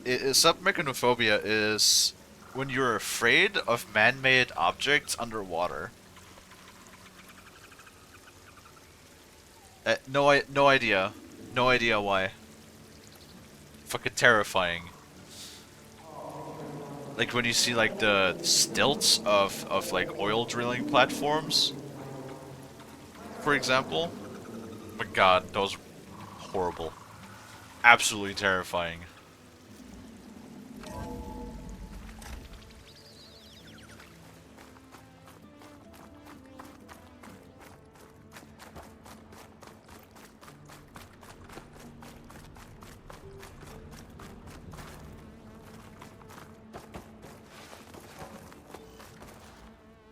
submechanophobia is when you're afraid of man-made objects underwater. No idea why. Fucking terrifying. Like when you see like the stilts of like oil drilling platforms, for example. Oh my god, those are horrible. Absolutely terrifying.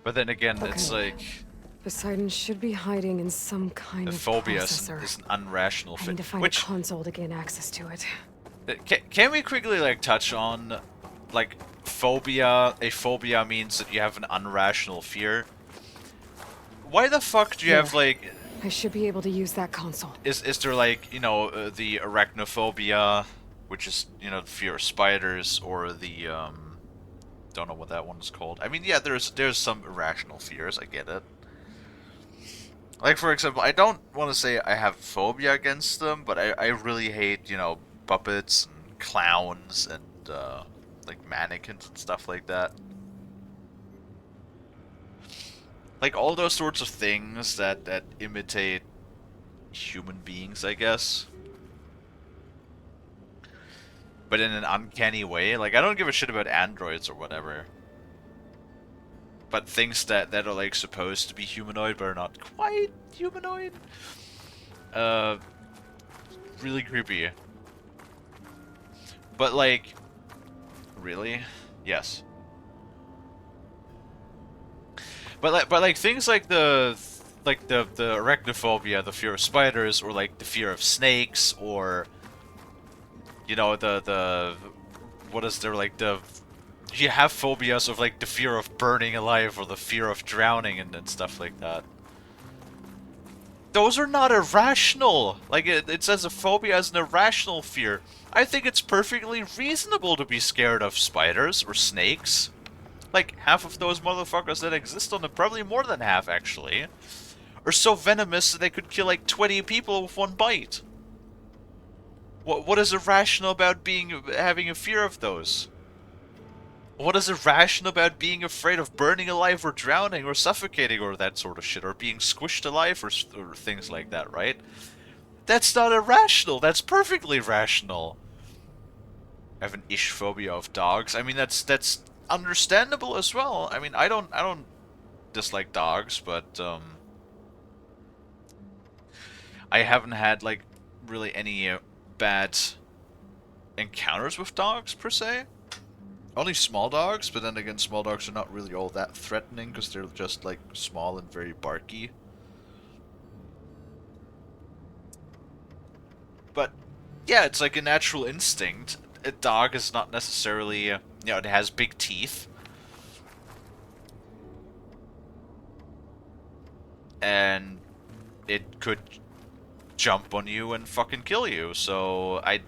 But then again, it's like Poseidon should be hiding in some kind of phobia processor. is an irrational I thing. need to find a console to gain access to it. Can we quickly like touch on like phobia? A phobia means that you have an irrational fear. Why the fuck do you have like? I should be able to use that console. Is there like, you know, the arachnophobia, which is, you know, the fear of spiders, or the don't know what that one is called. I mean, yeah, there's some irrational fears. I get it. Like, for example, I don't want to say I have phobia against them, but I really hate, you know, puppets and clowns and like mannequins and stuff like that. Like all those sorts of things that imitate human beings, I guess. But in an uncanny way. Like, I don't give a shit about androids or whatever. But things that are, like, supposed to be humanoid but are not quite humanoid. Really creepy. But, like, really? Yes. But like things like the arachnophobia, the fear of spiders, or like the fear of snakes, or you know, the what is there, like the, you have phobias of like the fear of burning alive or the fear of drowning and stuff like that. Those are not irrational. Like it says a phobia is an irrational fear. I think it's perfectly reasonable to be scared of spiders or snakes. Like half of those motherfuckers that exist on them, probably more than half actually, are so venomous that they could kill like 20 people with one bite. What is irrational about having a fear of those? What is irrational about being afraid of burning alive or drowning or suffocating or that sort of shit, or being squished alive or things like that, right? That's not irrational. That's perfectly rational. I have an ish phobia of dogs. I mean, that's understandable as well. I mean, I don't dislike dogs, but I haven't had like really any bad encounters with dogs per se. Only small dogs, but then again, small dogs are not really all that threatening because they're just like small and very barky. But yeah, it's like a natural instinct. A dog is not necessarily You know, it has big teeth. And it could jump on you and fucking kill you. So I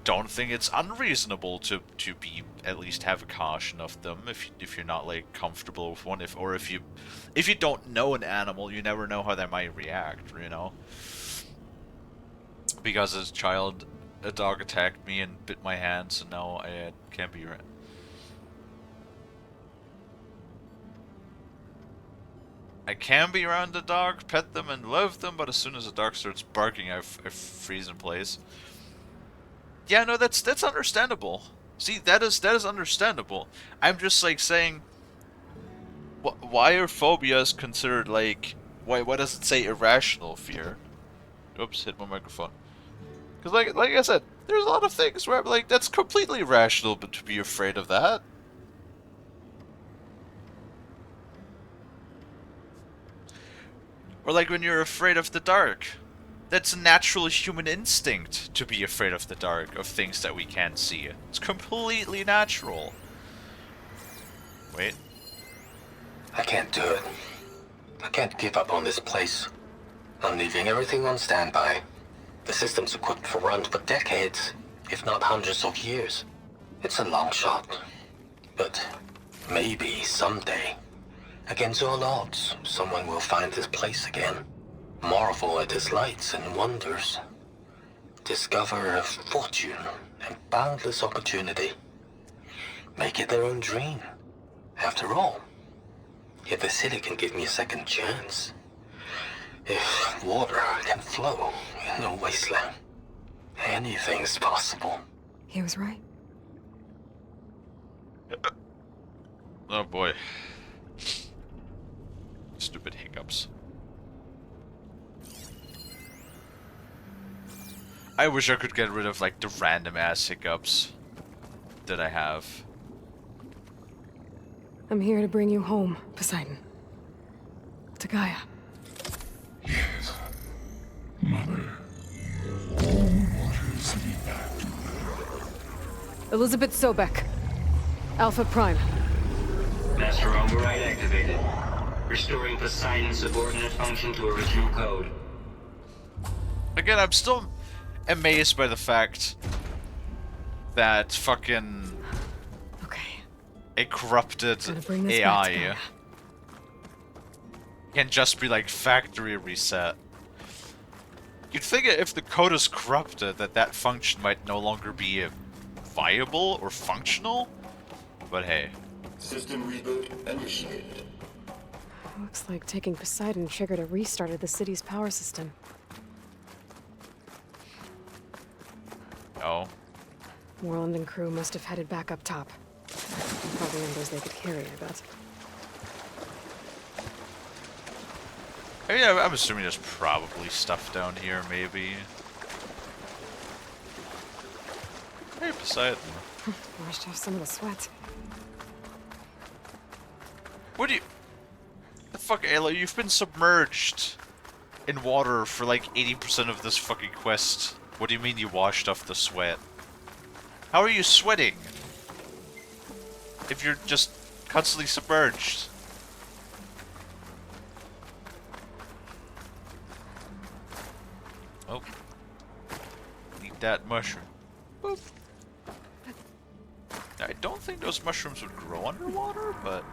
don't think it's unreasonable to be at least have a caution of them if you're not like comfortable with one, if you don't know an animal, you never know how they might react, you know. Because as a child, a dog attacked me and bit my hand, so now I can't be right. I can be around the dog, pet them, and love them, but as soon as the dog starts barking, I freeze in place. Yeah, no, that's understandable. See, that is understandable. I'm just like saying, why are phobias considered like why does it say irrational fear? Oops, hit my microphone. Because like I said, there's a lot of things where I'm like that's completely irrational, but to be afraid of that. Or like when you're afraid of the dark. That's a natural human instinct to be afraid of the dark, of things that we can't see. It's completely natural. Wait. I can't do it. I can't give up on this place. I'm leaving everything on standby. The system's equipped for runs for decades, if not hundreds of years. It's a long shot. But maybe someday, against all odds, someone will find this place again. Marvel at its lights and wonders. Discover a fortune and boundless opportunity. Make it their own dream. After all, if the city can give me a second chance, if water can flow in a wasteland, anything's possible. He was right. Oh boy. Stupid hiccups. I wish I could get rid of like the random ass hiccups that I have. I'm here to bring you home, Poseidon. To Gaia. Yes, Mother. All waters lead back to Elizabeth Sobek. Alpha Prime. Master override activated. Restoring Poseidon's subordinate function to original code. Again, I'm still amazed by the fact that fucking a corrupted AI can just be like factory reset. You'd think if the code is corrupted that function might no longer be viable or functional, but hey. System reboot initiated. Looks like taking Poseidon triggered a restart of the city's power system. Oh. Moreland and crew must have headed back up top. Probably numbers they could carry, I bet. I mean, I'm assuming there's probably stuff down here, maybe. Hey, Poseidon. Washed off some of the sweat. What do you... The fuck, Ayla, you've been submerged in water for like 80% of this fucking quest. What do you mean you washed off the sweat? How are you sweating? If you're just constantly submerged. Oh. Eat that mushroom. Oof. I don't think those mushrooms would grow underwater, but...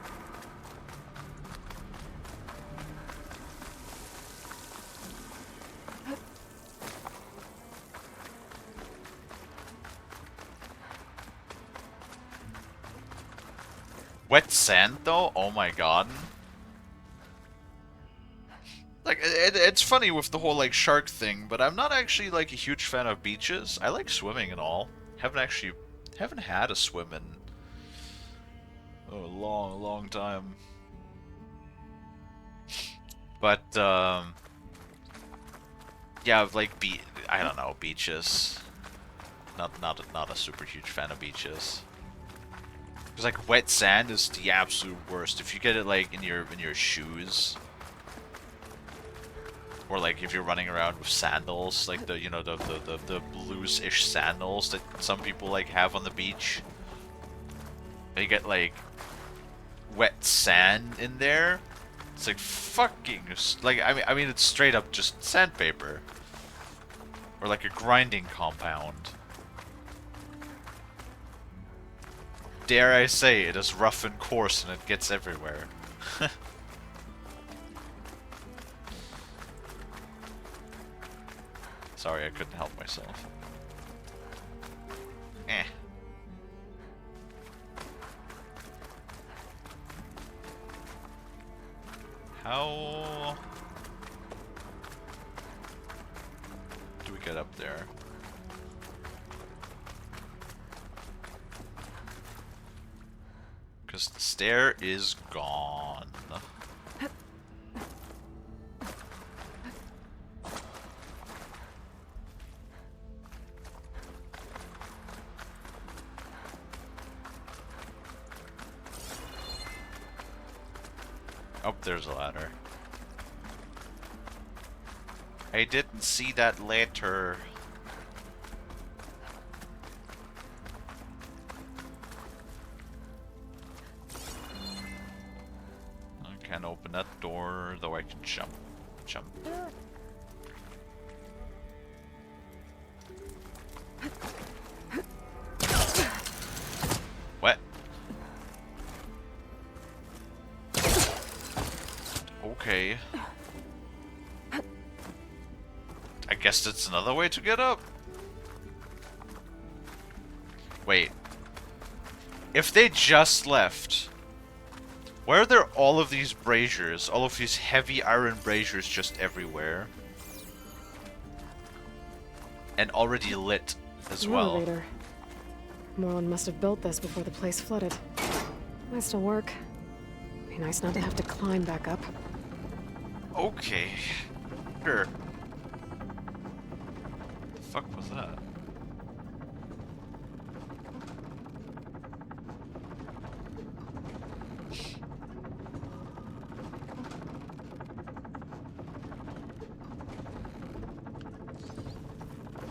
Wet sand, though? Oh my god. Like, it's funny with the whole, like, shark thing, but I'm not actually, like, a huge fan of beaches. I like swimming and all. Haven't had a swim in a long time. But, yeah, like, I don't know, beaches. Not a super huge fan of beaches. Because, like, wet sand is the absolute worst. If you get it, like, in your shoes, or like if you're running around with sandals, like the, you know, the blues-ish sandals that some people like have on the beach. You get like wet sand in there. It's like fucking like I mean it's straight up just sandpaper. Or like a grinding compound. Dare I say, it is rough and coarse and it gets everywhere. Sorry, I couldn't help myself. Eh. How do we get up there? Because the stair is gone. Oh, there's a ladder. I didn't see that ladder. I can't open that door, though I can jump. Jump. What? Okay. I guess that's another way to get up. Wait. If they just left, why are there all of these braziers? All of these heavy iron braziers just everywhere? And already lit as An well. elevator. Moreland must have built this before the place flooded. Might still work. Be nice not to have to climb back up. Okay. Sure. The fuck was that?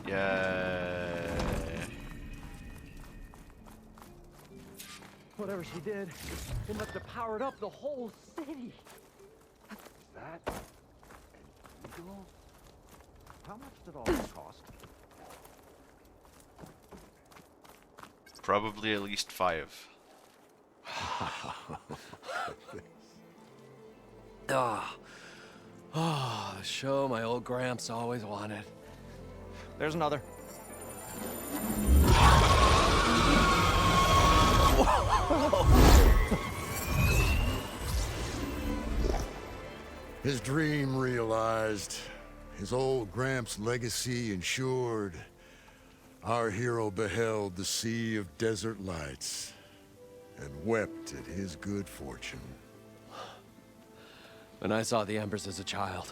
Yeah. Whatever she did, it must have powered up the whole city. Is that an eagle? How much did all this cost? Probably at least 5. The show my old Gramps always wanted. There's another. His dream realized, his old Gramps' legacy ensured. Our hero beheld the sea of desert lights and wept at his good fortune. When I saw the embers as a child,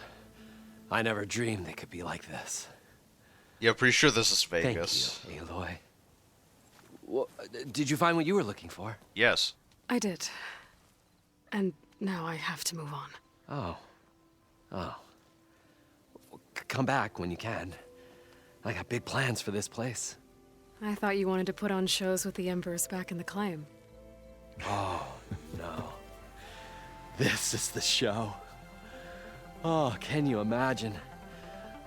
I never dreamed they could be like this. Yeah, pretty sure this is Vegas. Thank you, Aloy. Well, did you find what you were looking for? Yes. I did. And now I have to move on. Oh. Oh. Well, come back when you can. I got big plans for this place. I thought you wanted to put on shows with the Embers back in the claim. Oh, no. This is the show. Oh, can you imagine?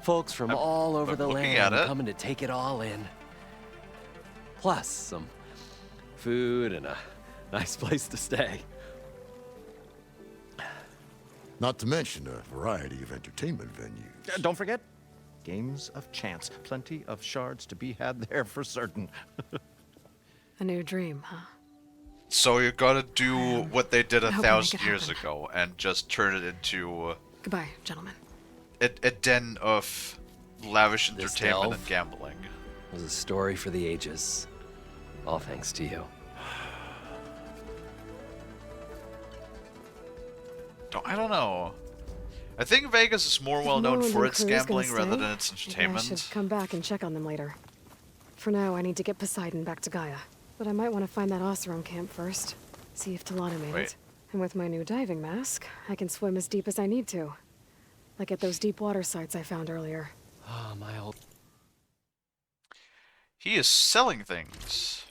Folks from all over the land coming to take it all in. Plus some food and a nice place to stay. Not to mention a variety of entertainment venues. Don't forget, games of chance. Plenty of shards to be had there for certain. A new dream, huh? So you gotta do what they did I a hope I make 1,000 it years happen. ago and just turn it into Goodbye, gentlemen. a den of lavish This entertainment delve and gambling. was a story for the ages. All thanks to you. I don't know. I think Vegas is more well known Moreland for and its crew's gonna gambling rather stay. than its Maybe I entertainment. should come back and check on them later. For now, I need to get Poseidon back to Gaia. But I might want to find that Oseram camp first. See if Talana made Wait. it. And with my new diving mask, I can swim as deep as I need to. Like at those deep water sites I found earlier. Oh, my old... He is selling things.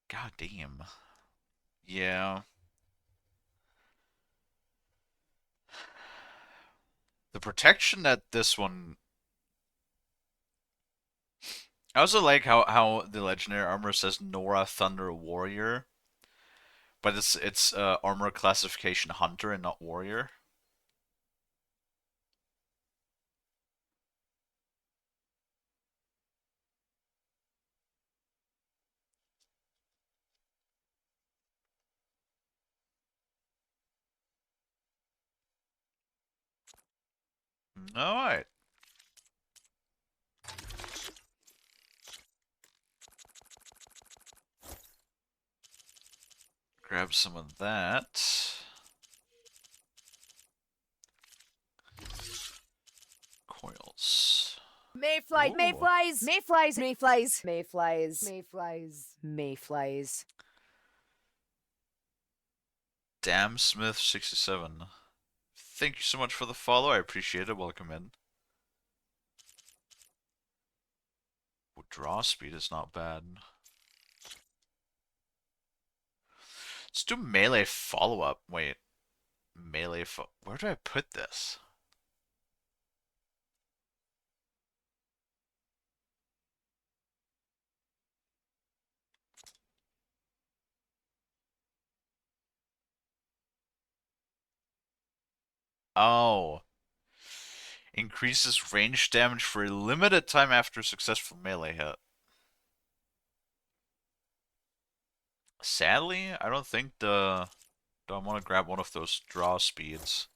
God damn. Yeah. The protection that this one... I also like how the legendary armor says Nora Thunder Warrior, but it's armor classification Hunter and not Warrior. Alright. Grab some of that. Coils. Mayflies, Ooh. mayflies, mayflies, mayflies, mayflies, mayflies, mayflies. Damn Smith 67. Thank you so much for the follow. I appreciate it. Welcome in. Ooh, draw speed is not bad. Let's do melee follow-up. Wait. Melee where do I put this? Oh. Increases range damage for a limited time after a successful melee hit. Sadly, I don't think the... Do I want to grab one of those draw speeds?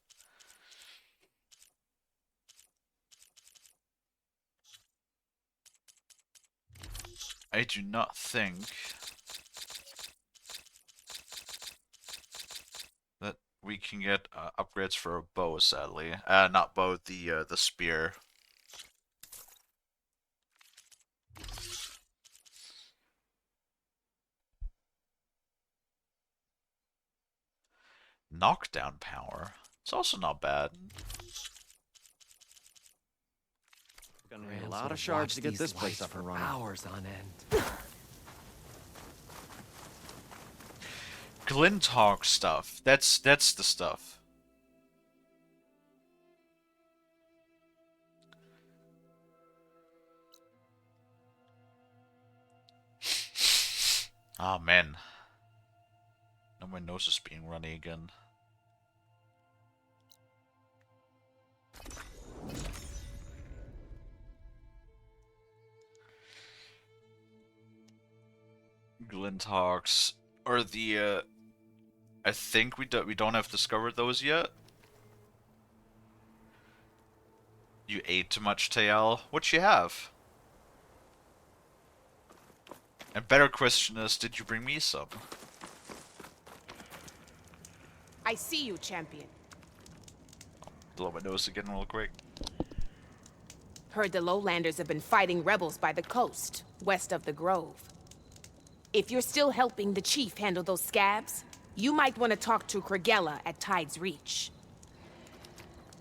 I do not think that we can get upgrades for a bow, sadly. Not bow, the spear. Knockdown power. It's also not bad. Gonna need a lot of shards to get this place up and running. Hours on end. Glinthawk stuff. That's the stuff. Oh man. Now my nose is being runny again. Glinthawks or the I think we don't have discovered those yet. You ate too much, Tael. What you have? And better question is, did you bring me some? I see you, champion. Blow my nose again real quick. Heard the lowlanders have been fighting rebels by the coast, west of the grove. If you're still helping the chief handle those scabs, you might want to talk to Kragella at Tide's Reach.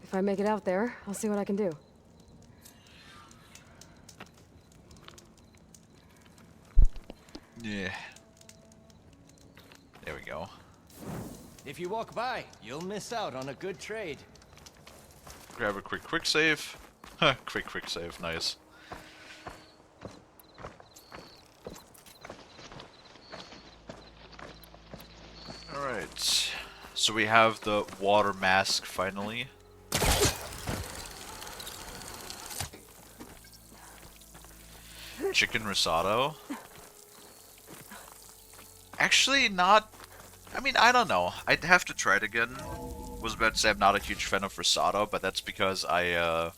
If I make it out there, I'll see what I can do. Yeah. There we go. If you walk by, you'll miss out on a good trade. Grab a quick save. quick save, nice. Alright. So we have the water mask finally. Chicken risotto. Actually, not... I mean, I don't know. I'd have to try it again. Was about to say I'm not a huge fan of risotto, but that's because a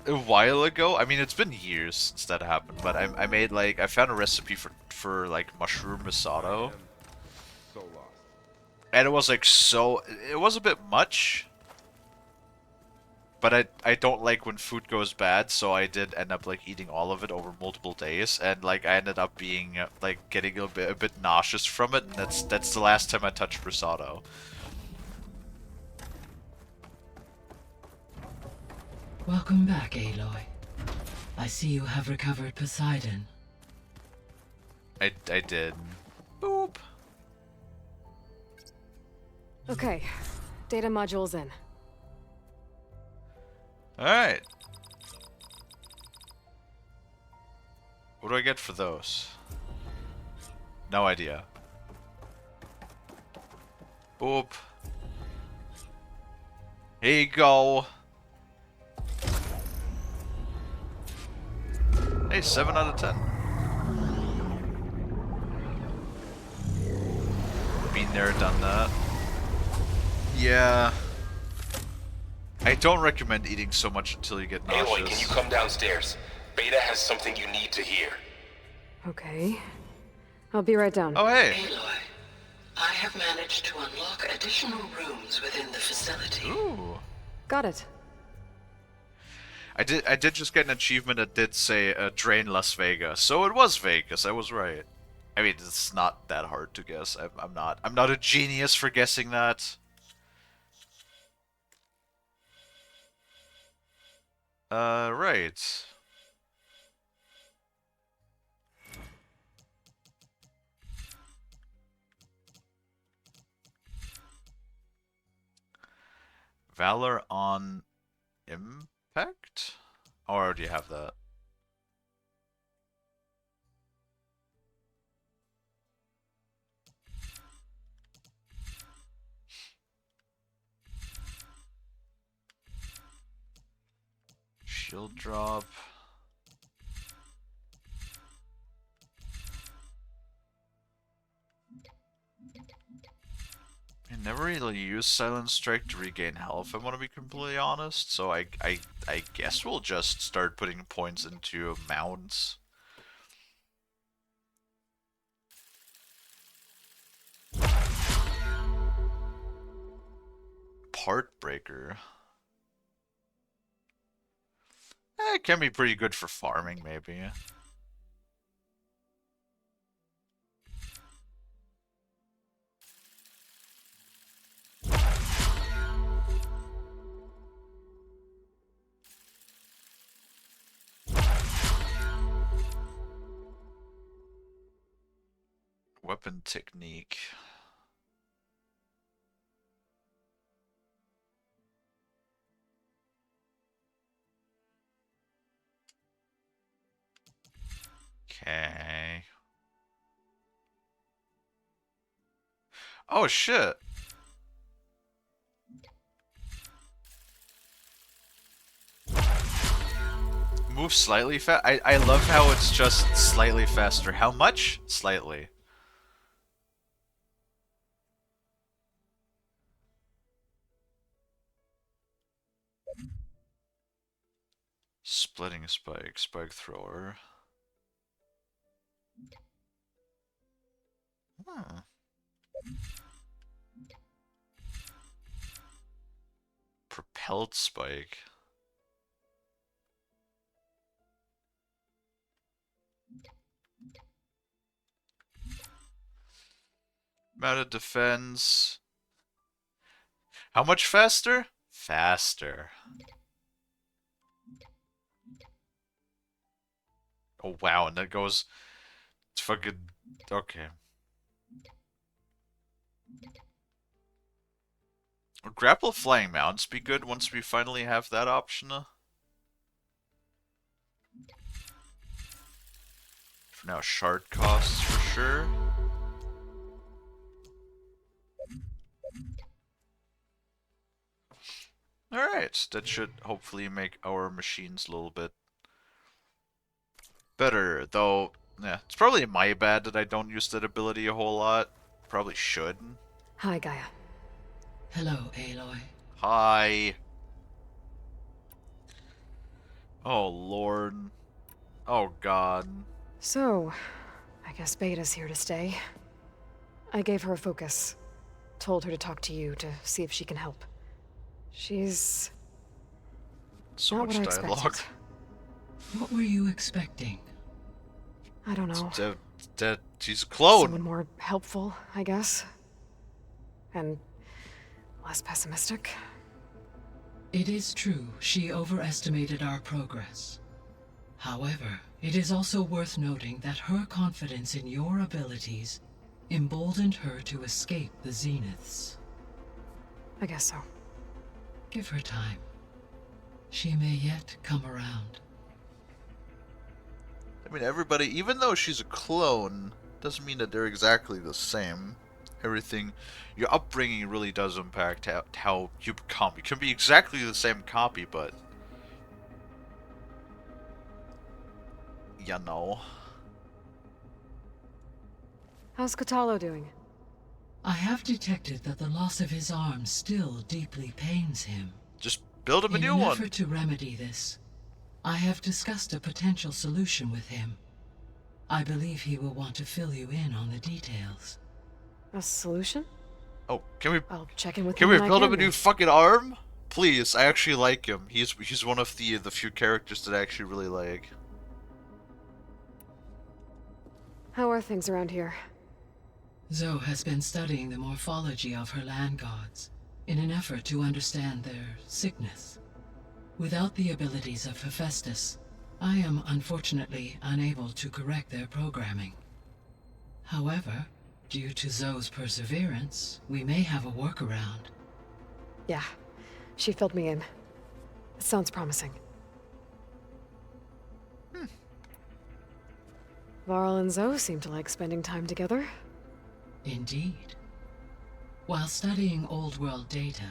while ago, I mean, it's been years since that happened, but I made, like, I found a recipe for like, mushroom risotto. And it was, like, it was a bit much. But I don't like when food goes bad, so I did end up like eating all of it over multiple days, and like I ended up being like getting a bit nauseous from it, and that's the last time I touched risotto. Welcome back, Aloy. I see you have recovered Poseidon. I did. Boop. Okay, data module's in. Alright. What do I get for those? No idea. Boop. Here you go. Hey, 7 out of 10. Been there, done that. Yeah. I don't recommend eating so much until you get nauseous. Aloy, can you come downstairs? Beta has something you need to hear. Okay. I'll be right down. Oh, hey. Aloy, I have managed to unlock additional rooms within the facility. Ooh. Got it. I did just get an achievement that did say drain Las Vegas, so it was Vegas. I was right. I mean, it's not that hard to guess. I'm not a genius for guessing that. Right. Valor on Impact? Or do you have that? Shield drop. I never really used Silent Strike to regain health, I want to be completely honest, so I guess we'll just start putting points into mounts. Part Breaker. It can be pretty good for farming, maybe. Weapon technique. Okay. Oh shit. Move slightly fast. I love how it's just slightly faster. How much? Slightly. Splitting spike, spike thrower. Hmm. Propelled spike. Mounted defense. How much faster? Faster. Oh wow, and that goes... It's fucking... Okay. Would grapple flying mounts be good once we finally have that option? For now, shard costs for sure. Alright, that should hopefully make our machines a little bit better, though, yeah, it's probably my bad that I don't use that ability a whole lot. Probably should. Hi, Gaia. Hello, Aloy. Hi. Oh, Lord. Oh, God. So, I guess Beta's here to stay. I gave her a focus. Told her to talk to you to see if she can help. She's... So not much what I dialogue. expected. What were you expecting? I don't know. She's a clone. Someone more helpful, I guess. And less pessimistic. It is true, she overestimated our progress. However, it is also worth noting that her confidence in your abilities emboldened her to escape the Zeniths. I guess so. Give her time. She may yet come around. I mean, everybody, even though she's a clone, doesn't mean that they're exactly the same. Everything, your upbringing really does impact how you become. You can be exactly the same copy, but you know. How's Katalo doing? I have detected that the loss of his arm still deeply pains him. Just build him a new In an one. effort to remedy this, I have discussed a potential solution with him. I believe he will want to fill you in on the details. A solution? Oh, can we? I'll check in with Can him we when I build him a can. new fucking arm? Please, I actually like him. He's one of the few characters that I actually really like. How are things around here? Zoe has been studying the morphology of her land gods in an effort to understand their sickness. Without the abilities of Hephaestus, I am unfortunately unable to correct their programming. However, due to Zoe's perseverance, we may have a workaround. Yeah, she filled me in. It sounds promising. Varl and Zoe seem to like spending time together. Indeed. While studying Old World data,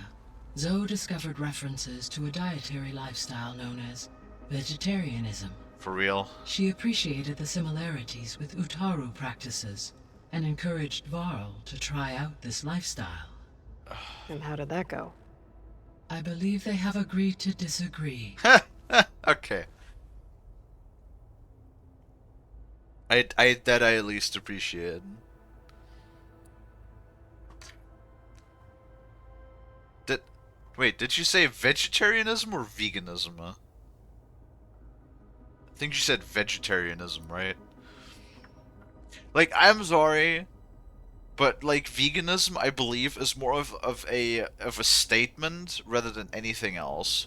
Zoe discovered references to a dietary lifestyle known as vegetarianism. For real? She appreciated the similarities with Utaru practices and encouraged Varl to try out this lifestyle. And how did that go? I believe they have agreed to disagree. Okay. I at least appreciate. Wait, did you say vegetarianism or veganism? I think you said vegetarianism, right? Like, I'm sorry, but like veganism, I believe, is more of a statement rather than anything else.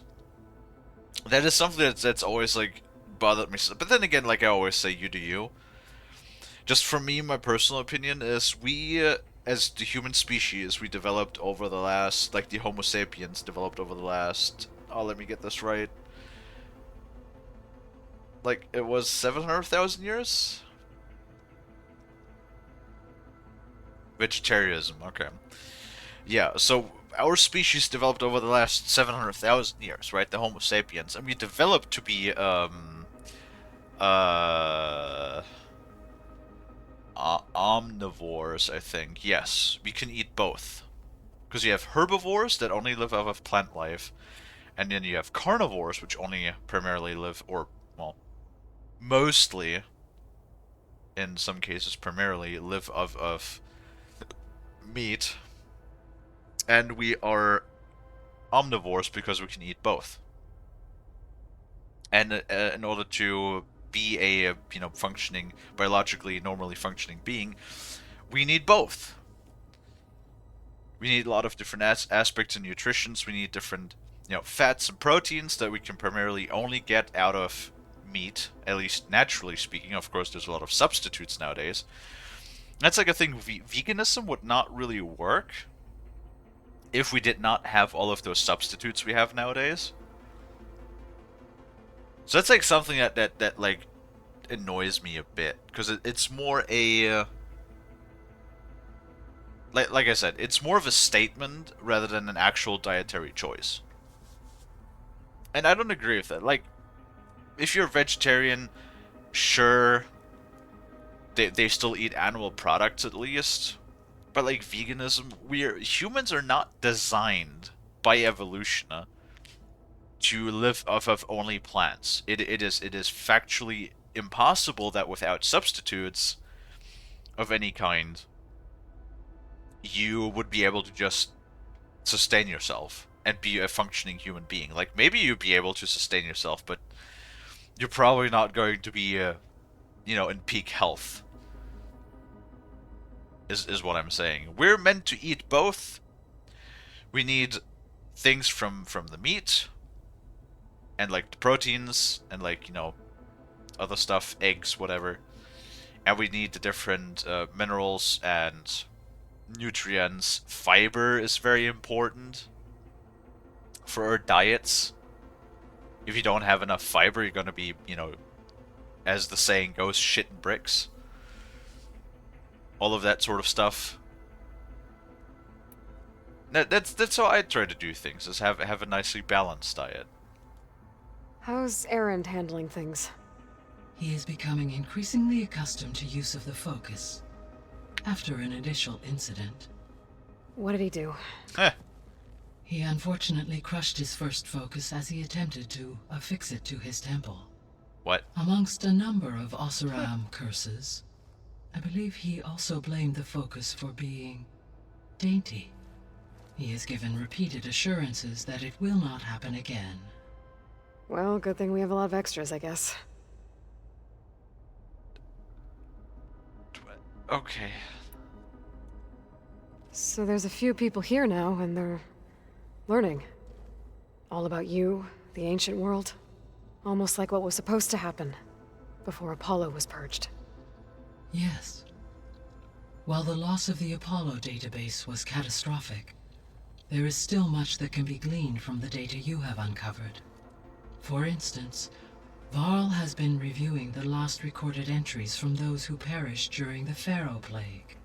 That is something that's always like bothered me. But then again, like I always say, you do you. Just for me, my personal opinion is we, as the human species, we developed over the last, like the Homo sapiens developed over the last, oh, let me get this right. Like, it was 700,000 years? Vegetarianism, okay. Yeah, so our species developed over the last 700,000 years, right? The Homo sapiens. And we developed to be, omnivores, I think. Yes, we can eat both. Because you have herbivores that only live off of plant life, and then you have carnivores, which only primarily live, or, well, mostly, in some cases primarily, live off of meat. And we are omnivores because we can eat both. And in order to be a, functioning, biologically, normally functioning being, we need both. We need a lot of different aspects in nutrition. We need different, fats and proteins that we can primarily only get out of meat, at least naturally speaking. Of course, there's a lot of substitutes nowadays. That's like a thing. Veganism would not really work if we did not have all of those substitutes we have nowadays. So that's like something that like annoys me a bit, because it's more a like I said, it's more of a statement rather than an actual dietary choice. And I don't agree with that. Like, if you're a vegetarian, sure, they still eat animal products at least, but like veganism, humans are not designed by evolution to live off of only plants. It is factually impossible that without substitutes of any kind, you would be able to just sustain yourself and be a functioning human being. Like, maybe you'd be able to sustain yourself, but you're probably not going to be, in peak health. Is what I'm saying. We're meant to eat both. We need things from the meat, and like the proteins, and like, other stuff, eggs, whatever. And we need the different minerals and nutrients. Fiber is very important for our diets. If you don't have enough fiber, you're going to be, you know, as the saying goes, shitting bricks. All of that sort of stuff. That's how I try to do things, is have a nicely balanced diet. How's Erend handling things? He is becoming increasingly accustomed to use of the focus. After an initial incident. What did he do? He unfortunately crushed his first focus as he attempted to affix it to his temple. What? Amongst a number of Oseram curses, I believe he also blamed the focus for being dainty. He has given repeated assurances that it will not happen again. Well, good thing we have a lot of extras, I guess. Okay. So there's a few people here now, and they're learning. All about you, the ancient world. Almost like what was supposed to happen before Apollo was purged. Yes. While the loss of the Apollo database was catastrophic, there is still much that can be gleaned from the data you have uncovered. For instance, Varl has been reviewing the last recorded entries from those who perished during the Pharaoh Plague.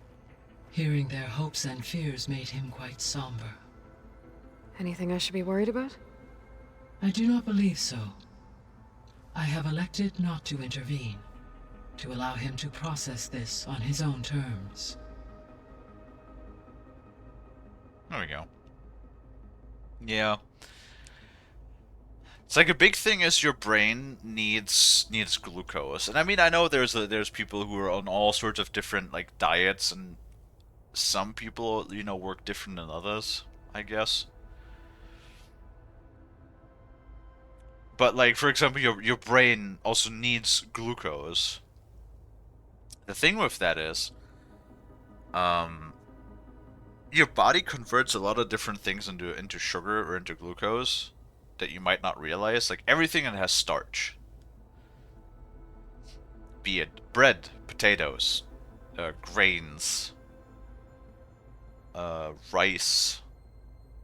Hearing their hopes and fears made him quite somber. Anything I should be worried about? I do not believe so. I have elected not to intervene, to allow him to process this on his own terms. There we go. Yeah. It's like a big thing is your brain needs glucose. And I mean, I know there's people who are on all sorts of different like diets, and some people, you know, work different than others, I guess. But like, for example, your brain also needs glucose. The thing with that is, your body converts a lot of different things into sugar or into glucose that you might not realize. Like everything that has starch, be it bread, potatoes, grains, rice.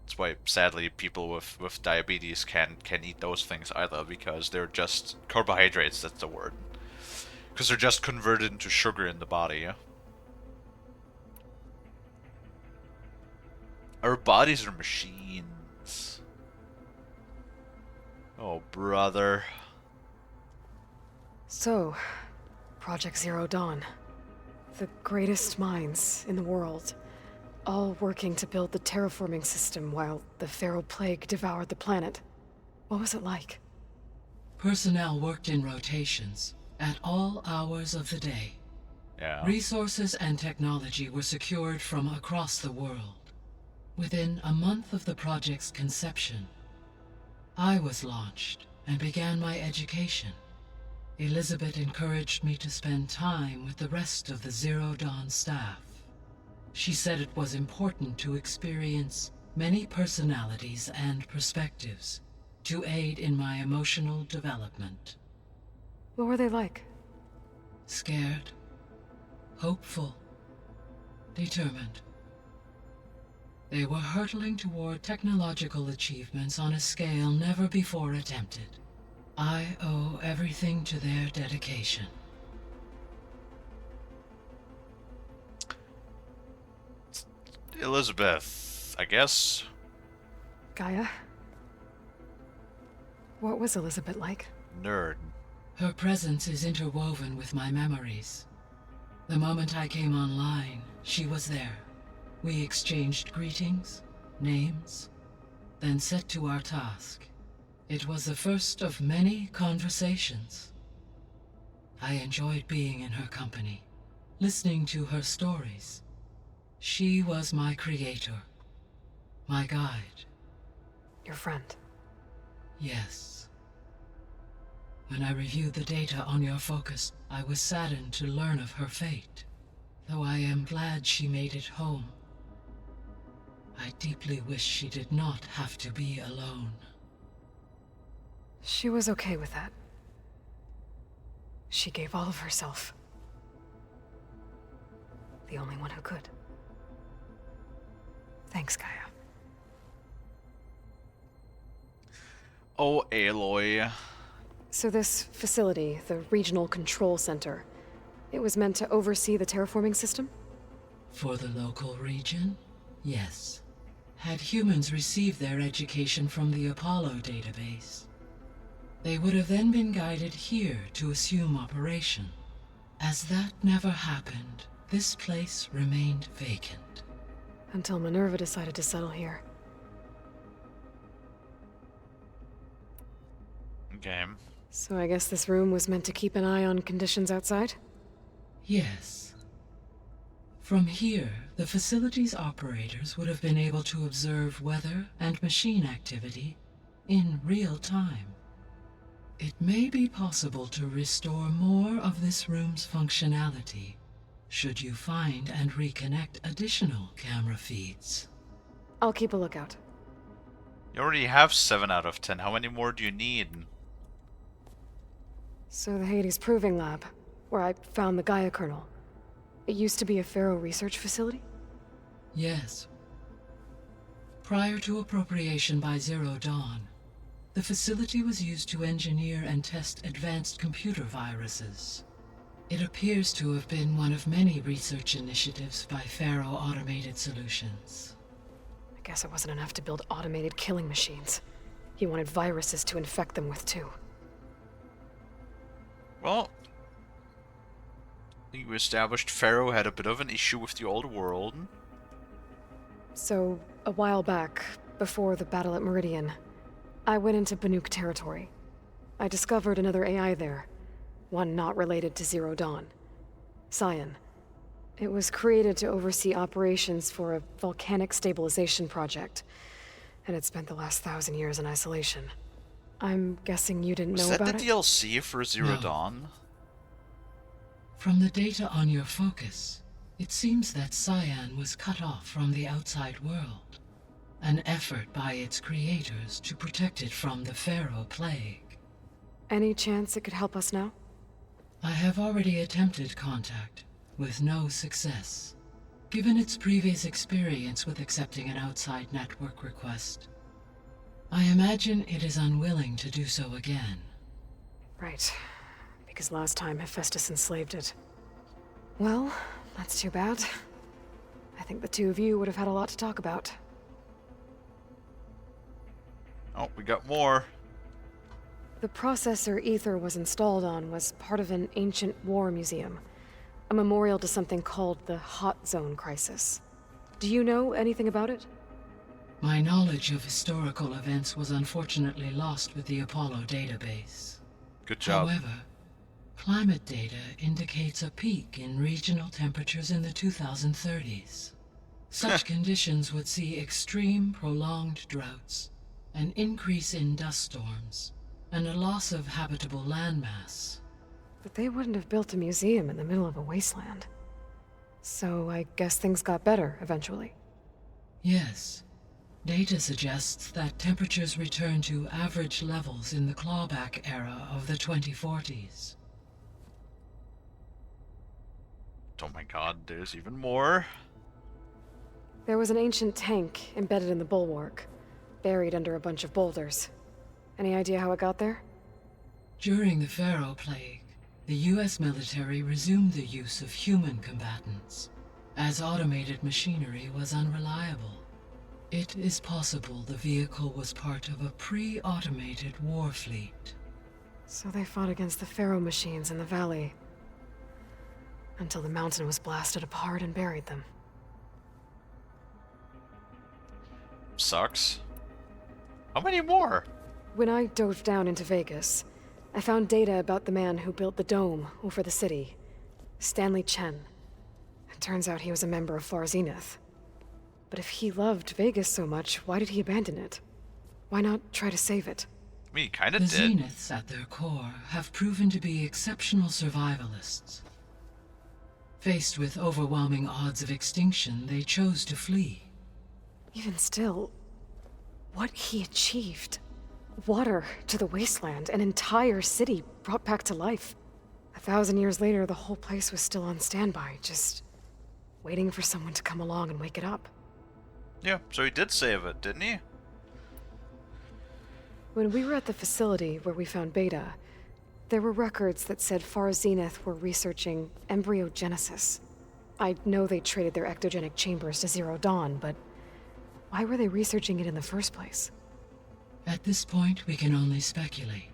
That's why, sadly, people with diabetes can't eat those things either, because they're just carbohydrates. That's the word. Because they're just converted into sugar in the body. Yeah? Our bodies are machines. Oh, brother. So, Project Zero Dawn. The greatest minds in the world. All working to build the terraforming system while the Pharaoh Plague devoured the planet. What was it like? Personnel worked in rotations at all hours of the day. Yeah. Resources and technology were secured from across the world. Within a month of the project's conception, I was launched and began my education. Elizabeth encouraged me to spend time with the rest of the Zero Dawn staff. She said it was important to experience many personalities and perspectives to aid in my emotional development. What were they like? Scared, hopeful, determined. They were hurtling toward technological achievements on a scale never before attempted. I owe everything to their dedication. Elizabeth, I guess. Gaia? What was Elizabeth like? Nerd. Her presence is interwoven with my memories. The moment I came online, she was there. We exchanged greetings, names, then set to our task. It was the first of many conversations. I enjoyed being in her company, listening to her stories. She was my creator, my guide. Your friend? Yes. When I reviewed the data on your focus, I was saddened to learn of her fate. Though I am glad she made it home. I deeply wish she did not have to be alone. She was okay with that. She gave all of herself. The only one who could. Thanks, Gaia. Oh, Aloy. So this facility, the Regional Control Center, it was meant to oversee the terraforming system? For the local region, yes. Had humans received their education from the Apollo database, they would have then been guided here to assume operation. As that never happened, this place remained vacant. Until Minerva decided to settle here. Okay. So I guess this room was meant to keep an eye on conditions outside? Yes. From here, the facility's operators would have been able to observe weather and machine activity in real time. It may be possible to restore more of this room's functionality should you find and reconnect additional camera feeds. I'll keep a lookout. You already have 7 out of 10. How many more do you need? So the Hades Proving Lab, where I found the Gaia kernel. It used to be a Pharaoh research facility? Yes. Prior to appropriation by Zero Dawn, the facility was used to engineer and test advanced computer viruses. It appears to have been one of many research initiatives by Pharaoh Automated Solutions. I guess it wasn't enough to build automated killing machines. He wanted viruses to infect them with too. Well, you established Pharaoh had a bit of an issue with the old world. So, a while back, before the battle at Meridian, I went into Banuk territory. I discovered another AI there, one not related to Zero Dawn. Scion. It was created to oversee operations for a volcanic stabilization project, and it spent the last 1,000 years in isolation. I'm guessing you didn't know about it? Was that the DLC for Zero No. Dawn? From the data on your focus, it seems that Cyan was cut off from the outside world. An effort by its creators to protect it from the Pharaoh plague. Any chance it could help us now? I have already attempted contact, with no success. Given its previous experience with accepting an outside network request, I imagine it is unwilling to do so again. Right. Because last time Hephaestus enslaved it. Well, that's too bad. I think the two of you would have had a lot to talk about. Oh, we got more. The processor Ether was installed on was part of an ancient war museum. A memorial to something called the Hot Zone Crisis. Do you know anything about it? My knowledge of historical events was unfortunately lost with the Apollo database. Good job. However, climate data indicates a peak in regional temperatures in the 2030s. Such conditions would see extreme, prolonged droughts, an increase in dust storms, and a loss of habitable landmass. But they wouldn't have built a museum in the middle of a wasteland. So I guess things got better eventually. Yes. Data suggests that temperatures return to average levels in the clawback era of the 2040s. Oh my god, there's even more. There was an ancient tank embedded in the bulwark, buried under a bunch of boulders. Any idea how it got there? During the Pharaoh plague, the US military resumed the use of human combatants, as automated machinery was unreliable. It is possible the vehicle was part of a pre-automated war fleet. So they fought against the Pharaoh machines in the valley, until the mountain was blasted apart and buried them. Sucks. How many more? When I dove down into Vegas, I found data about the man who built the dome over the city, Stanley Chen. It turns out he was a member of Far Zenith. But if he loved Vegas so much, why did he abandon it? Why not try to save it? I mean, he kinda The did. Zeniths at their core have proven to be exceptional survivalists. Faced with overwhelming odds of extinction, they chose to flee. Even still, what he achieved. Water to the wasteland, an entire city brought back to life. 1,000 years later, the whole place was still on standby, just waiting for someone to come along and wake it up. Yeah, so he did save it, didn't he? When we were at the facility where we found Beta, there were records that said Far Zenith were researching embryogenesis. I know they traded their ectogenic chambers to Zero Dawn, but why were they researching it in the first place? At this point, we can only speculate.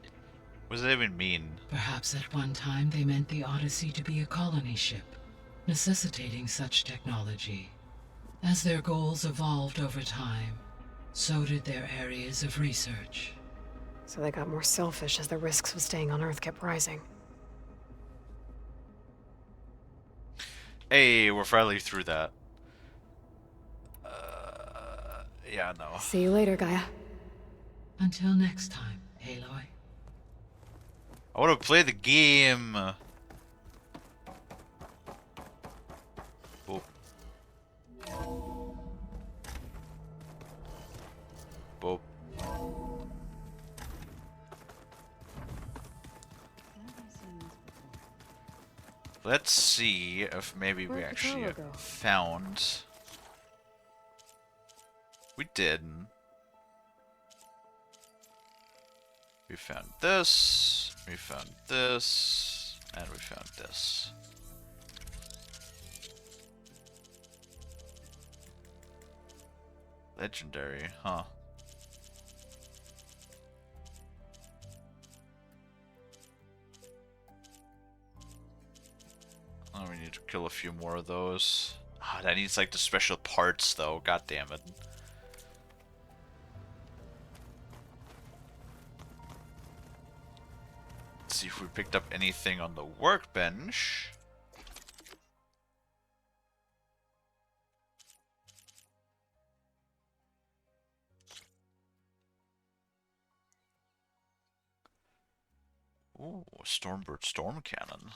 What does that even mean? Perhaps at one time they meant the Odyssey to be a colony ship, necessitating such technology. As their goals evolved over time, so did their areas of research. So they got more selfish as the risks of staying on Earth kept rising. Hey, we're finally through that. Yeah, no. See you later, Gaia. Until next time, Aloy. I want to play the game. Boop. Boop. Let's see if maybe we actually found... We did. We found this, we found this, and we found this. Legendary, huh? Oh, we need to kill a few more of those. Ah, that needs like the special parts though, god damn it. Let's see if we picked up anything on the workbench. Ooh, Stormbird Storm Cannon.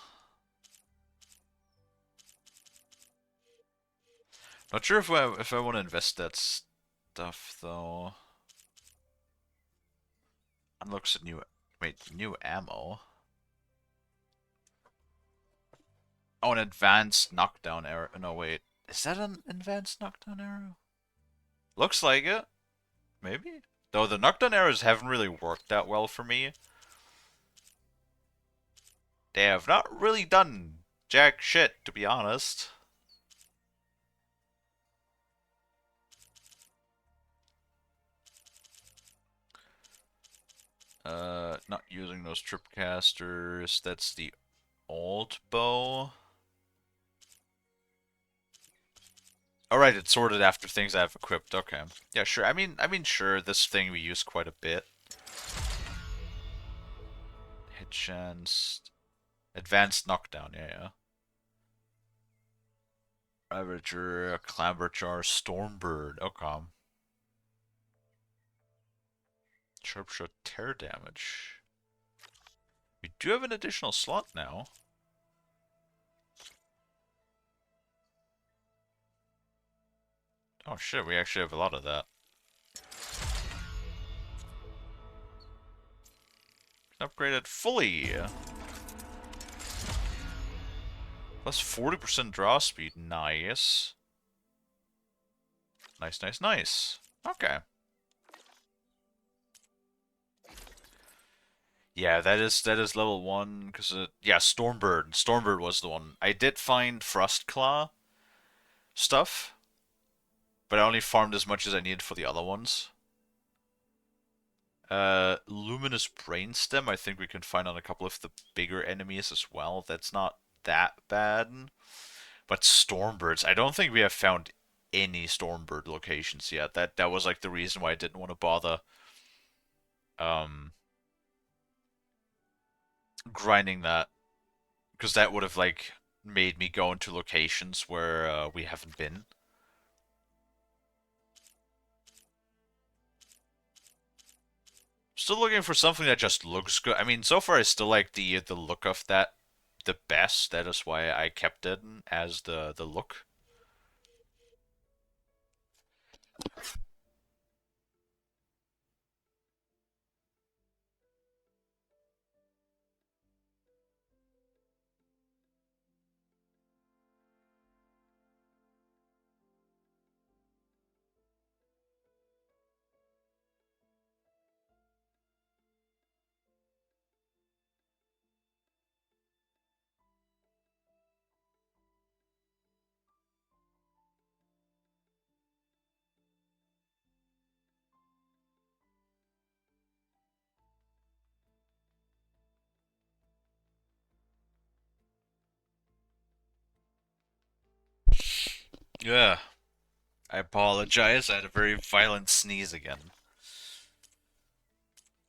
Not sure if I want to invest that stuff though. Unlocks a new ammo. Oh, an advanced knockdown arrow. No, wait. Is that an advanced knockdown arrow? Looks like it. Maybe? Though the knockdown arrows haven't really worked that well for me. They have not really done jack shit, to be honest. Not using those tripcasters. That's the alt bow. Alright, it's sorted after things I have equipped. Okay. Yeah, sure. I mean, sure, this thing we use quite a bit. Hit chance. Advanced knockdown, yeah. Ravager, Clamberjar, Stormbird. Okay. Sharpshot tear damage. We do have an additional slot now. Oh shit, we actually have a lot of that. Upgraded fully. Plus 40% draw speed. Nice. Nice, nice, nice. Okay. Yeah, that is level 1, because yeah, Stormbird. Stormbird was the one. I did find Frostclaw stuff, but I only farmed as much as I needed for the other ones. Luminous Brainstem, I think we can find on a couple of the bigger enemies as well. That's not that bad. But Stormbirds, I don't think we have found any Stormbird locations yet. That was like the reason why I didn't want to bother grinding that, because that would have like made me go into locations where we haven't been. Still looking for something that just looks good. I mean, so far I still like the look of that the best. That is why I kept it as the look. Yeah. I apologize. I had a very violent sneeze again.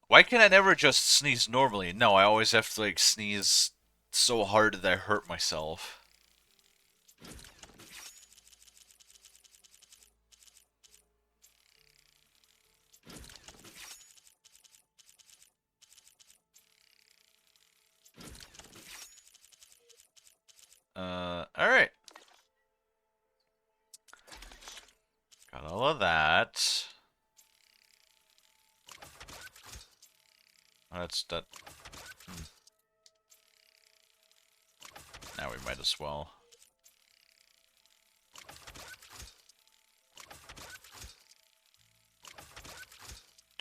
Why can I never just sneeze normally? No, I always have to like sneeze so hard that I hurt myself. Alright. Got all of that. Oh, that's that. Now we might as well.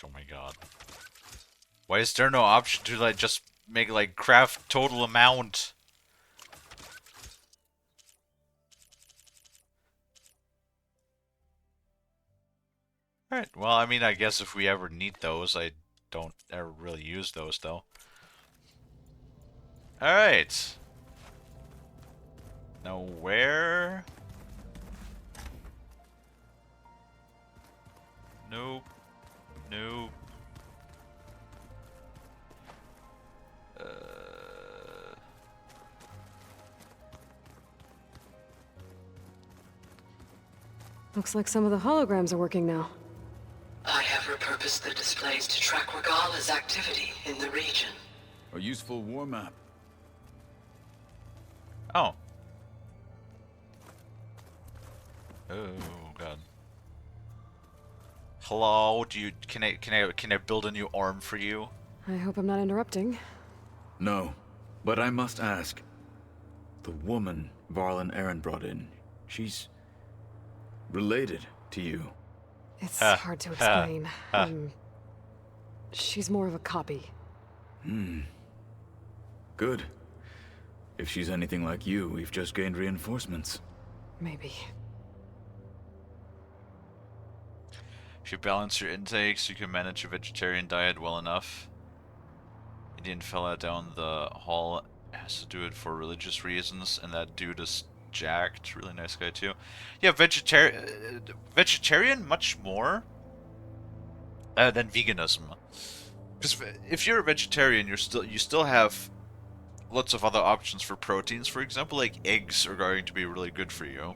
Oh my god. Why is there no option to like just make like craft total amount? Alright, well I mean I guess if we ever need those, I don't ever really use those though. Alright. Now where? Nope. Nope. Looks like some of the holograms are working now. I have repurposed the displays to track Regala's activity in the region. A useful war map. Oh. Oh god. Hello, can I build a new arm for you? I hope I'm not interrupting. No, but I must ask. The woman Varlin Aaron brought in, she's related to you. It's hard to explain. She's more of a copy. Good. If she's anything like you, we've just gained reinforcements. Maybe. If you balance your intakes, you can manage a vegetarian diet well enough. Indian fella down the hall has to do it for religious reasons, and that dude is jacked. Really nice guy too. Yeah, vegetarian much more than veganism. Because if you're a vegetarian, you still have lots of other options for proteins. For example, like eggs are going to be really good for you.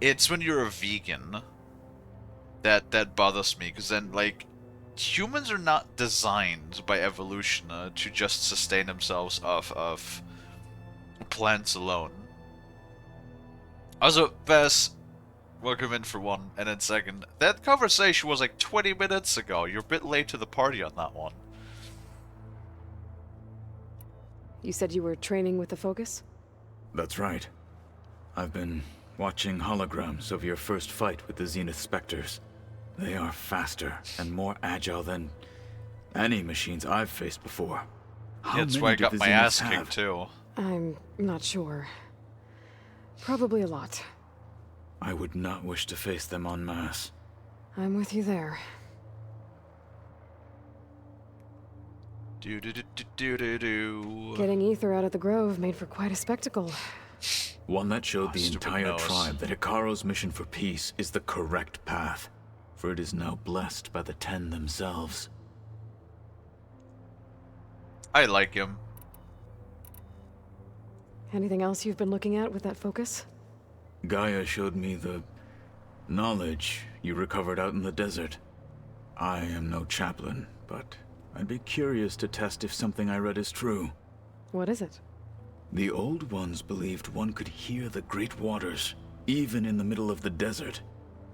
It's when you're a vegan that bothers me, because then like humans are not designed by evolution to just sustain themselves off of plants alone. Also, Vess, welcome in for one, and then second, that conversation was like 20 minutes ago. You're a bit late to the party on that one. You said you were training with the Focus? That's right. I've been watching holograms of your first fight with the Zenith Spectres. They are faster and more agile than any machines I've faced before. How Yeah, that's many why I did got the my Zeniths ass have? kicked too. I'm not sure. Probably a lot. I would not wish to face them en masse. I'm with you there. Do do do do do do do. Getting ether out of the grove made for quite a spectacle. One that showed the stupid entire nose. tribe that Hikaru's mission for peace is the correct path, for it is now blessed by the Ten themselves. I like him. Anything else you've been looking at with that Focus? Gaia showed me the knowledge you recovered out in the desert. I am no chaplain, but I'd be curious to test if something I read is true. What is it? The Old Ones believed one could hear the great waters, even in the middle of the desert,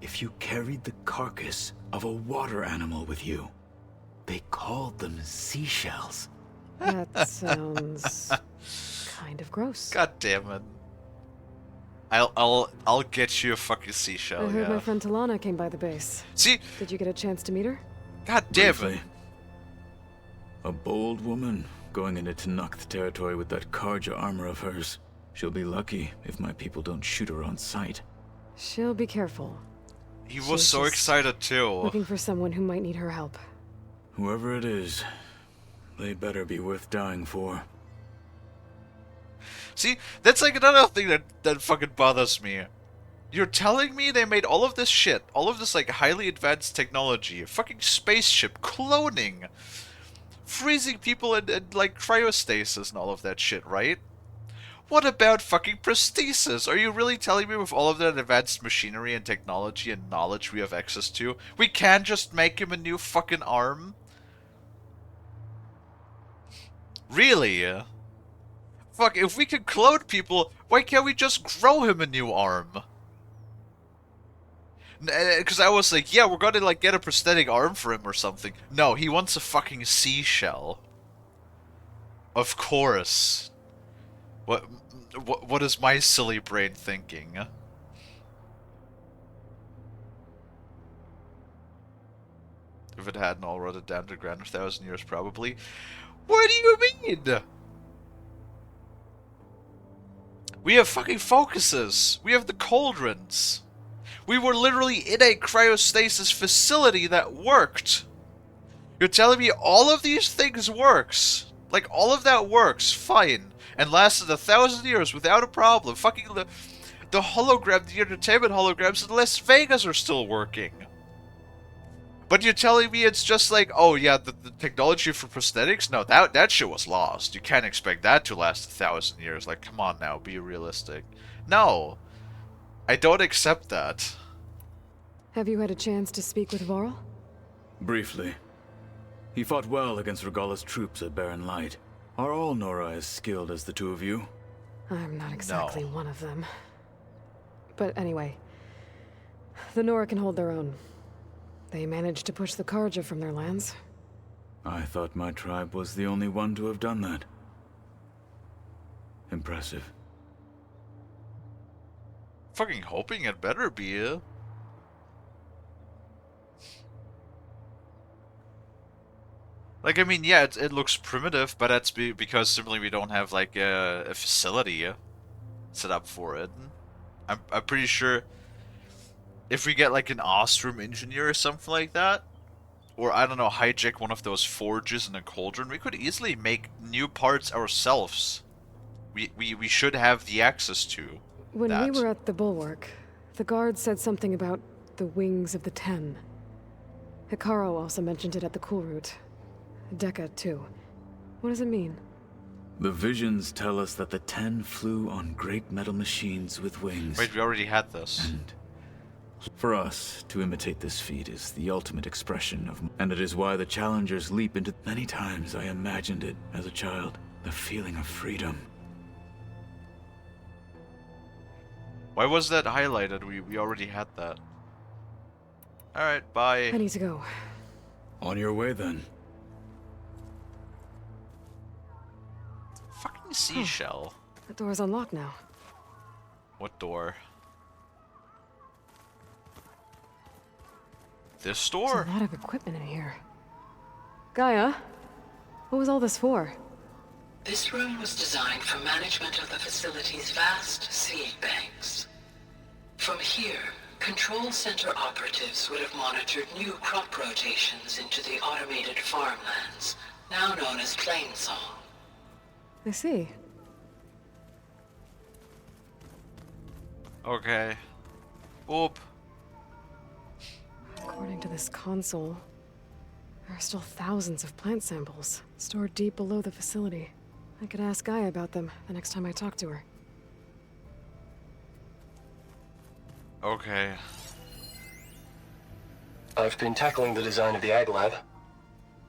if you carried the carcass of a water animal with you. They called them seashells. That sounds kind of gross. God damn it. I'll get you a fucking seashell. I heard Yeah. my friend Talana came by the base. See? Did you get a chance to meet her? God damn it. Briefly. A bold woman going into Tenakth territory with that Karja armor of hers. She'll be lucky if my people don't shoot her on sight. She'll be careful. He was She's so just excited too. Looking for someone who might need her help. Whoever it is, they better be worth dying for. See, that's like another thing that fucking bothers me. You're telling me they made all of this shit, all of this like highly advanced technology, a fucking spaceship, cloning, freezing people in like cryostasis and all of that shit, right? What about fucking prosthesis? Are you really telling me with all of that advanced machinery and technology and knowledge we have access to, we can't just make him a new fucking arm? Really? Fuck, if we can clone people, why can't we just grow him a new arm? Because I was like, yeah, we're gonna like get a prosthetic arm for him or something. No, he wants a fucking seashell. Of course. What is my silly brain thinking? If it hadn't all rotted down to the ground 1,000 years, probably. What do you mean? We have fucking focuses. We have the cauldrons. We were literally in a cryostasis facility that worked. You're telling me all of these things works? Like, all of that works, fine, and lasted 1,000 years without a problem. Fucking the hologram, the entertainment holograms in Las Vegas are still working. But you're telling me it's just like, oh yeah, the technology for prosthetics? No, that shit was lost. You can't expect that to last 1,000 years. Like, come on now, be realistic. No, I don't accept that. Have you had a chance to speak with Varl? Briefly. He fought well against Regalla's troops at Barren Light. Are all Nora as skilled as the two of you? I'm not exactly one of them. But anyway, the Nora can hold their own. They managed to push the Karja from their lands. I thought my tribe was the only one to have done that. Impressive. Fucking hoping it better be. Like, I mean, yeah, it looks primitive, but that's because simply we don't have, like, a facility set up for it. I'm pretty sure if we get, like, an Ostrom engineer or something like that, or, I don't know, hijack one of those forges in a cauldron, we could easily make new parts ourselves. We should have the access to When that. we were at the Bulwark, the guard said something about the Wings of the Ten. Hikaru also mentioned it at the Cool Route. Decca, too. What does it mean? The visions tell us that the Ten flew on great metal machines with wings. Wait, we already had this. And for us, to imitate this feat is the ultimate expression of... And it is why the Challengers leap into... Many times I imagined it as a child. The feeling of freedom. Why was that highlighted? We already had that. Alright, bye. I need to go. On your way, then. Fucking seashell. The door's unlocked now. What door? This door? There's a lot of equipment in here. Gaia, what was all this for? This room was designed for management of the facility's vast seed banks. From here, control center operatives would have monitored new crop rotations into the automated farmlands, now known as Plainsong. I see. Okay. Oop. According to this console, there are still thousands of plant samples stored deep below the facility. I could ask Gaia about them the next time I talk to her. Okay. I've been tackling the design of the Ag Lab.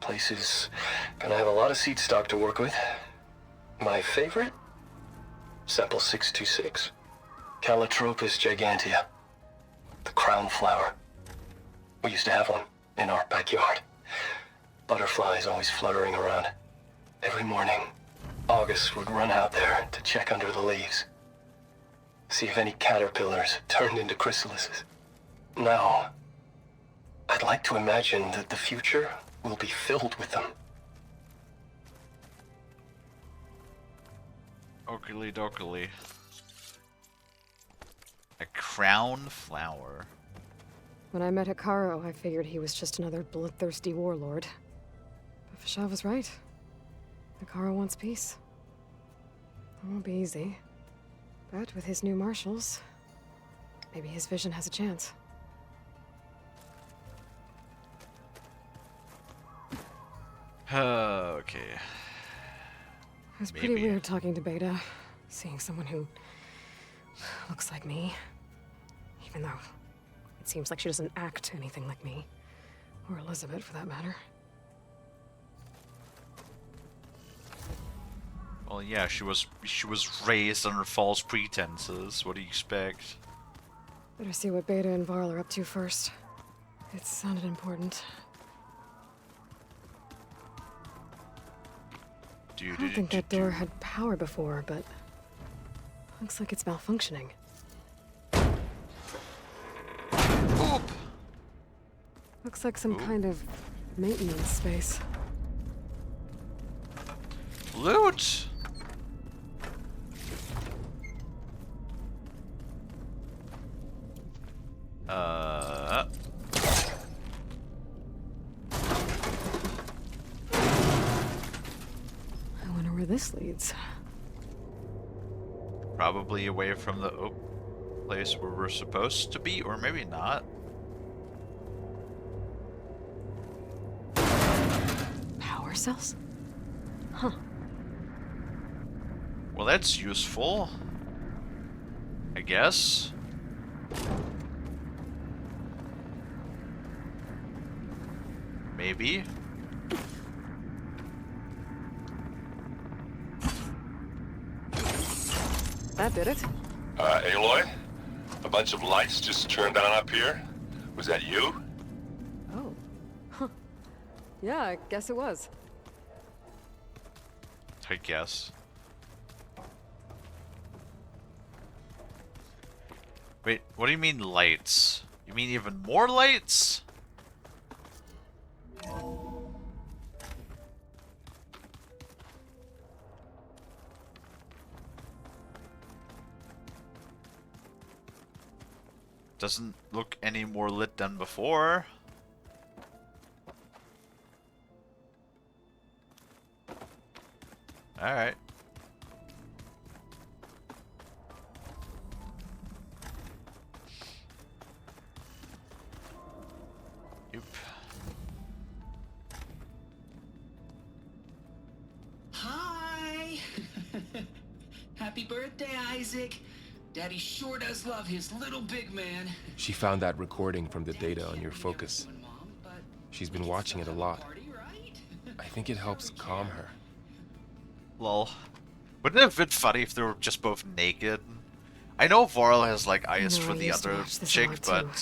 Place is gonna have a lot of seed stock to work with. My favorite? Sample 626. Calotropis gigantea. The crown flower. We used to have one in our backyard. Butterflies always fluttering around. Every morning, August would run out there to check under the leaves. See if any caterpillars turned into chrysalises. Now, I'd like to imagine that the future will be filled with them. Oakley dokley. A crown flower. When I met Hikaru, I figured he was just another bloodthirsty warlord. But Fashav was right. Hikaru wants peace. It won't be easy. But with his new marshals... Maybe his vision has a chance. Okay. It was pretty weird talking to Beta, seeing someone who looks like me. Even though it seems like she doesn't act anything like me. Or Elizabeth, for that matter. Well, yeah, she was raised under false pretenses. What do you expect? Better see what Beta and Varl are up to first. It sounded important. I don't think that door had power before, but looks like it's malfunctioning. Oop. Looks like some kind of maintenance space. Loot! I wonder where this leads. Probably away from the place where we're supposed to be, or maybe not. Power cells? Huh. Well, that's useful. I guess. Maybe. That did it. Aloy? A bunch of lights just turned on up here? Was that you? Oh. Huh. Yeah, I guess it was. I guess. Wait, what do you mean lights? You mean even more lights? Doesn't look any more lit than before. Alright. Yep. Hi! Happy birthday, Isaac. Daddy sure does love his little big man. She found that recording from the data on your focus. She's been watching it a lot. I think it helps calm her. Lol. Wouldn't it have been funny if they were just both naked? I know Varl has like eyes for the other chick, but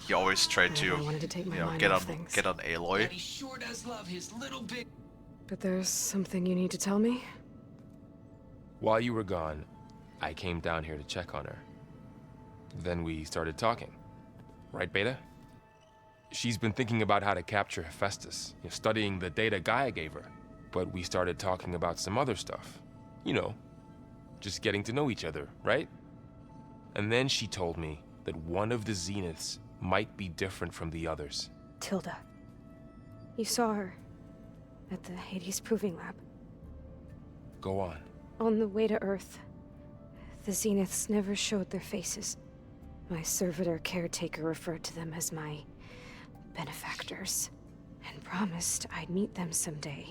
he always tried to, get on Aloy. Daddy sure does love his little big. But there's something you need to tell me? While you were gone, I came down here to check on her. Then we started talking. Right, Beta? She's been thinking about how to capture Hephaestus, studying the data Gaia gave her. But we started talking about some other stuff. You know, just getting to know each other, right? And then she told me that one of the Zeniths might be different from the others. Tilda. You saw her at the Hades Proving Lab. Go on. On the way to Earth, the Zeniths never showed their faces. My servitor caretaker referred to them as my benefactors, and promised I'd meet them someday,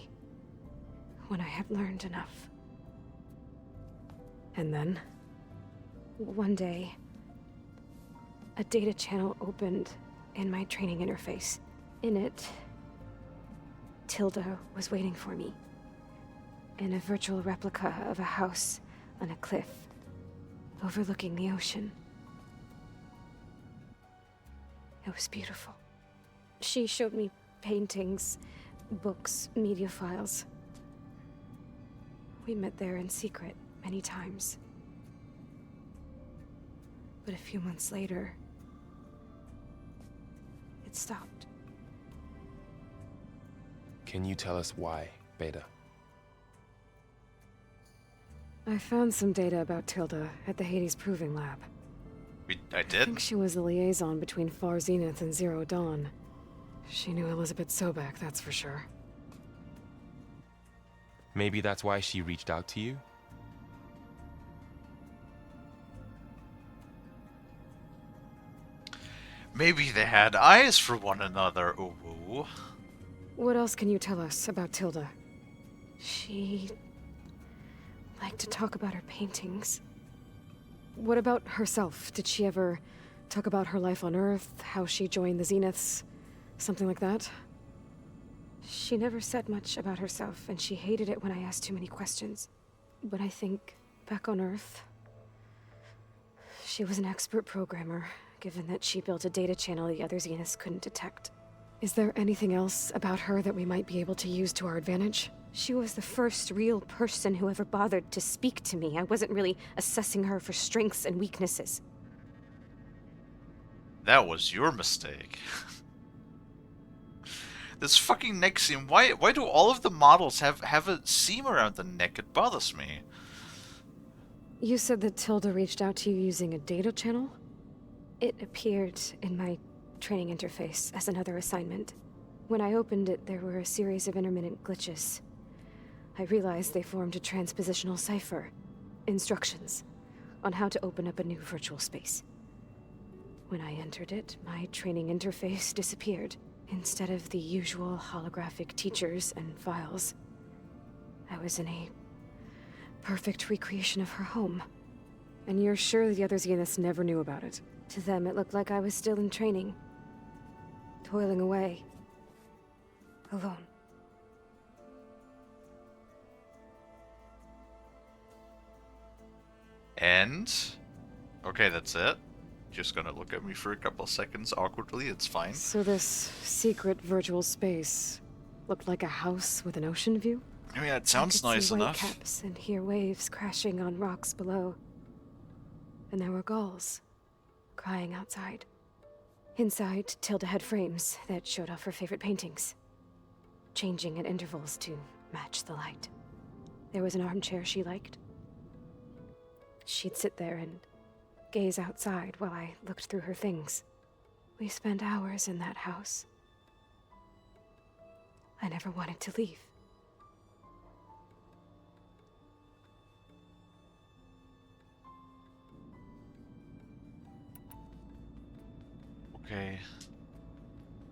when I had learned enough. And then? One day, a data channel opened in my training interface. In it, Tilda was waiting for me, in a virtual replica of a house on a cliff, overlooking the ocean. It was beautiful. She showed me paintings, books, media files. We met there in secret many times. But a few months later, it stopped. Can you tell us why, Beta? I found some data about Tilda at the Hades Proving Lab. I I think she was the liaison between Far Zenith and Zero Dawn. She knew Elizabeth Sobek, that's for sure. Maybe that's why she reached out to you? Maybe they had eyes for one another, ooh. What else can you tell us about Tilda? She liked to talk about her paintings. What about herself? Did she ever talk about her life on Earth, how she joined the Zeniths, something like that? She never said much about herself, and she hated it when I asked too many questions. But I think, back on Earth, she was an expert programmer, given that she built a data channel the other Zeniths couldn't detect. Is there anything else about her that we might be able to use to our advantage? She was the first real person who ever bothered to speak to me. I wasn't really assessing her for strengths and weaknesses. That was your mistake. This fucking neck seam, why do all of the models have a seam around the neck? It bothers me. You said that Tilda reached out to you using a data channel? It appeared in my training interface as another assignment. When I opened it, there were a series of intermittent glitches. I realized they formed a transpositional cipher. Instructions on how to open up a new virtual space. When I entered it, my training interface disappeared. Instead of the usual holographic teachers and files, I was in a perfect recreation of her home. And you're sure the other Zeniths never knew about it? To them, it looked like I was still in training. Toiling away. Alone. And... okay, that's it. Just gonna look at me for a couple seconds awkwardly, it's fine. So this secret virtual space looked like a house with an ocean view? I mean, it sounds nice enough. I could see whitecaps and hear waves crashing on rocks below. And there were gulls crying outside. Inside, Tilda had frames that showed off her favorite paintings, changing at intervals to match the light. There was an armchair she liked. She'd sit there and gaze outside while I looked through her things. We spent hours in that house. I never wanted to leave. Okay.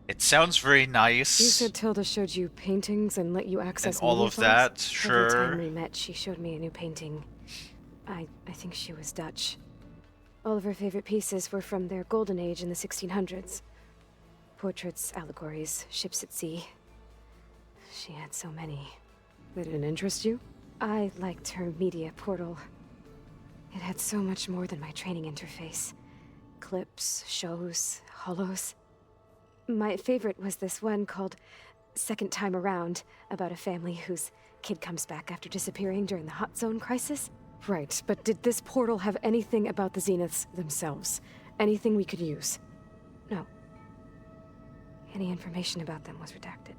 It sounds very nice. You said Tilda showed you paintings and let you access and all media of files? that, sure. Every time we met, she showed me a new painting. I think she was Dutch. All of her favorite pieces were from their golden age in the 1600s. Portraits, allegories, ships at sea. She had so many. They didn't interest you? I liked her media portal. It had so much more than my training interface. Clips, shows, holos. My favorite was this one called Second Time Around, about a family whose kid comes back after disappearing during the Hot Zone crisis. Right, but did this portal have anything about the Zeniths themselves? Anything we could use? No. Any information about them was redacted.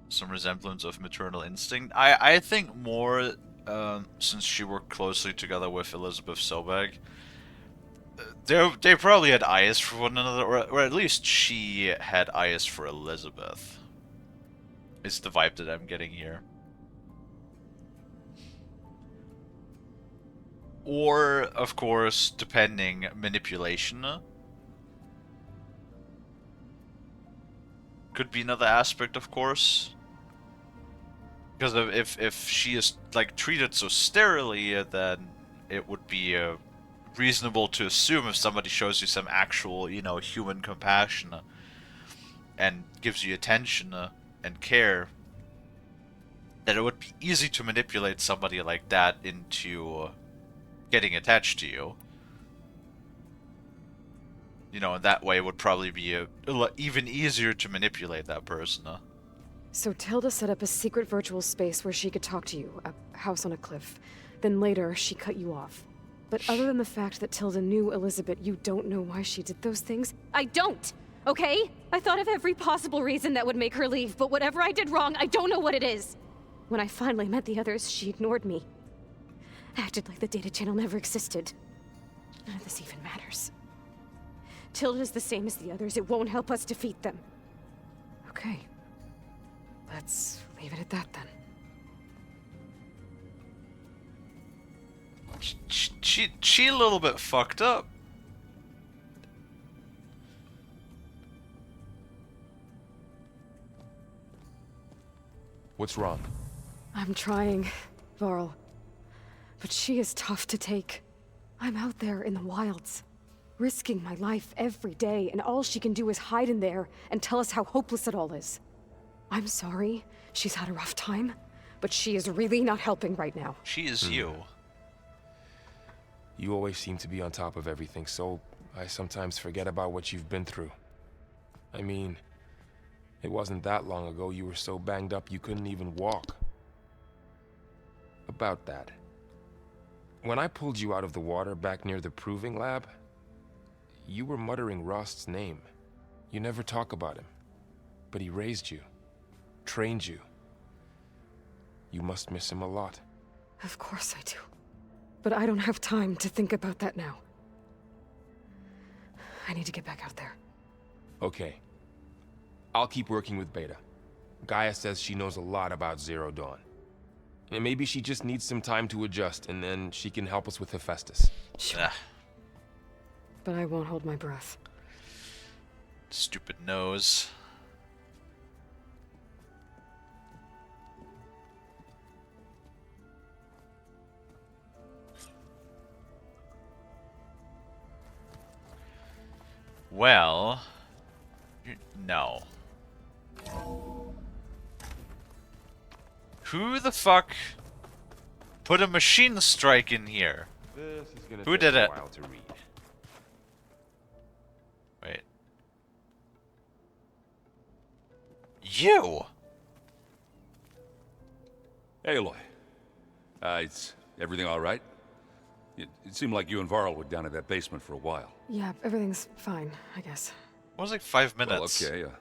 Some resemblance of maternal instinct. I think more, since she worked closely together with Elizabeth Sobek, they probably had eyes for one another, or at least she had eyes for Elizabeth. Is the vibe that I'm getting here. Or, of course, depending, manipulation. Could be another aspect, of course. Because if she is, like, treated so sterilely, then it would be reasonable to assume if somebody shows you some actual, you know, human compassion and gives you attention and care, that it would be easy to manipulate somebody like that into getting attached to you. You know, in that way it would probably be even easier to manipulate that person. So Tilda set up a secret virtual space where she could talk to you, a house on a cliff. Then later, she cut you off. But other than the fact that Tilda knew Elizabeth, you don't know why she did those things? I don't! Okay? I thought of every possible reason that would make her leave, but whatever I did wrong, I don't know what it is. When I finally met the others, she ignored me. Acted like the data channel never existed. None of this even matters. Tilda's the same as the others. It won't help us defeat them. Okay. Let's leave it at that, then. She a little bit fucked up. What's wrong? I'm trying, Varl. But she is tough to take. I'm out there in the wilds, risking my life every day, and all she can do is hide in there and tell us how hopeless it all is. I'm sorry she's had a rough time, but she is really not helping right now. She is you. You always seem to be on top of everything, so I sometimes forget about what you've been through. I mean, it wasn't that long ago you were so banged up you couldn't even walk. About that. When I pulled you out of the water back near the proving lab, you were muttering Rost's name. You never talk about him. But he raised you, trained you. You must miss him a lot. Of course I do. But I don't have time to think about that now. I need to get back out there. Okay. I'll keep working with Beta. Gaia says she knows a lot about Zero Dawn. And maybe she just needs some time to adjust, and then she can help us with Hephaestus. Sure. But I won't hold my breath. Stupid nose. Well, no. Who the fuck put a machine strike in here? This is gonna Who take did a it? while to read. Wait. You! Aloy. Is everything all right? It seemed like you and Varl were down in that basement for a while. Yeah, everything's fine, I guess. It was like 5 minutes. Well, okay.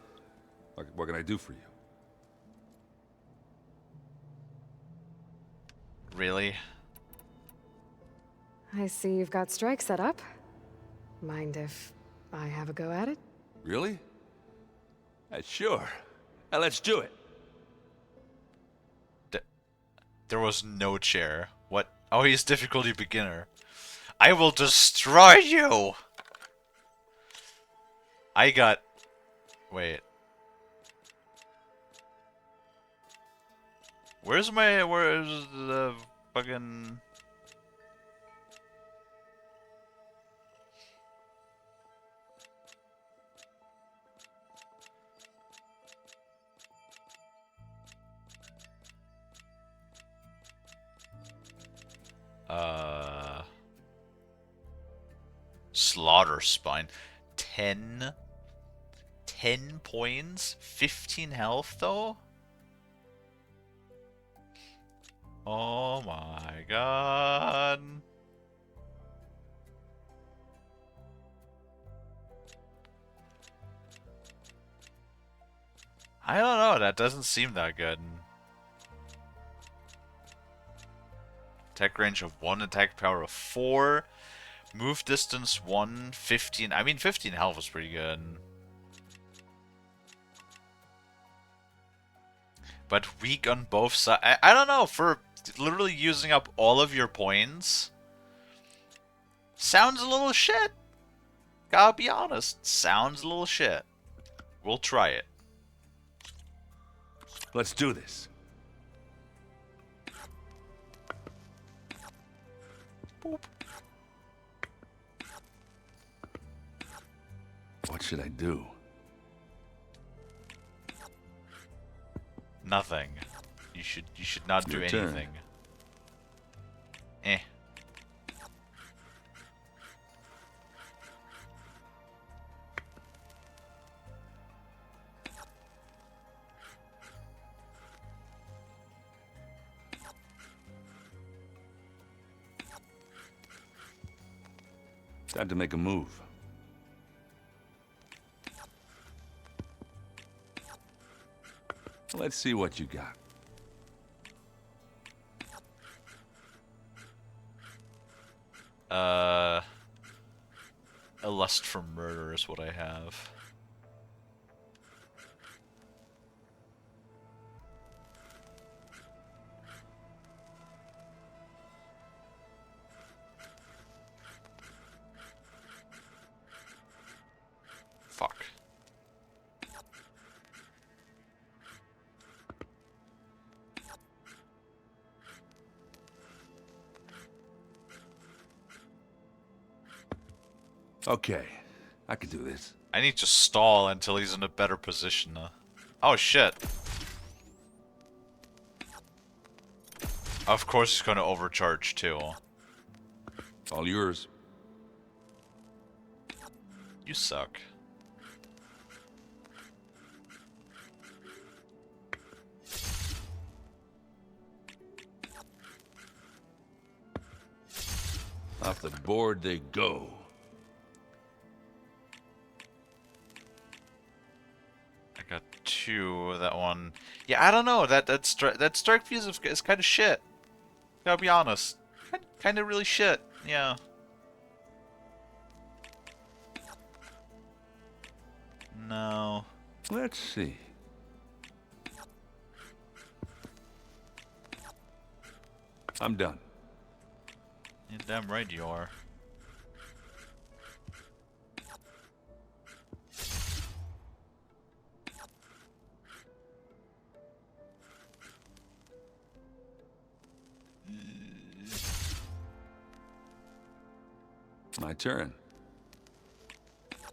What can I do for you? Really? I see you've got strike set up. Mind if I have a go at it? Really? Sure. Let's do it. There was no chair. What? Oh, he's difficulty beginner. I will destroy you! I got... Wait. Where's the fucking... Slaughter Spine. 10 points? 15 health though? Oh my god. I don't know, that doesn't seem that good. Attack range of 1, attack power of 4, move distance 1, 15. I mean, 15 health is pretty good. But weak on both sides. I don't know, for literally using up all of your points, sounds a little shit. Gotta be honest, sounds a little shit. We'll try it. Let's do this. Boop. What should I do? Nothing. You should not do Your turn. anything. Eh. Time to make a move. Let's see what you got. A lust for murder is what I have. Okay, I can do this. I need to stall until he's in a better position. Oh shit. Of course he's gonna overcharge too. All yours. You suck. Off the board they go. I got 2. That one. Yeah, I don't know. That strike fuse is kind of shit. Gotta be honest. Kind of really shit. Yeah. No. Let's see. I'm done. You're damn right you are. My turn.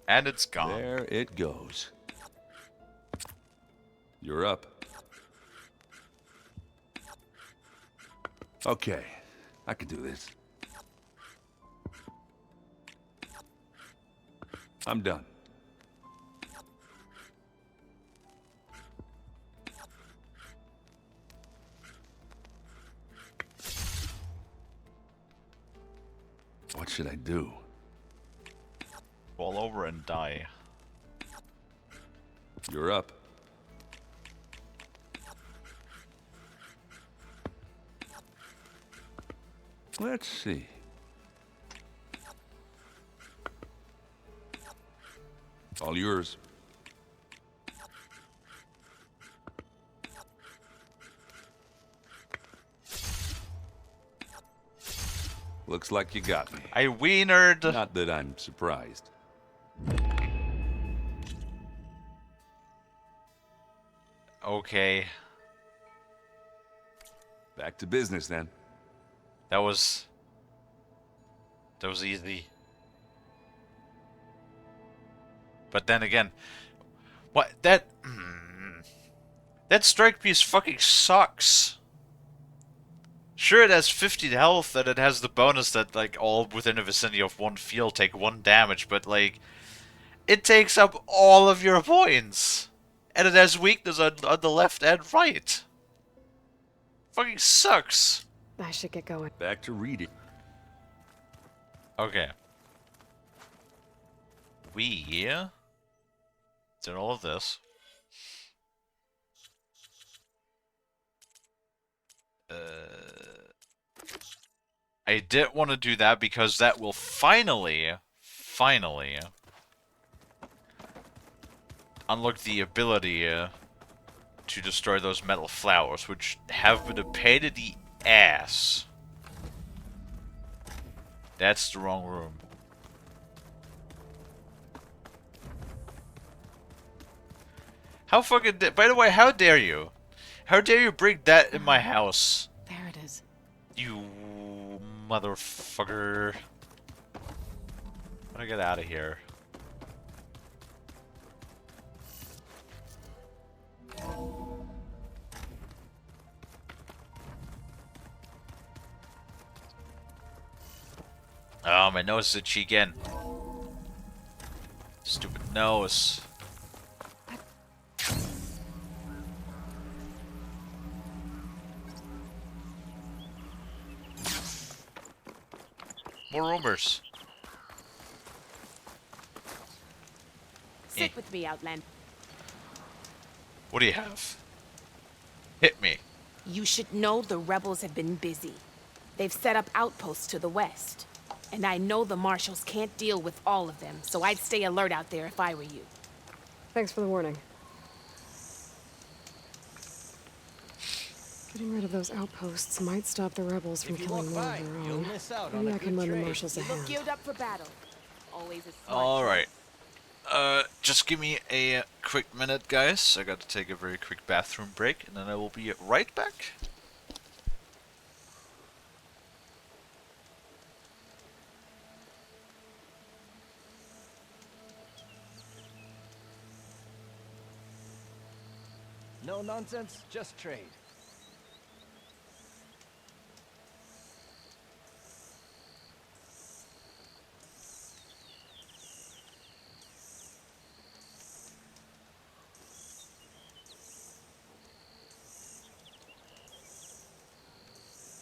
And it's gone. There it goes. You're up. Okay, I can do this. I'm done. What should I do? Fall over and die. You're up. Let's see. All yours. Looks like you got me. I wienered. Not that I'm surprised. Okay. Back to business then. That was easy. But then again, what that strike piece fucking sucks. Sure, it has 50 health and it has the bonus that like all within a vicinity of 1 field take 1 damage, but like it takes up all of your points. And it has weakness on the left and right. Fucking sucks. I should get going. Back to reading. Okay. We did all of this. I did want to do that because that will finally unlock the ability to destroy those metal flowers, which have been a pain in the ass. That's the wrong room. How fucking by the way, how dare you? How dare you bring that in my house? There it is. You motherfucker. How do I get out of here? Oh, my nose is itchy again. Stupid nose. More rumors. Sit with me, Outland. What do you have? Hit me. You should know the rebels have been busy. They've set up outposts to the west. And I know the marshals can't deal with all of them, so I'd stay alert out there if I were you. Thanks for the warning. Getting rid of those outposts might stop the rebels from killing more of their own. Maybe I can lend the marshals a You look hand. geared up for battle. Always a smart Alright. Just give me a quick minute, guys. I got to take a very quick bathroom break, and then I will be right back. No nonsense, just trade.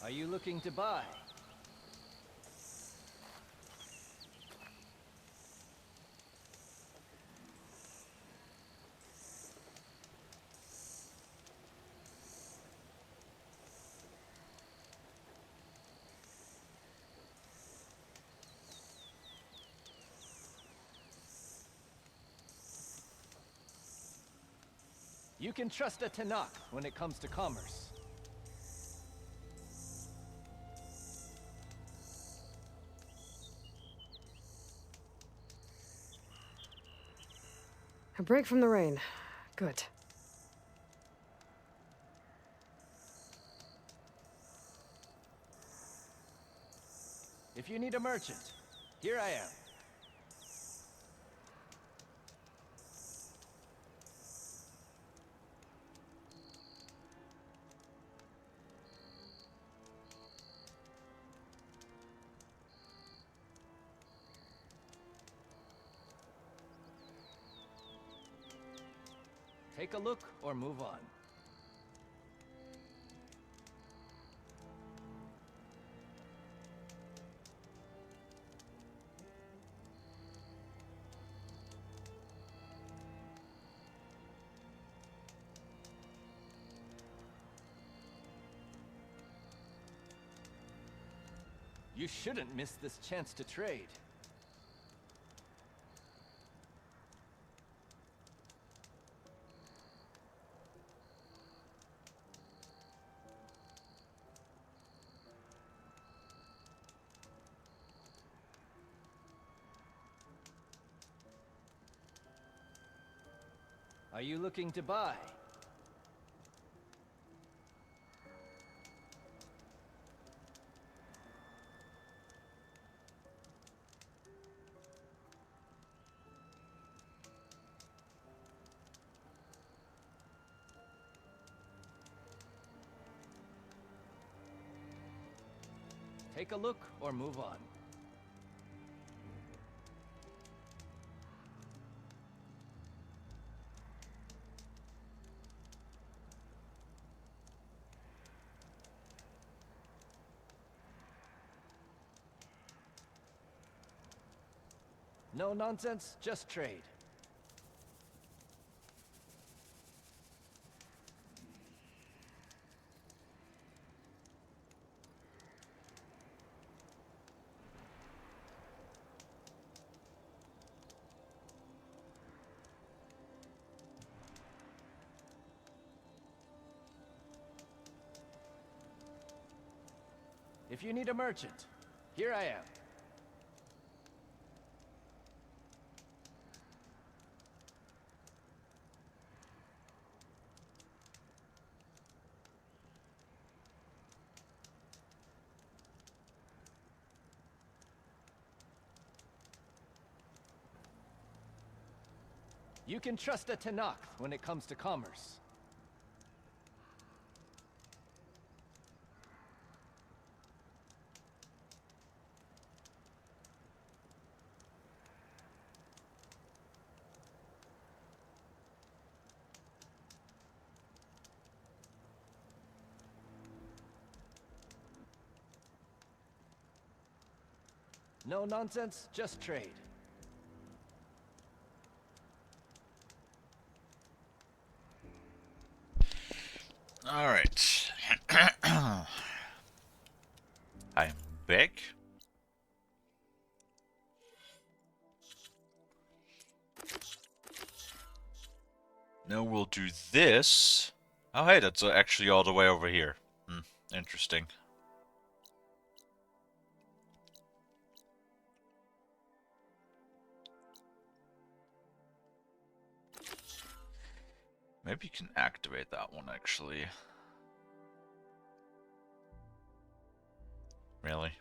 Are you looking to buy? You can trust a Tanakh when it comes to commerce. A break from the rain. Good. If you need a merchant, here I am. Take a look or move on. You shouldn't miss this chance to trade. Are you looking to buy? Take a look or move on. No nonsense, just trade. If you need a merchant, here I am. You can trust a Tanakh when it comes to commerce. No nonsense, just trade. All right. I'm back. Now we'll do this. Oh, hey, that's actually all the way over here. Interesting. Maybe you can activate that one, actually. Really?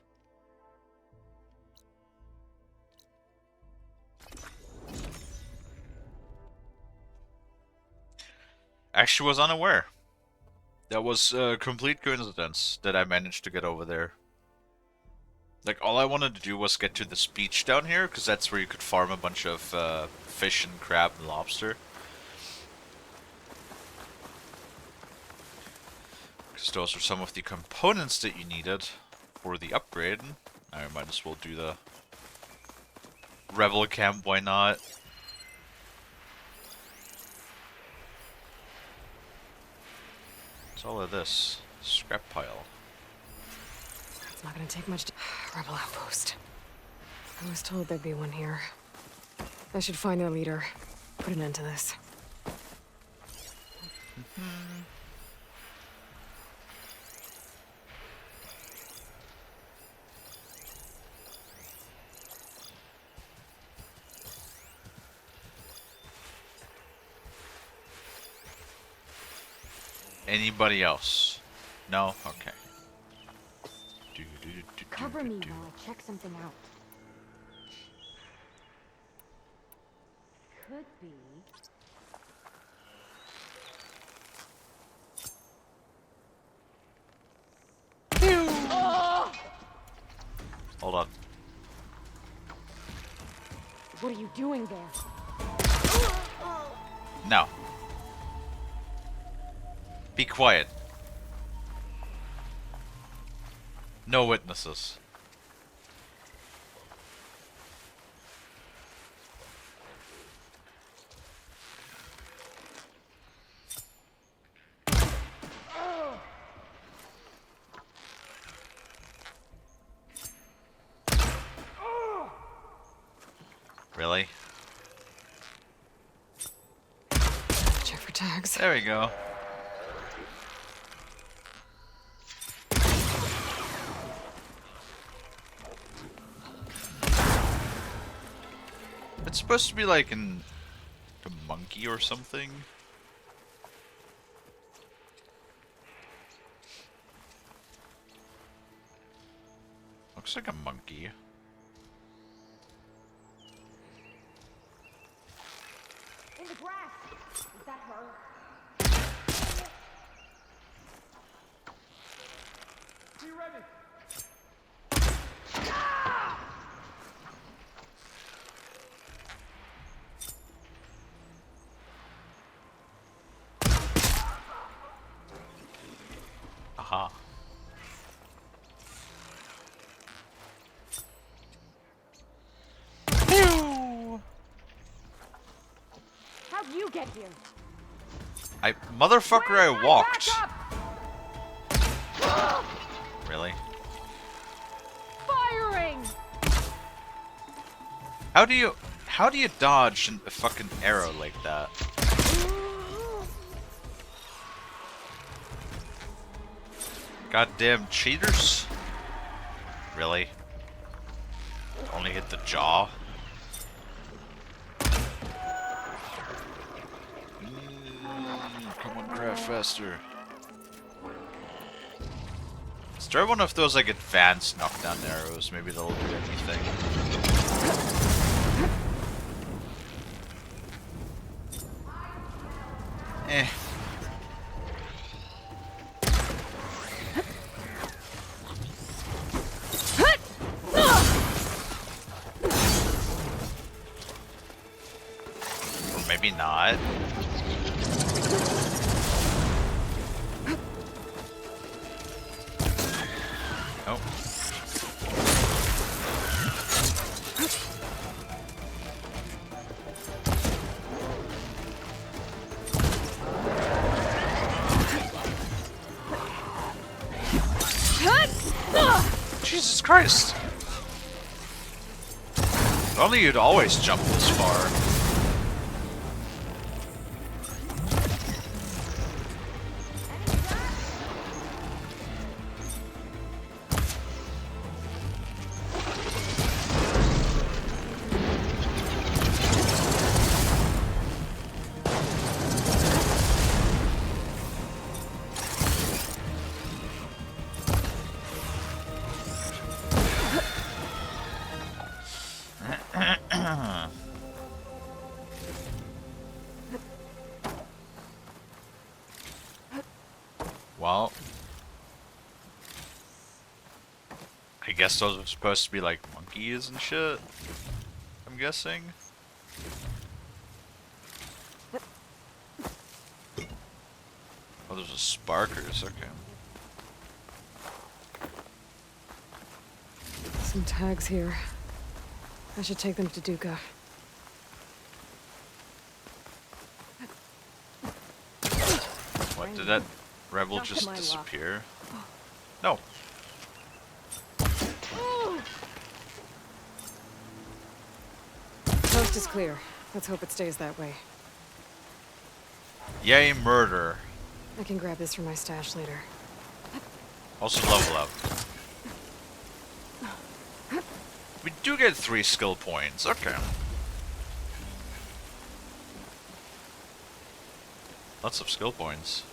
actually was unaware. That was a complete coincidence that I managed to get over there. Like, all I wanted to do was get to this beach down here, because that's where you could farm a bunch of fish and crab and lobster. Because those are some of the components that you needed for the upgrade. I might as well do the Rebel Camp, why not? What's all of this? Scrap pile. It's not gonna take much to... Rebel outpost. I was told there'd be one here. I should find their leader. Put an end to this. Anybody else? No? Okay. Cover me while I check something out. Could be... Hold on. What are you doing there? No. Be quiet. No witnesses. Really? Check for tags. There we go. It's supposed to be like a monkey or something. Looks like a monkey. In the grass! Is that her? Be ready! Aha. How'd you get here? Motherfucker, I walked. Really? Firing! How do you dodge a fucking arrow like that? Goddamn cheaters. Really? Only hit the jaw? Come on, craft faster. Let's try one of those like advanced knockdown arrows. Maybe they'll do anything. Eh. Or maybe not. Oh. Jesus Christ! If only you'd always jump this far. guess those are supposed to be like monkeys and shit. I'm guessing. Oh, those are sparkers, okay. Some tags here. I should take them to Duca. What, did that rebel just disappear? No. Coast is clear. Let's hope it stays that way. Yay, murder. I can grab this from my stash later. Also level up. We do get 3 skill points, okay. Lots of skill points.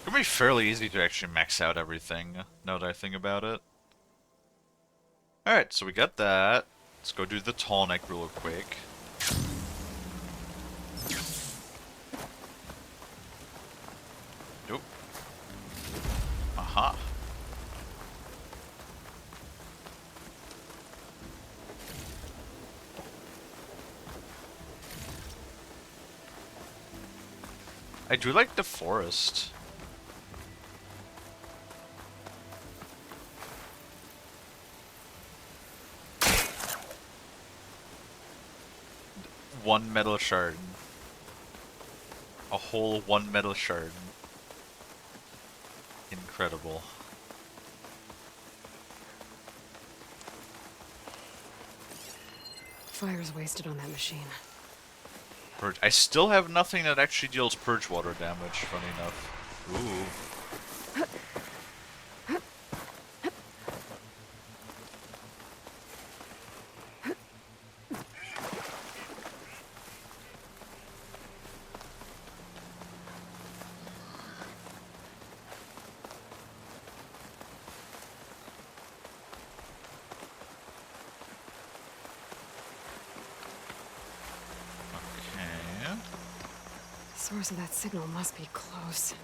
It can be fairly easy to actually max out everything, now that I think about it. Alright, so we got that. Let's go do the tall neck real quick. Nope. Aha. I do like the forest. One metal shard. A whole 1 metal shard. Incredible. Fire's wasted on that machine. Purge. I still have nothing that actually deals purge water damage, funny enough. Ooh. The source of that signal must be close.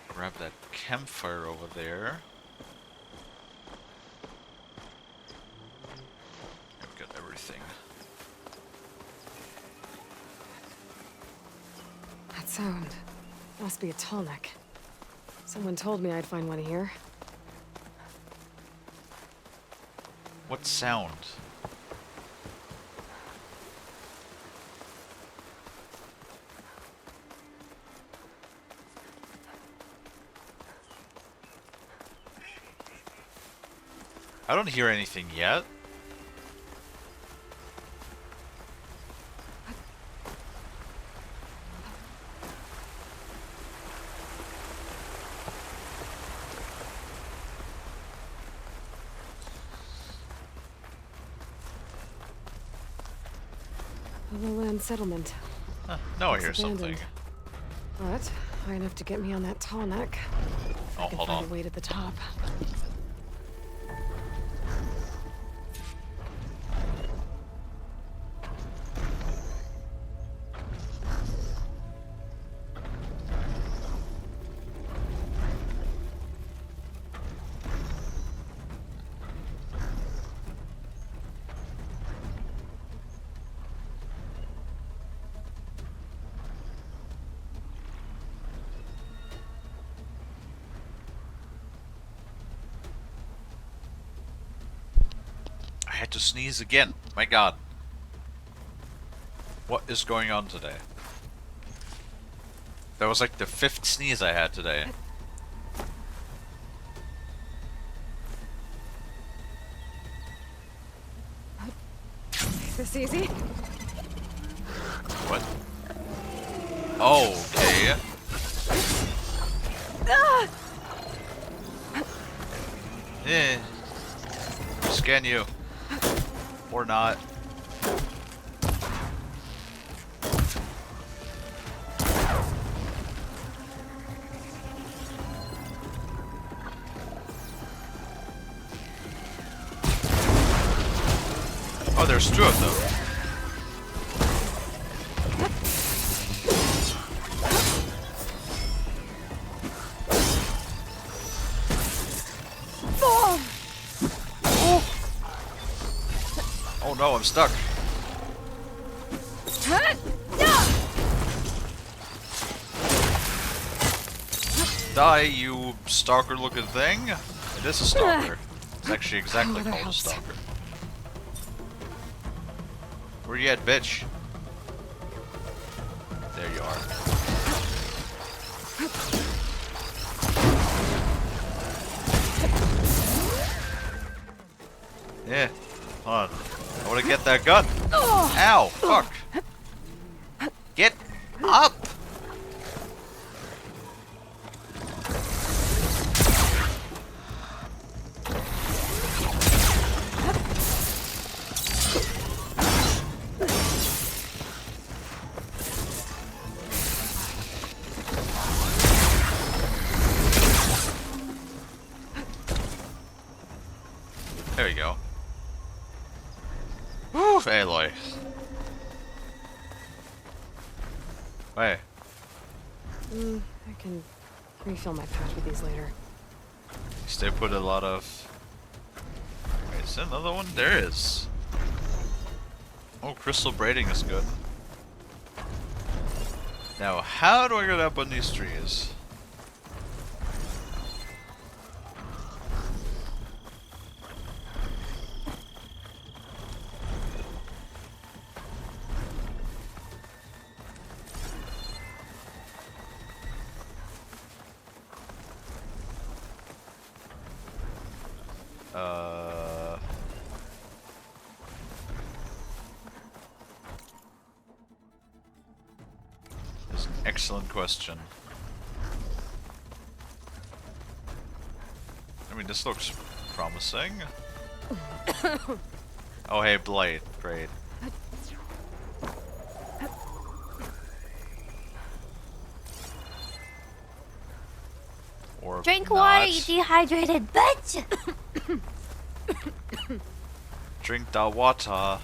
Grab that campfire over there. I've got everything. That sound must be a tall neck. Someone told me I'd find one here. What sound? I don't hear anything yet. A lowland settlement. Now I It's hear something. abandoned. But high enough to get me on that tall neck. Oh, I can hold find on. a way to the top. I had to sneeze again. My god. What is going on today? That was like the 5th sneeze I had today. This easy? What? Oh, okay. Ah! Eh. Scan you. Or not. Oh, there's 2 of them. no, I'm stuck. Die, you stalker-looking thing. It is a stalker. It's actually exactly called a stalker. Where you at, bitch? There you are. Yeah. Hold on. I want to get that gun. Ow. Fuck. Get up. There we go. Woo, Aloy. Wait. I can refill my pouch with these later. At least they put a lot of... Wait, is there another one? There is. Oh, crystal braiding is good. Now, how do I get up on these trees? That's an excellent question. I mean, this looks promising. Oh, hey, Blade. Great. Or Drink not. water, you dehydrated bitch! Drink the water. Alright.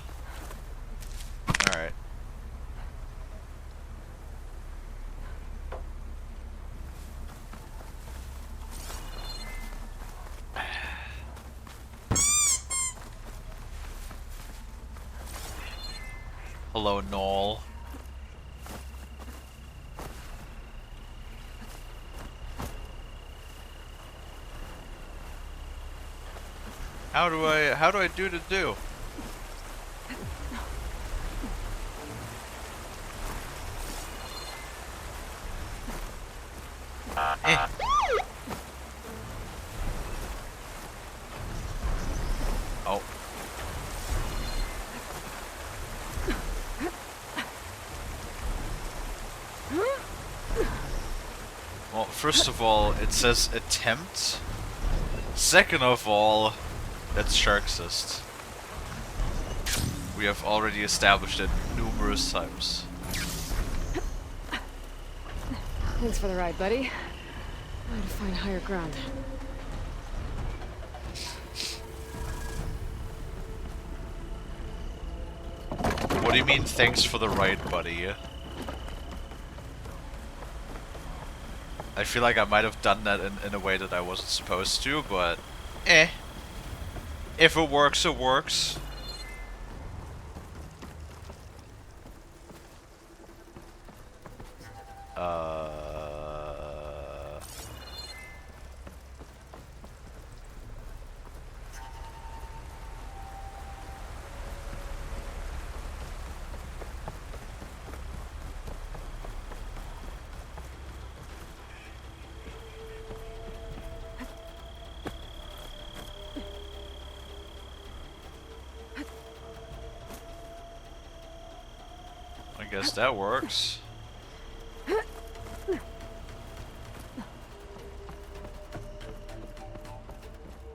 Hello, Noel. How do I do to do? Oh. Well, first of all, it says attempt. Second of all, that's Sharksist. We have already established it numerous times. Thanks for the ride, buddy. Trying to find higher ground. What do you mean, thanks for the ride, buddy? I feel like I might have done that in a way that I wasn't supposed to, but eh. If it works, it works. I guess that works.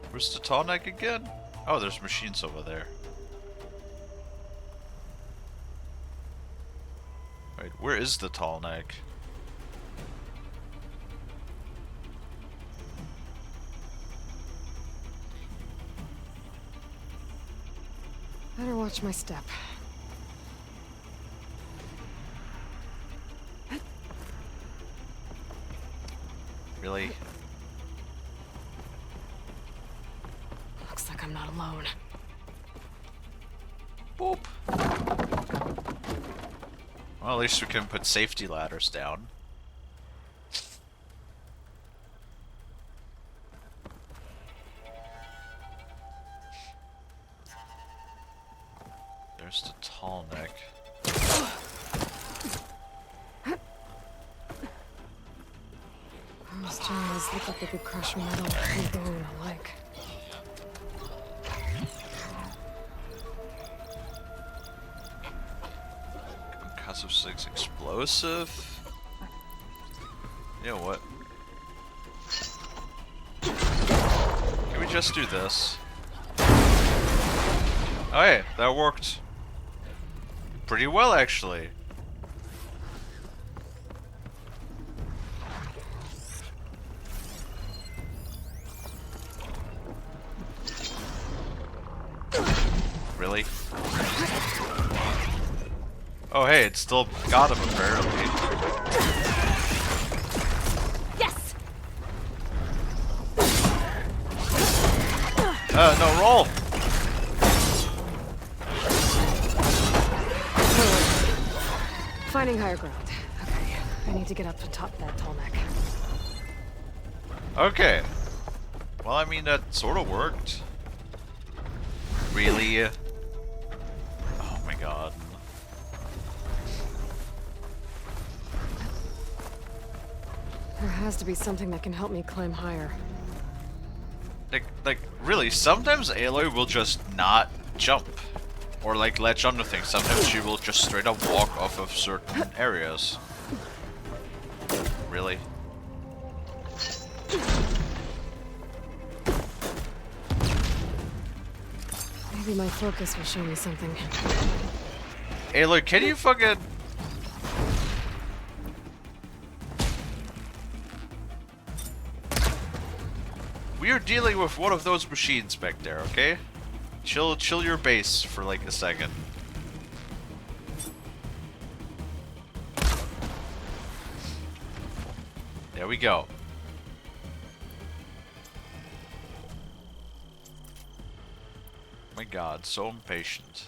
Where's the tall neck again? Oh, there's machines over there. Wait, where is the tall neck? Better watch my step. Really? Looks like I'm not alone. boop. Well, at least we can put safety ladders down. There's the tall neck. Those jaws look like they could crush metal and bone alike. Concussive 6 explosive. You know what? Can we just do this? Oh hey, that worked pretty well actually. Really? Oh hey, it still got him apparently. Yes. No, roll! Finding higher ground. Okay, I need to get up to top of that tall neck. Okay. Well, I mean, that sort of worked. Really? Oh my god. There has to be something that can help me climb higher. Like, really, sometimes Aloy will just not jump. Or, like, latch onto things. Sometimes she will just straight up walk off of certain areas. Really? Maybe my focus will show me something. Aloy, can you fucking... We are dealing with one of those machines back there, okay? Chill your base for like a second. There we go. My god, so impatient.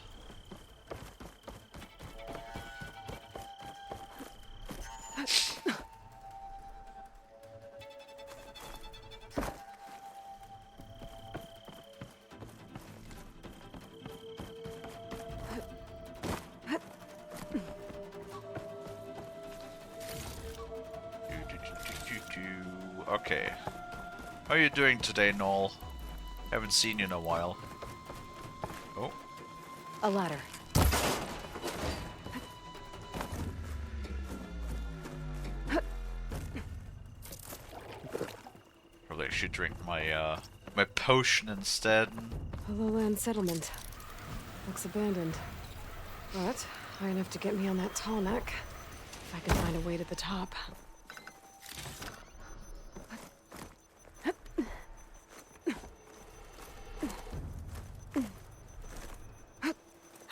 Okay. How are you doing today, Noel? Haven't seen you in a while. Oh. A ladder. Probably I should drink my my potion instead. A lowland settlement. Looks abandoned. But high enough to get me on that tall neck. If I can find a way to the top.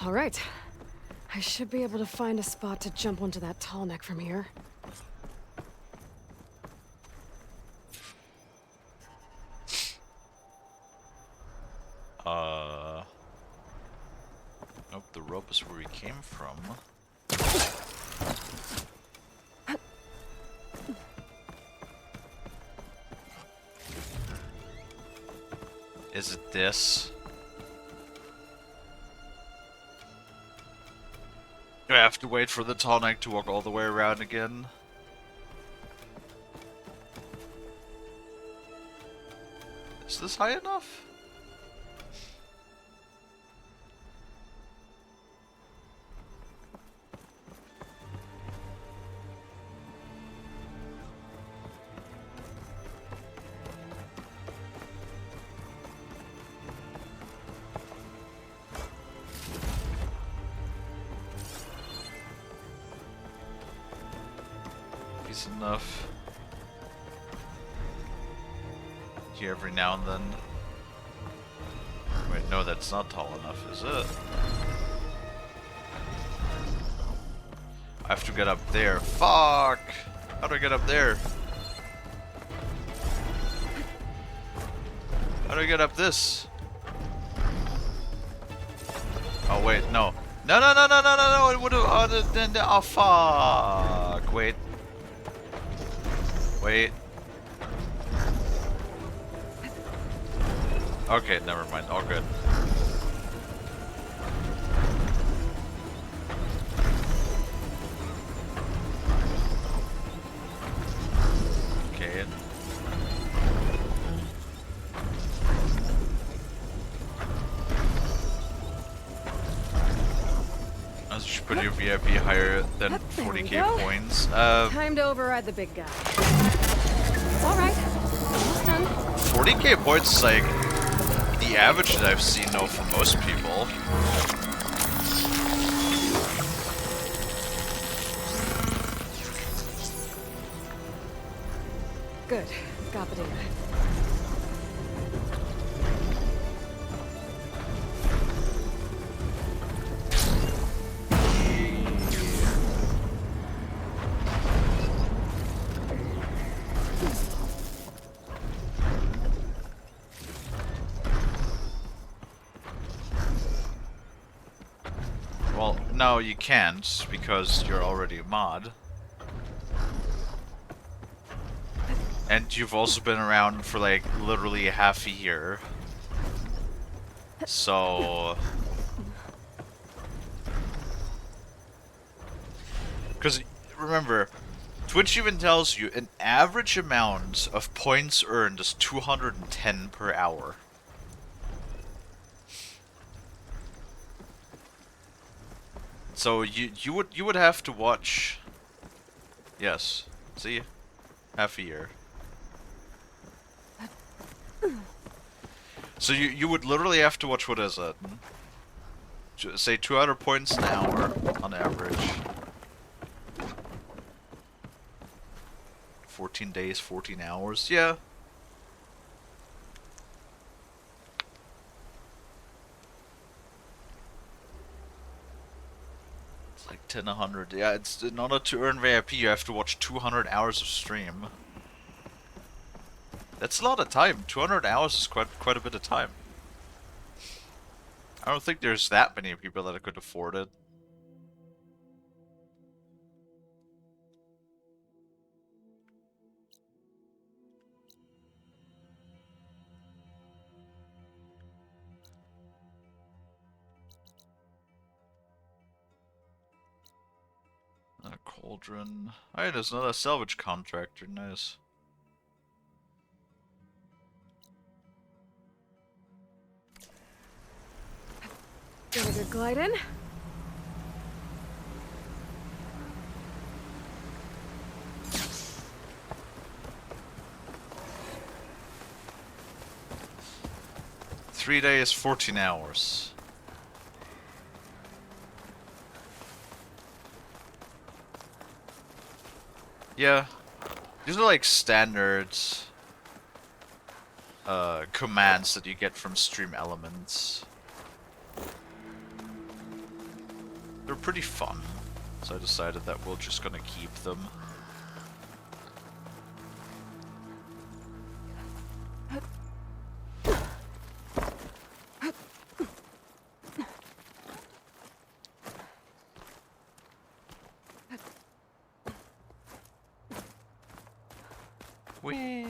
Alright. I should be able to find a spot to jump onto that tall neck from here. Nope, the rope is where we came from. Is it this? I have to wait for the tall neck to walk all the way around again. Is this high enough? Enough. Here every now and then. Wait, no, that's not tall enough, is it? I have to get up there. Fuck! How do I get up there? How do I get up this? Oh wait, no. No, no, no, no, no, no, no, it would've, oh, fuck. Wait. Wait. Okay, never mind, all good. Okay. I should put your VIP higher than 40k points. Time to override the big guy. It's alright. Almost done. 40k points is like the average that I've seen though for most people. Good. Got the data. Well, no, you can't because you're already a mod. And you've also been around for like literally half a year. So... Because remember, Twitch even tells you an average amount of points earned is 210 per hour. So you would have to watch. Yes, see, half a year. So you would literally have to watch, what is it? Say 200 points an hour on average. 14 days, 14 hours. Yeah. It's like 10, 100. Yeah, it's in order to earn VIP, you have to watch 200 hours of stream. That's a lot of time. 200 hours is quite a bit of time. I don't think there's that many people that could afford it. A cauldron. Hey, there's another salvage contractor. Nice. Get a good glide in. Three days, 14 hours. Yeah. These are like standards commands that you get from stream elements. They're pretty fun, so I decided that we're just gonna keep them. Whee!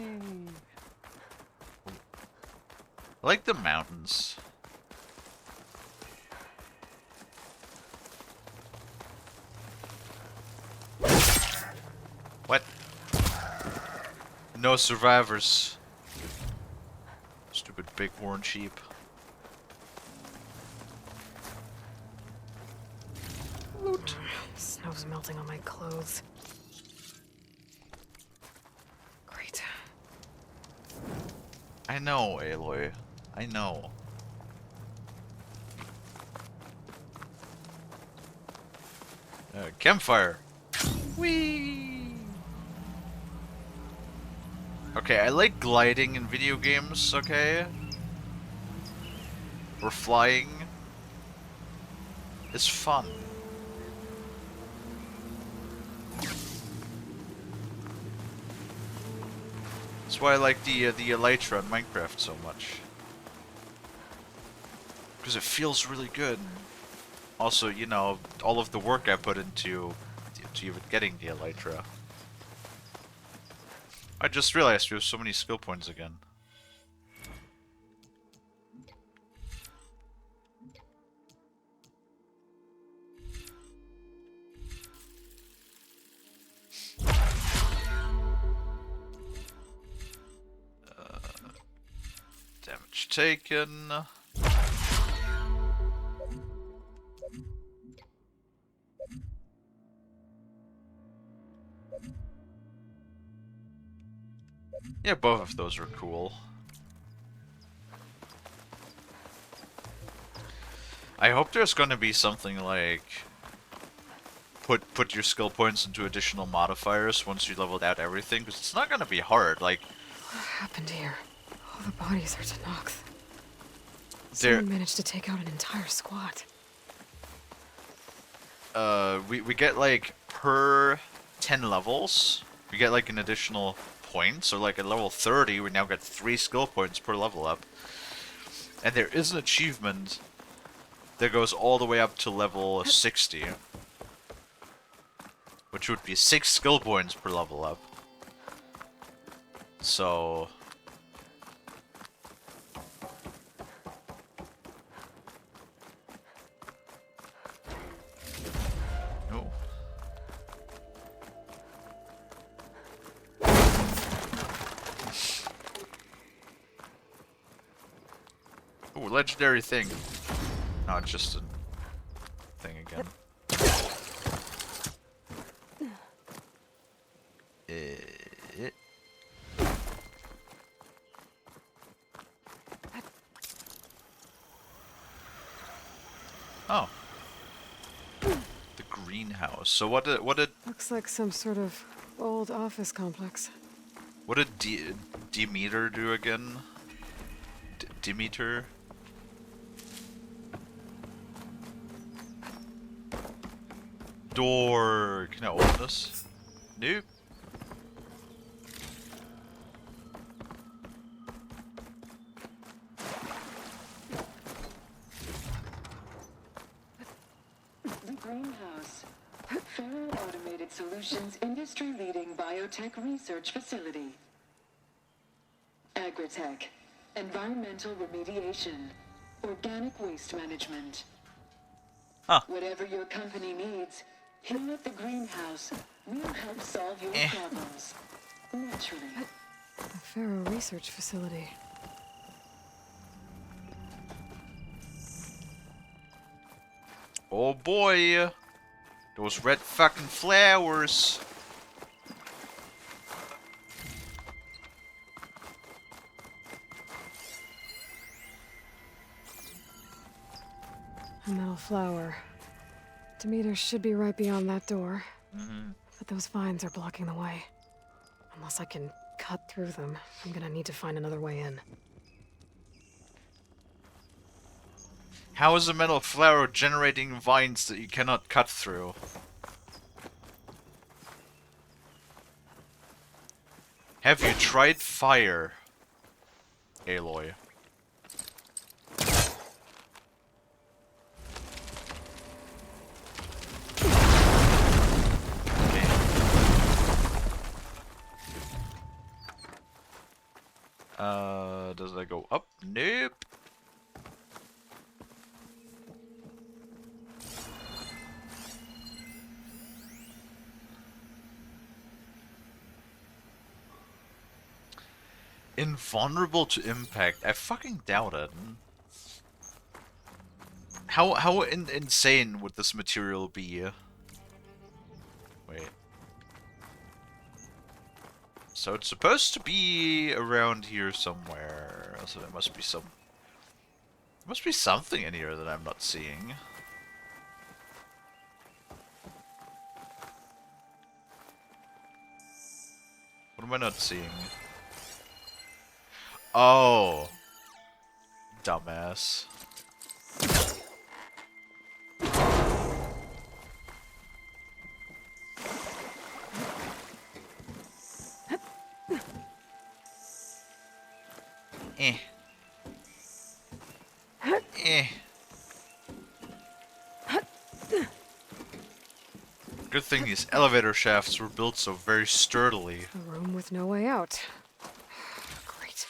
I like the mountains. What? No survivors. Stupid bighorn sheep. Loot. Snow's melting on my clothes. Great. I know, Aloy. I know. Campfire. Whee! Okay, I like gliding in video games, okay? Or flying. It's fun. That's why I like the Elytra in Minecraft so much. Because it feels really good. Also, you know, all of the work I put into to even getting the elytra. I just realized we have so many skill points again. Damage taken. Yeah, both of those are cool. I hope there's gonna be something like put your skill points into additional modifiers once you leveled out everything, because it's not gonna be hard. Like, What happened here? All the bodies are Tenakth. there, Someone managed to take out an entire squad. we get like per 10 levels, we get like an additional point. So like at level 30, we now get 3 skill points per level up. And there is an achievement that goes all the way up to level 60, which would be 6 skill points per level up. So no. Ooh, legendary thing. No, it's just a thing again. Oh. The greenhouse. So what did Looks like some sort of old office complex. what did Demeter do again? Demeter? Door. Can I open this? Nope. The greenhouse. Feral Automated Solutions industry-leading biotech research facility. Agritech. Environmental remediation. Organic waste management. Huh. Whatever your company needs, here at the greenhouse, we'll help solve your problems. Naturally. The Pharaoh Research Facility. Oh boy. Those red fucking flowers. A metal flower. Demeter should be right beyond that door. But those vines are blocking the way. Unless I can cut through them, I'm gonna need to find another way in. How is a metal flower generating vines that you cannot cut through? Have you tried fire, Aloy? Does that go up? Nope. Invulnerable to impact. I fucking doubt it. How insane would this material be? Wait. So it's supposed to be around here somewhere. So there must be something in here that I'm not seeing. What am I not seeing? Oh. Dumbass. Eh. Good thing these elevator shafts were built so very sturdily. A room with no way out. Great.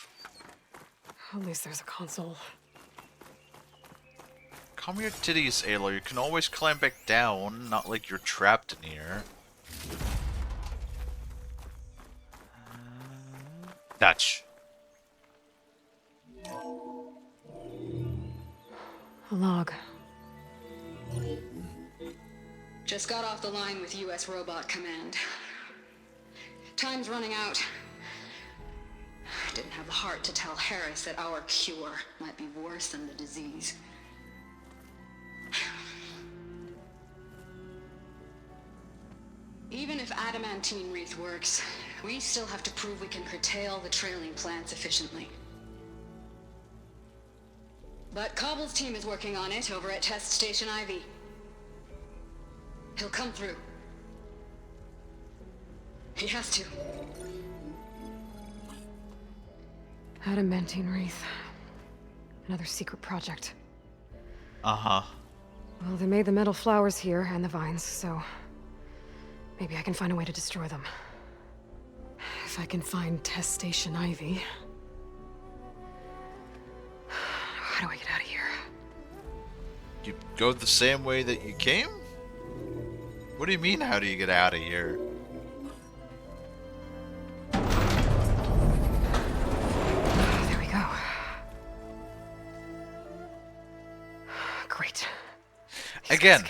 At least there's a console. Calm your titties, Aloy. You can always climb back down, not like you're trapped in here. Dutch. A log. Just got off the line with U.S. Robot Command. Time's running out. Didn't have the heart to tell Harris that our cure might be worse than the disease. Even if adamantine wreath works, we still have to prove we can curtail the trailing plants efficiently. But Cobble's team is working on it over at Test Station Ivy. He'll come through. He has to. Adamantine wreath. Another secret project. Uh-huh. Well, they made the metal flowers here and the vines, so maybe I can find a way to destroy them. If I can find Test Station Ivy. How do I get out of here? You go the same way that you came? What do you mean, how do you get out of here? There we go. Great. Again.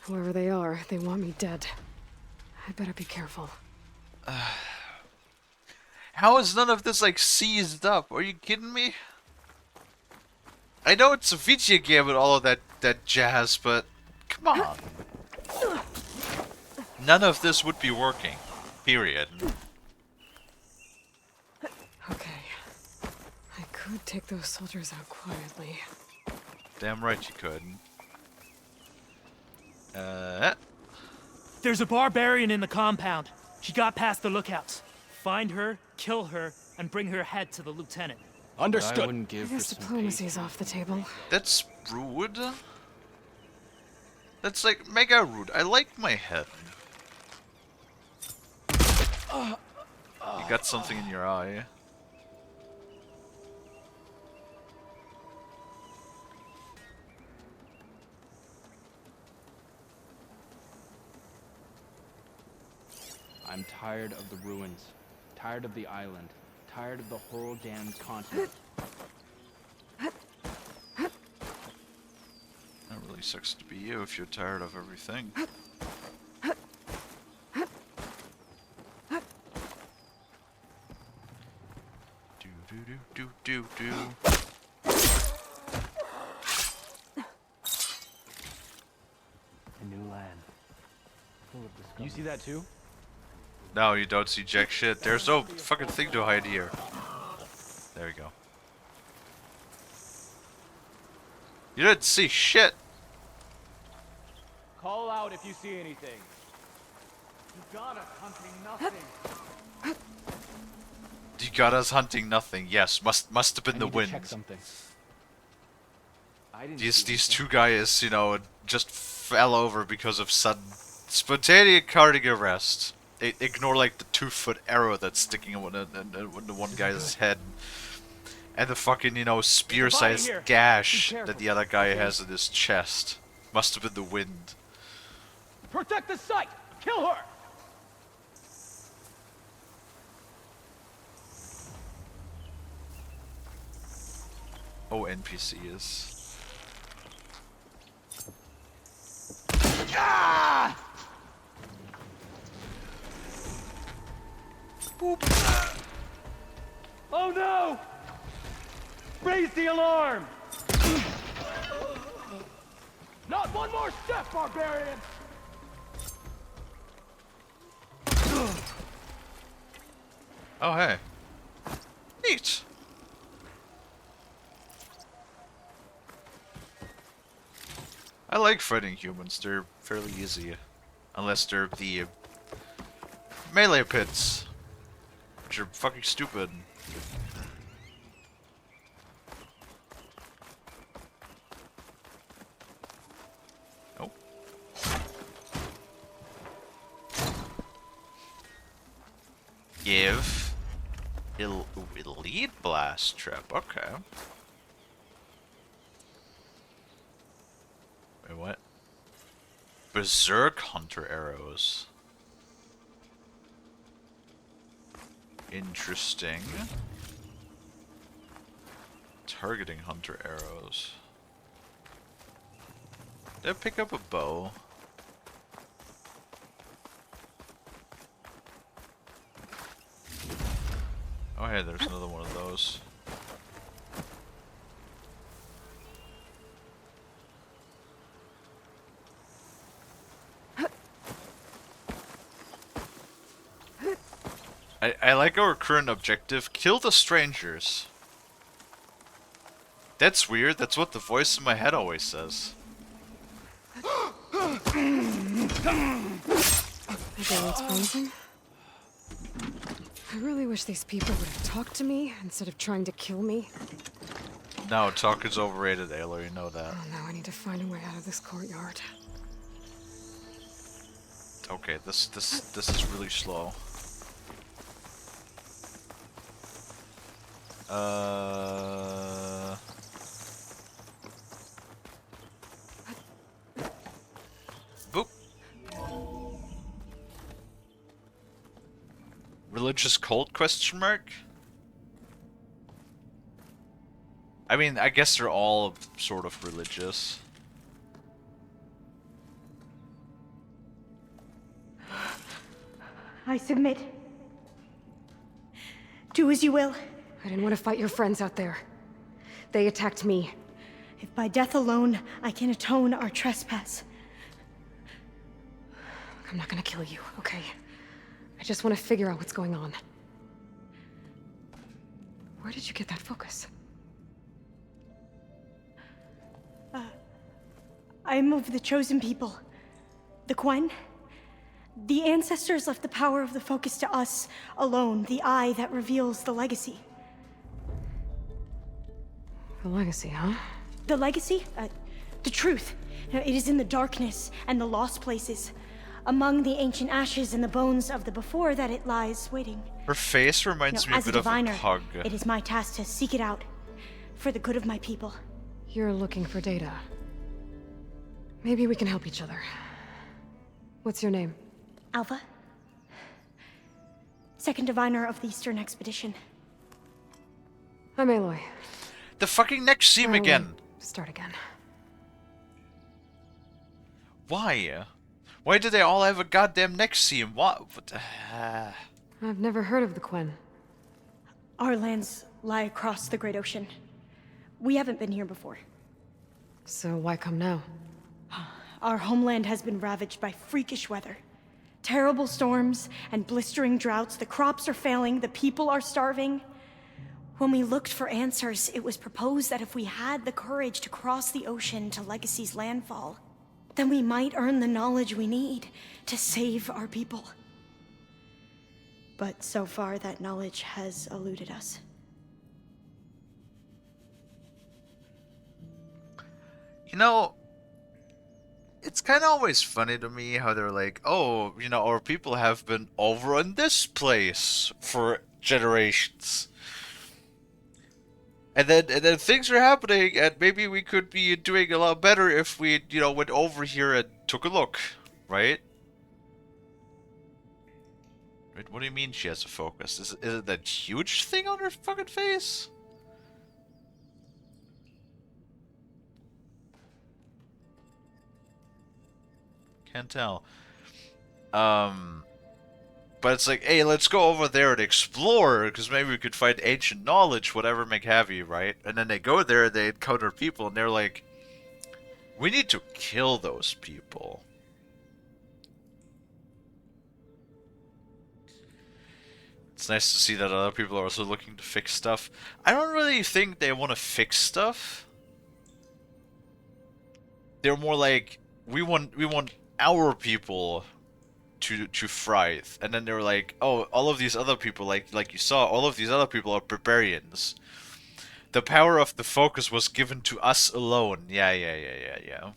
Whoever they are, they want me dead. I better be careful. How is none of this, like, seized up? Are you kidding me? I know it's a video game and all of that jazz, but come on. None of this would be working. Period. Okay. I could take those soldiers out quietly. Damn right you could. There's a barbarian in the compound. She got past the lookouts. Find her, kill her, and bring her head to the lieutenant. Understood. I I guess diplomacy's off the table. That's rude. That's like mega rude. I like my head. You got something in your eye. I'm tired of the ruins, tired of the island, tired of the whole damn continent. That really sucks to be you if you're tired of everything. Do do do do do do. A new land. Full of discovery. You see that too? No, you don't see jack shit. There's no fucking thing to hide here. There we go. You didn't see shit. Call out if you see anything. You got us hunting nothing. You got us hunting nothing. Yes, must have been the wind. Check something. These two guys, you know, just fell over because of sudden spontaneous cardiac arrest. Ignore like the 2-foot arrow that's sticking in the one guy's head, and the fucking, you know, spear-sized gash that the other guy has in his chest. Must have been the wind. Protect the site. Kill her. Oh, NPCs. Ah! Boop. Oh no! Raise the alarm! Not one more step, barbarian! Oh, hey. Neat. I like fighting humans. They're fairly easy. Unless they're the melee pits, which are fucking stupid. Oh. Give elite blast trip. Okay. Wait, what? Berserk hunter arrows. Interesting. Targeting hunter arrows. Did I pick up a bow? Oh hey, there's another one of those. I like our current objective. Kill the strangers. That's weird. That's what the voice in my head always says. Okay, that's promising. I really wish these people would have talked to me instead of trying to kill me. No, talk is overrated, Ayla. You know that. Oh, now I need to find a way out of this courtyard. Okay, this is really slow. Boop. Religious cult, question mark? I mean, I guess they're all sort of religious. I submit. Do as you will. I didn't want to fight your friends out there. They attacked me. If by death alone I can atone our trespass. I'm not gonna kill you, okay? I just want to figure out what's going on. Where did you get that focus? I am of the chosen people. The Quen. The ancestors left the power of the focus to us alone, the eye that reveals the legacy. The legacy, huh? The legacy? The truth. It is in the darkness and the lost places, among the ancient ashes and the bones of the before that it lies waiting. Her face reminds me a as bit a of a diviner, pug. it is my task to seek it out, for the good of my people. You're looking for data. Maybe we can help each other. What's your name? Alpha. Second diviner of the Eastern Expedition. I'm Aloy. The fucking next scene again. Start again. Why? Why do they all have a goddamn next scene? What? I've never heard of the Quen. Our lands lie across the Great Ocean. We haven't been here before. So why come now? Our homeland has been ravaged by freakish weather. Terrible storms and blistering droughts. The crops are failing, the people are starving. When we looked for answers, it was proposed that if we had the courage to cross the ocean to Legacy's landfall, then we might earn the knowledge we need to save our people. But so far, that knowledge has eluded us. You know, it's kind of always funny to me how they're like, oh, you know, our people have been over in this place for generations. And then things are happening, and maybe we could be doing a lot better if we, you know, went over here and took a look, right? Wait, what do you mean she has a focus? Is it that huge thing on her fucking face? Can't tell. But it's like, hey, let's go over there and explore, because maybe we could find ancient knowledge, whatever may have you, right? And then they go there, they encounter people, and they're like, we need to kill those people. It's nice to see that other people are also looking to fix stuff. I don't really think they want to fix stuff. They're more like, we want our people to thrive, and then they were like, oh, all of these other people, like you saw, all of these other people are barbarians. The power of the focus was given to us alone. Yeah.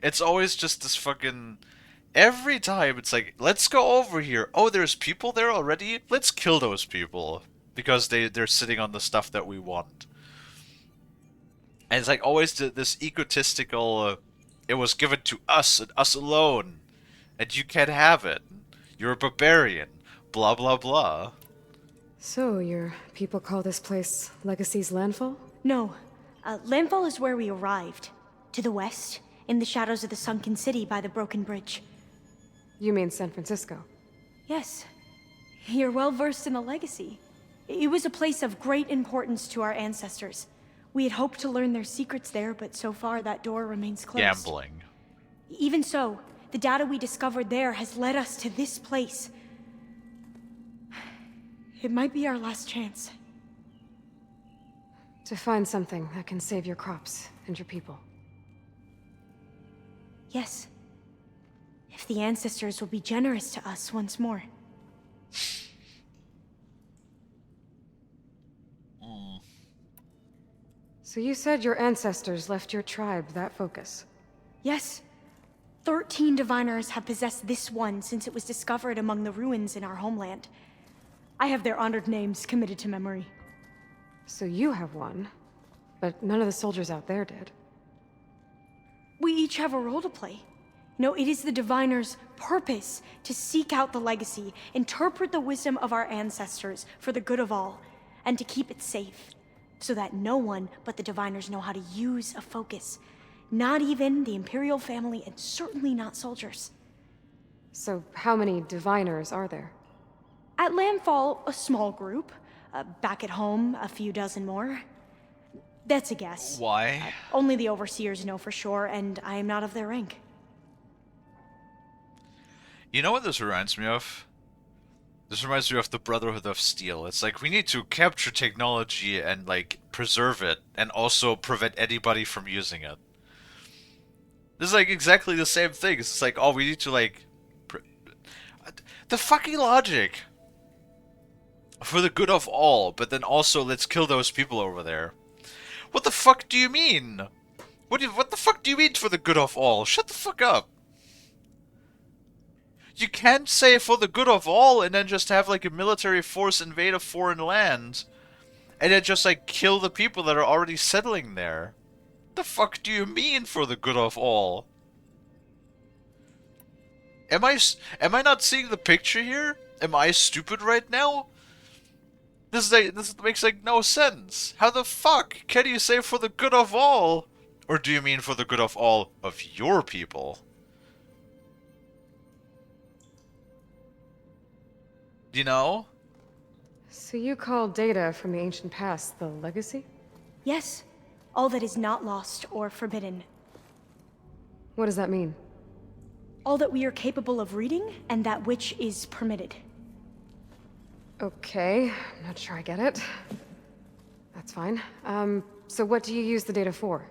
It's always just this fucking Every time it's like, let's go over here. Oh, there's people there already? Let's kill those people. Because they're sitting on the stuff that we want. And it's like always this egotistical, it was given to us and us alone. And you can't have it. You're a barbarian. Blah, blah, blah. So, your people call this place Legacy's Landfall? No. Landfall is where we arrived. To the west, in the shadows of the sunken city by the broken bridge. You mean San Francisco? Yes. You're well versed in the Legacy. It was a place of great importance to our ancestors. We had hoped to learn their secrets there, but so far that door remains closed. Gambling. Even so, the data we discovered there has led us to this place. It might be our last chance. To find something that can save your crops and your people. Yes. If the ancestors will be generous to us once more. So you said your ancestors left your tribe that focus? Yes. 13 diviners have possessed this one since it was discovered among the ruins in our homeland. I have their honored names committed to memory. So you have one, but none of the soldiers out there did. We each have a role to play. No, it is the diviner's purpose to seek out the legacy, interpret the wisdom of our ancestors for the good of all, and to keep it safe, so that no one but the diviners know how to use a focus. Not even the Imperial family, and certainly not soldiers. So how many diviners are there? At Landfall, a small group. Back at home, a few dozen more. That's a guess. Why? Only the overseers know for sure, and I am not of their rank. You know what this reminds me of? This reminds me of the Brotherhood of Steel. It's like, we need to capture technology and, like, preserve it, and also prevent anybody from using it. This is, like, exactly the same thing. It's like, oh, we need to, like... The fucking logic! For the good of all, but then also, let's kill those people over there. What the fuck do you mean? What the fuck do you mean for the good of all? Shut the fuck up! You can't say for the good of all and then just have like a military force invade a foreign land and then just like kill the people that are already settling there. The fuck do you mean for the good of all? Am I not seeing the picture here? Am I stupid right now? This makes like no sense. How the fuck can you say for the good of all? Or do you mean for the good of all of your people? You know? So you call data from the ancient past the legacy? Yes. All that is not lost or forbidden. What does that mean? All that we are capable of reading, and that which is permitted. Okay, I'm not sure I get it. That's fine. So what do you use the data for?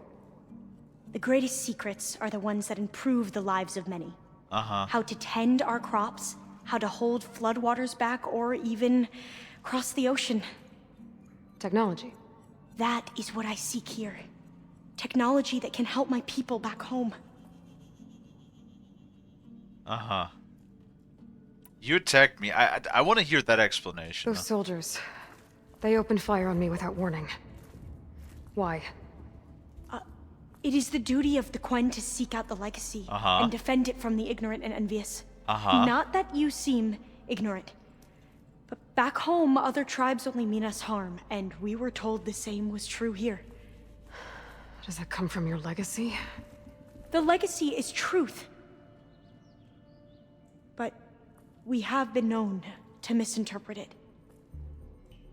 The greatest secrets are the ones that improve the lives of many. Uh-huh. How to tend our crops, how to hold floodwaters back, or even cross the ocean. Technology. That is what I seek here. Technology that can help my people back home. Uh-huh. You attacked me. I want to hear that explanation. Those soldiers. They opened fire on me without warning. Why? It is the duty of the Quen to seek out the legacy and defend it from the ignorant and envious. Not that you seem ignorant. But back home, other tribes only mean us harm, and we were told the same was true here. Does that come from your legacy? The legacy is truth. But we have been known to misinterpret it.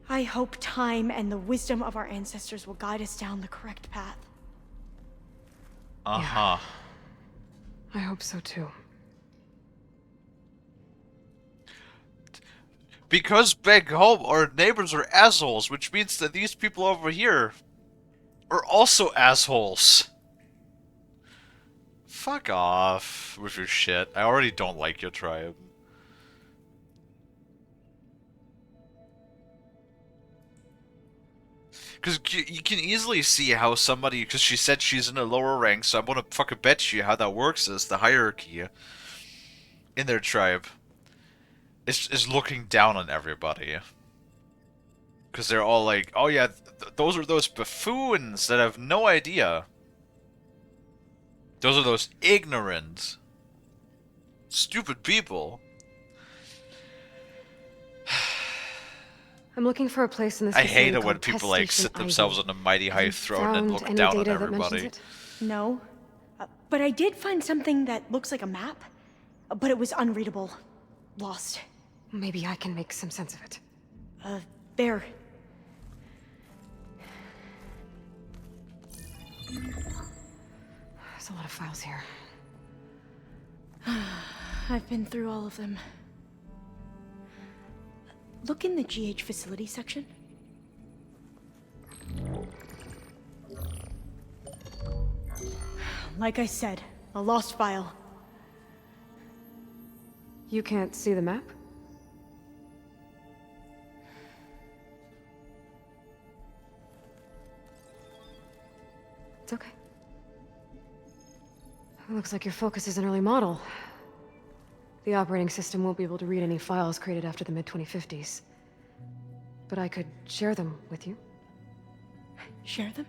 I hope time and the wisdom of our ancestors will guide us down the correct path. Uh-huh. I hope so too. Because back home, our neighbors are assholes, which means that these people over here are also assholes. Fuck off with your shit. I already don't like your tribe. Because you can easily see how somebody, because she said she's in a lower rank, so I'm gonna fucking bet you how that works is the hierarchy. in their tribe is looking down on everybody. Because they're all like, oh yeah, those are those buffoons that have no idea. Those are those ignorant, stupid people. I'm looking for a place in this I facility hate it when called people Test like Station sit themselves Ivy. on a mighty Have high you throne and found look any down on data that mentions everybody. it? No. But I did find something that looks like a map, but it was unreadable. Lost. Maybe I can make some sense of it. There. There's a lot of files here. I've been through all of them. Look in the GH facility section. Like I said, a lost file. You can't see the map? It's okay. It looks like your focus is an early model. The operating system won't be able to read any files created after the mid-2050s. But I could share them with you. Share them?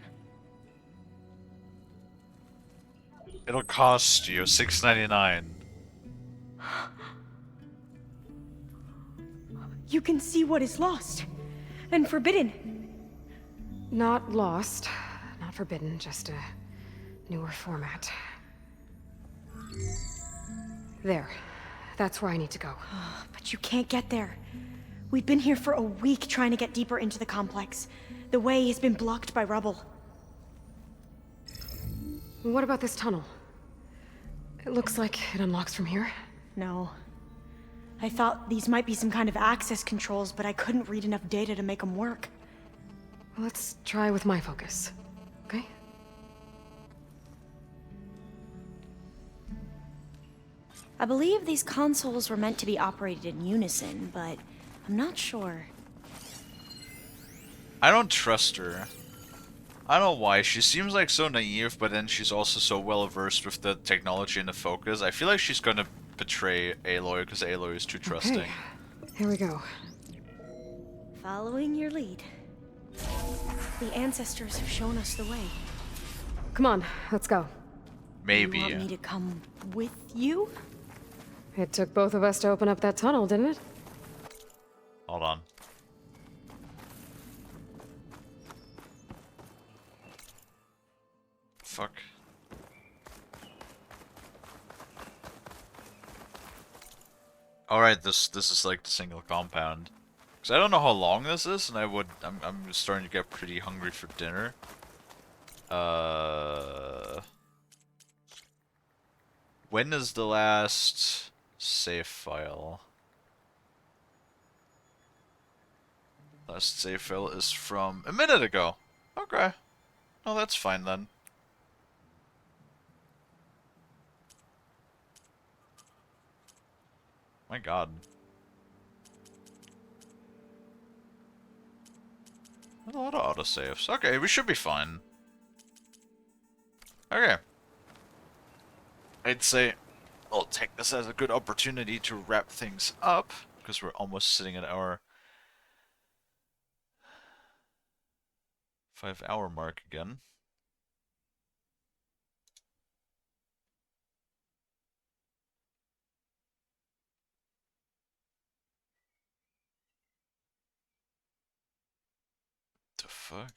It'll cost you $6.99. You can see what is lost and forbidden. Not lost, not forbidden, just a newer format. There. That's where I need to go. But you can't get there. We've been here for a week trying to get deeper into the complex. The way has been blocked by rubble. What about this tunnel? It looks like it unlocks from here. No. I thought these might be some kind of access controls, but I couldn't read enough data to make them work. Let's try with my focus, okay? I believe these consoles were meant to be operated in unison, but I'm not sure. I don't trust her. I don't know why. She seems like so naive, but then she's also so well versed with the technology and the focus. I feel like she's gonna betray Aloy because Aloy is too trusting. Okay. Here we go. Following your lead. The ancestors have shown us the way. Come on, let's go. Maybe. You want me to come with you? It took both of us to open up that tunnel, didn't it? Hold on. Fuck. Alright, this is like the single compound. Cause I don't know how long this is, and I'm starting to get pretty hungry for dinner. When is the last save file? Last save file is from a minute ago. Okay. Oh, that's fine then. My god. A lot of autosaves. Okay, we should be fine. Okay. I'd say I'll take this as a good opportunity to wrap things up, because we're almost sitting at our 5-hour mark again. The fuck?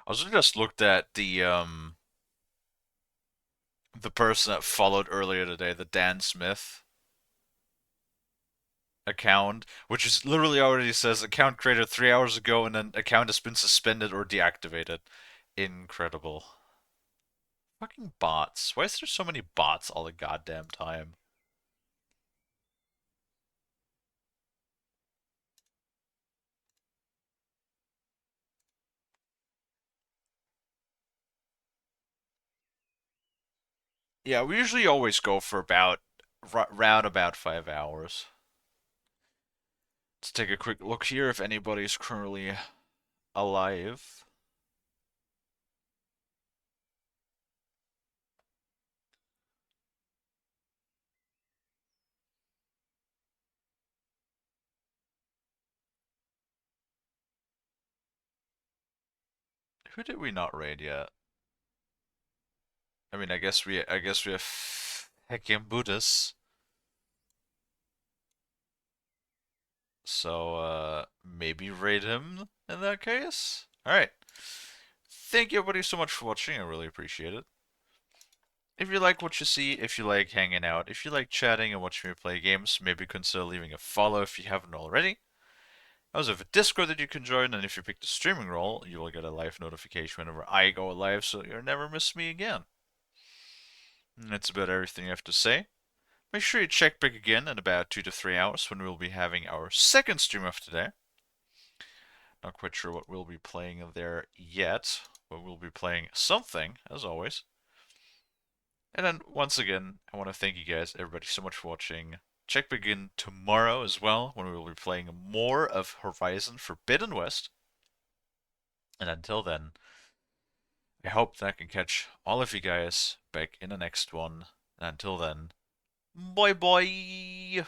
I also just looked at the person that followed earlier today, the Dan Smith account, which is literally already says account created 3 hours ago and then account has been suspended or deactivated. Incredible. Fucking bots. Why is there so many bots all the goddamn time? Yeah, we usually always go for about round about 5 hours. Let's take a quick look here if anybody's currently alive. Who did we not raid yet? I mean, I guess we have Hekim Buddhas. So maybe raid him in that case. All right. Thank you everybody so much for watching. I really appreciate it. If you like what you see, if you like hanging out, if you like chatting and watching me play games, maybe consider leaving a follow if you haven't already. I also have a Discord that you can join, and if you pick the streaming role, you will get a live notification whenever I go live, so you'll never miss me again. And that's about everything I have to say. Make sure you check back again in about 2 to 3 hours when we'll be having our second stream of today. Not quite sure what we'll be playing there yet, but we'll be playing something, as always. And then, once again, I want to thank you guys, everybody, so much for watching. Check back in tomorrow as well, when we will be playing more of Horizon Forbidden West. And until then, I hope that I can catch all of you guys back in the next one. And until then, bye bye!